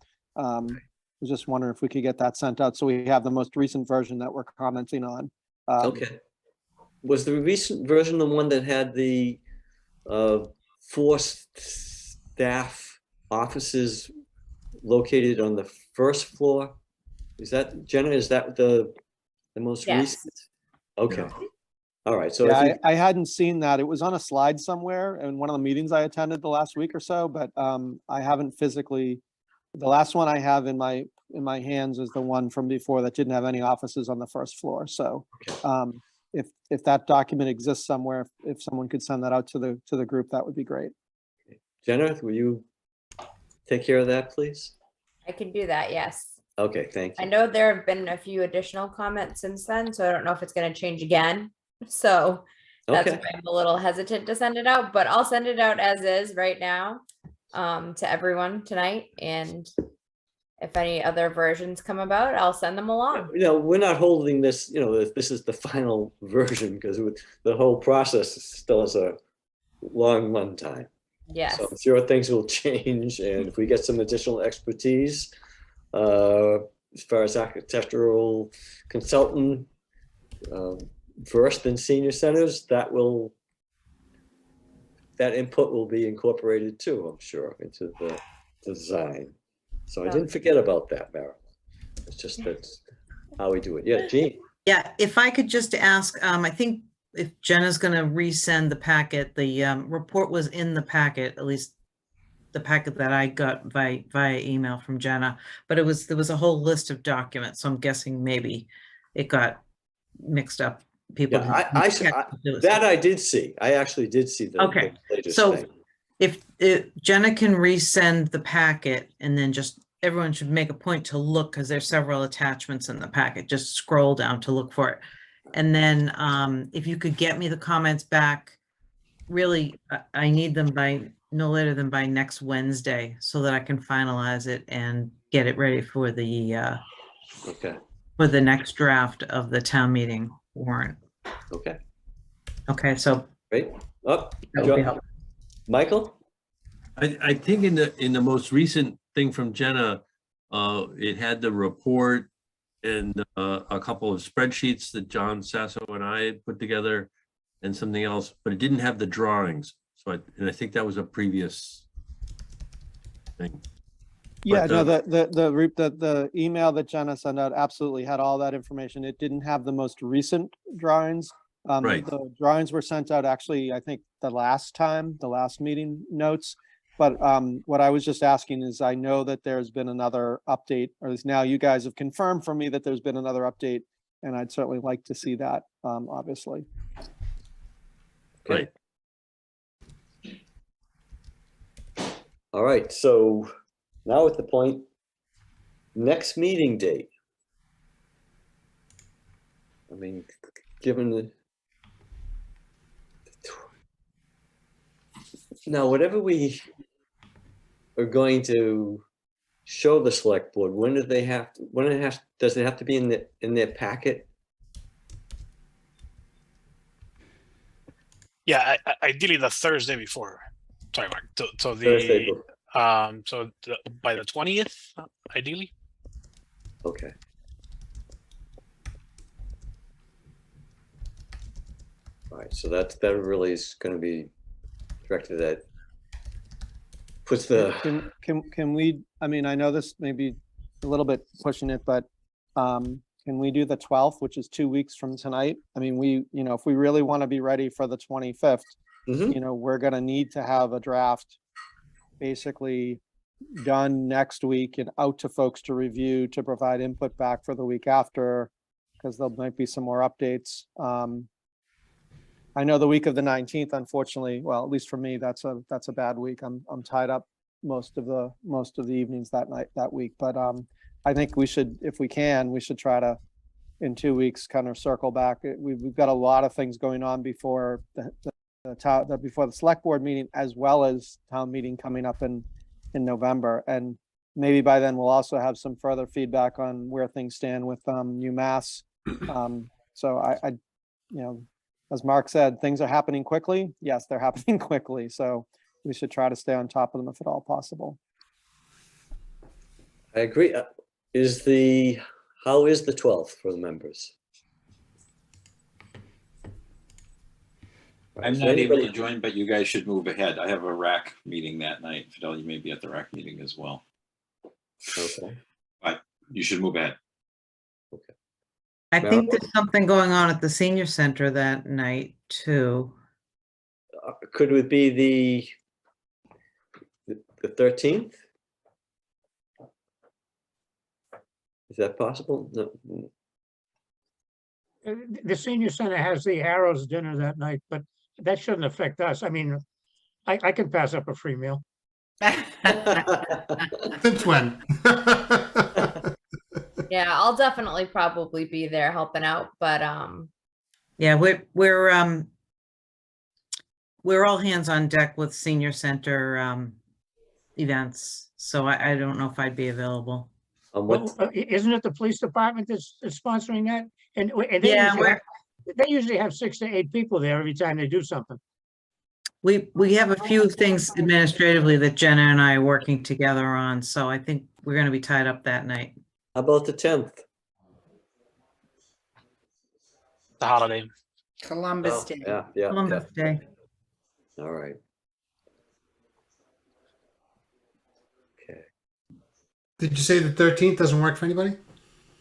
was just wondering if we could get that sent out so we have the most recent version that we're commenting on. Okay. Was the recent version the one that had the 4 staff offices located on the first floor? Is that, Jenna, is that the most Yes. recent? Okay. All right. So Yeah, I think, I hadn't seen that. It was on a slide somewhere in one of the meetings I attended the last week or so, but I haven't physically. The last one I have in my hands is the one from before that didn't have any offices on the first floor. So if that document exists somewhere, if someone could send that out to the group, that would be great. Jenna, will you take care of that, please? I can do that, yes. Okay, thank I you. know there have been a few additional comments since then, so I don't know if it's gonna change again. So that's Okay, why I'm a little hesitant to send it out, but I'll send it out as is right now to everyone tonight. And if any other versions come about, I'll send them along. we're not holding this, this is the final version because the whole process still has a long run time. Yes. So I'm sure things will change, and if we get some additional expertise, as far as architectural consultant versed in senior centers, that input will be incorporated too, I'm sure, into the design. So I didn't forget about that, Marilyn. It's just that's how we do it. Yeah, Jean. Yeah, if I could just ask, I think if Jenna's gonna resend the packet, the report was in the packet, at least the packet that I got via email from Jenna, but there was a whole list of documents, so I'm guessing maybe it got mixed up. People Yeah, didn't- that I did see. I actually did see the Okay, latest so thing. if Jenna can resend the packet, and then just everyone should make a point to look, because there's several attachments in the packet, just scroll down to look for it. And then if you could get me the comments back, really, I need them by no later than by next Wednesday so that I can finalize it and get it ready for the Okay, next draft of the town meeting warrant. okay, Okay, so great. Up, that would be helpful. Michael? I think in the most recent thing from Jenna, it had the report and a couple of spreadsheets that John Sasso and I had put together and something else, but it didn't have the drawings. So I think that was a previous thing. Yeah, But, no, the email that Jenna sent out absolutely had all that information. It didn't have the most recent drawings. Right. The drawings were sent out actually, I think the last meeting notes. But what I was just asking is, I know that there's been another update, or at least now you guys have confirmed for me that there's been another update, and I'd certainly like to see that, obviously. Right. All right, so now at the point, next meeting date. I mean, given the. Now, whatever we are going to show the select board, when do they have to, does it have to be in their packet? Yeah, ideally the Thursday before. Sorry, Mark. So Thursday the before. by the 20th, ideally. Okay. All right, so that really is going to be directed at puts the Can we, I mean, I know this may be a little bit pushing it, but can we do the 12th, which is 2 weeks from tonight? I mean, if we really want to be ready for the 25th, we're going to need to have a draft basically done next week and out to folks to review, to provide input back for the week after, because there might be some more updates. I know the week of the 19th, unfortunately, well, at least for me, that's a bad week. I'm tied up most of the evenings that week. But I think we should, if we can, we should try to, in 2 weeks, kind of circle back. We've got a lot of things going on before before the select board meeting, as well as town meeting coming up in November. And maybe by then we'll also have some further feedback on where things stand with UMass. So I as Mark said, things are happening quickly. Yes, they're happening quickly. So we should try to stay on top of them if at all possible. I agree. how is the 12th for the members? I'm Is not able to anybody- join, but you guys should move ahead. I have a RAC meeting that night. Fidel, you may be at the RAC meeting as well. Okay. You should move ahead. I Marilyn? think there's something going on at the senior center that night too. Could it be the 13th? Is that possible? No. The senior center has the Arrows dinner that night, but that shouldn't affect us. I mean, I can pass up a free meal. Since when? Yeah, I'll definitely probably be there helping out, but Yeah, we're all hands on deck with senior center events, so I don't know if I'd be available. What, Isn't it the police department that's sponsoring that? And Yeah, they usually have 6 to 8 people there every time they do something. We have a few things administratively that Jenna and I are working together on, so I think we're gonna be tied up that night. how about the 10th? The holiday. Columbus Oh, Day. yeah. Columbus Day. All right. Okay. Did you say the 13th doesn't work for anybody?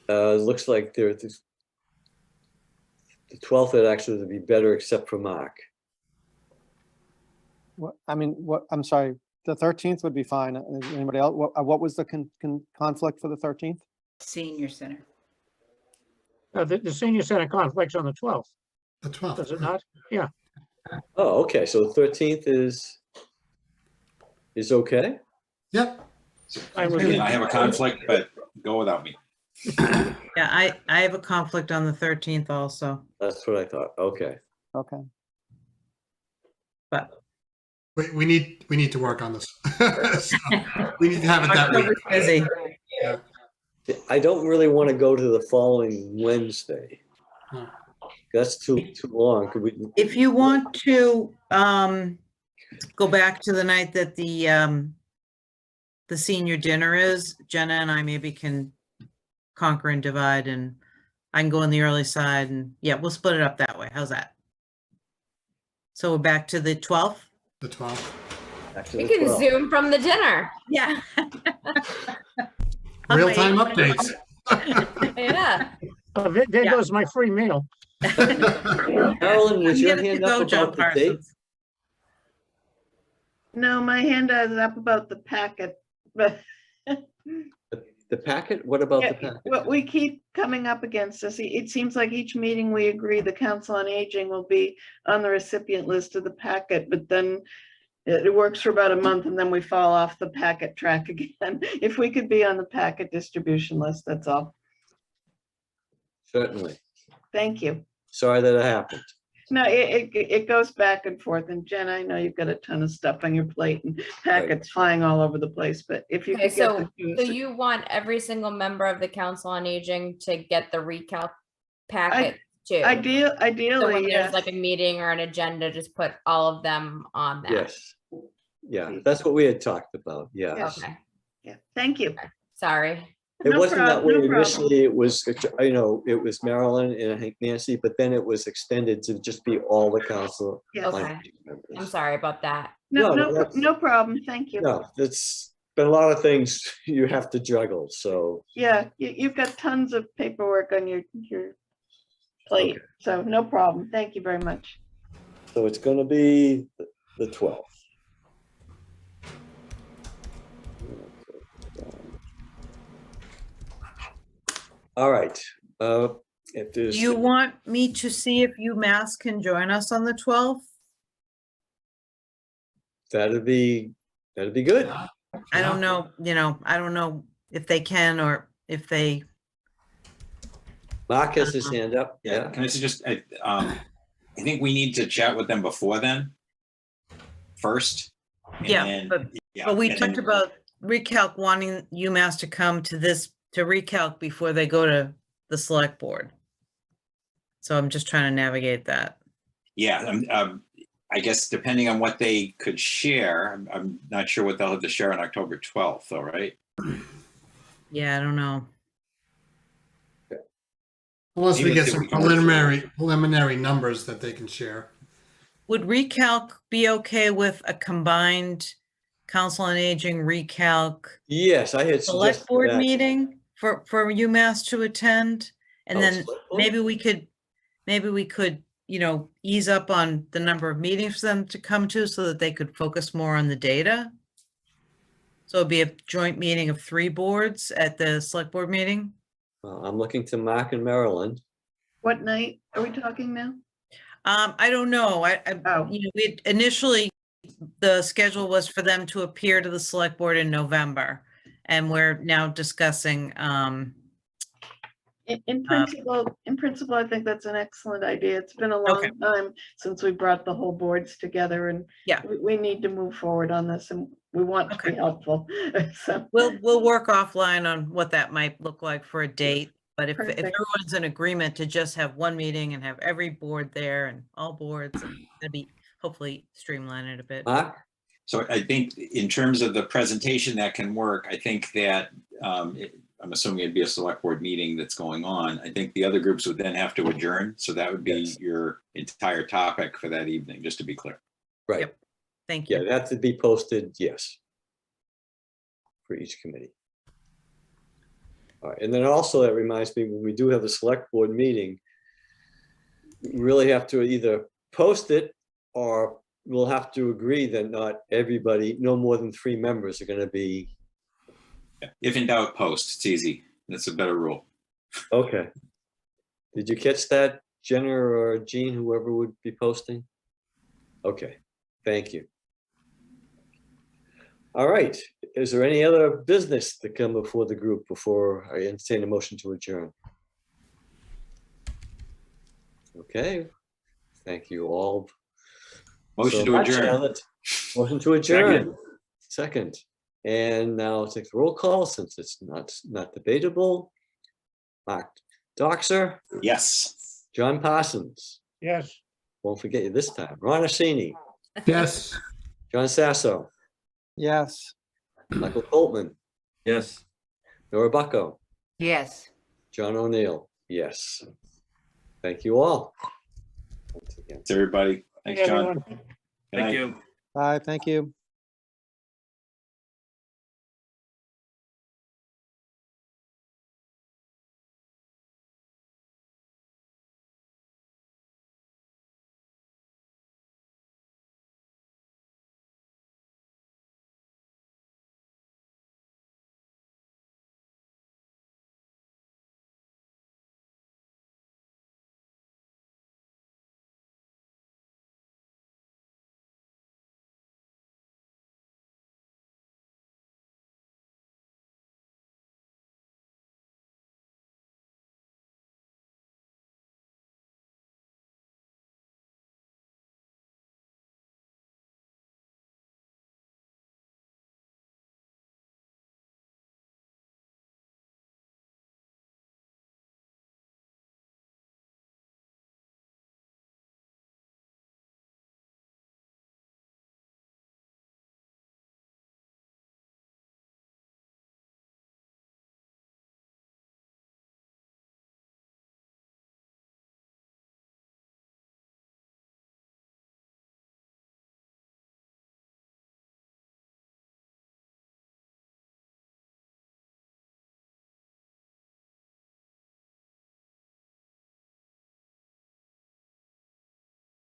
It looks like the 12th would actually be better except for Mark. I'm sorry, the 13th would be fine. Anybody else? What was the conflict for the 13th? Senior Center. The senior center conflicts on the 12th, The 12th. does it not? Yeah. Oh, okay, so the 13th is okay? Yep. I was- I have a conflict, but go without me. Yeah, I have a conflict on the 13th also, That's what I thought, okay. Okay. but We need to work on this. So, we need to have it that week. October's busy. I don't really want to go to the following Wednesday. Hmm. That's too long. Could we? If you want to go back to the night that the senior dinner is, Jenna and I maybe can conquer and divide, and I can go on the early side, and yeah, we'll split it up that way. How's that? So we're back to the 12th? The 12th. Actually, we can 12. zoom from the dinner. Yeah. Real-time updates. Yeah. There Yeah. goes my free meal. Carolyn, was your hand up about the date? No, my hand is up about the packet, but The packet? What about the yeah, packet? what we keep coming up against this, it seems like each meeting we agree the Council on Aging will be on the recipient list of the packet, but then it works for about a month and then we fall off the packet track again. If we could be on the packet distribution list, that's all. Certainly. Thank you. Sorry that it happened. No, it goes back and forth. And Jen, I know you've got a ton of stuff on your plate and packets flying all over the place, but if you Okay, could get so the two- you want every single member of the Council on Aging to get the recalc packet too? So when Ideally, there's yes. like a meeting or an agenda, just put all of them on that. Yes. Yeah, that's what we had talked about. Yes. Okay, Yeah, thank you. sorry. It No wasn't that prob- way no problem. initially. It was, it was Marilyn and I think Nancy, but then it was extended to just be all the council. Yes. on Okay. Aging members. I'm sorry about that. No, No, no, that's- no problem. Thank you. No, it's been a lot of things you have to juggle, so. Yeah, you've got tons of paperwork on your plate, Okay. so no problem. Thank you very much. So it's gonna be the 12th. All right, if Do there's, you want me to see if UMass can join us on the 12th? that'd be good. I don't know, I don't know if they can or if they, Mark has his hand up, Yeah, yeah. can I suggest, I think we need to chat with them before then. First. and yeah, then- but yeah, we and talked then- about Recalc wanting UMass to come to Recalc before they go to the select board. So I'm just trying to navigate that. Yeah, I guess depending on what they could share, I'm not sure what they'll have to share on October 12th, though, right? Yeah, I don't know. Unless we Even get if some we can work through it. preliminary numbers that they can share. Would recalc be okay with a combined council on aging recalc Yes, I had select suggested board that. meeting for UMass to attend? And Oh, then select board? maybe we could, ease up on the number of meetings for them to come to so that they could focus more on the data. So it'd be a joint meeting of 3 boards at the select board meeting. Well, I'm looking to Mark and Marilyn. What night are we talking now? I don't know. Oh. We initially, the schedule was for them to appear to the select board in November. And we're now discussing, In principle, I think that's an excellent idea. It's been a Okay. long time since we brought the whole boards together, and Yeah. we need to move forward on this, and we want to be Okay. helpful. So, we'll work offline on what that might look like for a date. But if Perfect. everyone's in agreement to just have one meeting and have every board there and all boards, that'd be hopefully streamline it a bit. Mark? So I think in terms of the presentation that can work, I think that I'm assuming it'd be a select board meeting that's going on. I think the other groups would then have to adjourn. So that would be Yes. your entire topic for that evening, just to be clear. Right. Yep. Thank Yeah, you. that to be posted, yes. For each committee. All right, and then also that reminds me, when we do have a select board meeting, we really have to either post it or we'll have to agree that not everybody, no more than 3 members are gonna be, If in doubt, post. It's easy. That's a better rule. okay. Did you catch that, Jenna or Jean, whoever would be posting? Okay, thank you. All right, is there any other business to come before the group before I entertain a motion to adjourn? Okay, thank you all. Motion so to much. adjourn. Motion to adjourn. Second. And now I'll take the roll call since it's not debatable. Mark Doxer, Yes. John Parsons, Yes. won't forget you this time, Ron Orsini, Yes. John Sasso, Yes. Michael Coltman, Yes. Nora Bucko, Yes. John O'Neill, yes. Thank you all. Once again. Thanks, everybody. Thanks, Hey, John. everyone. Good Thank night. you. Bye, thank you.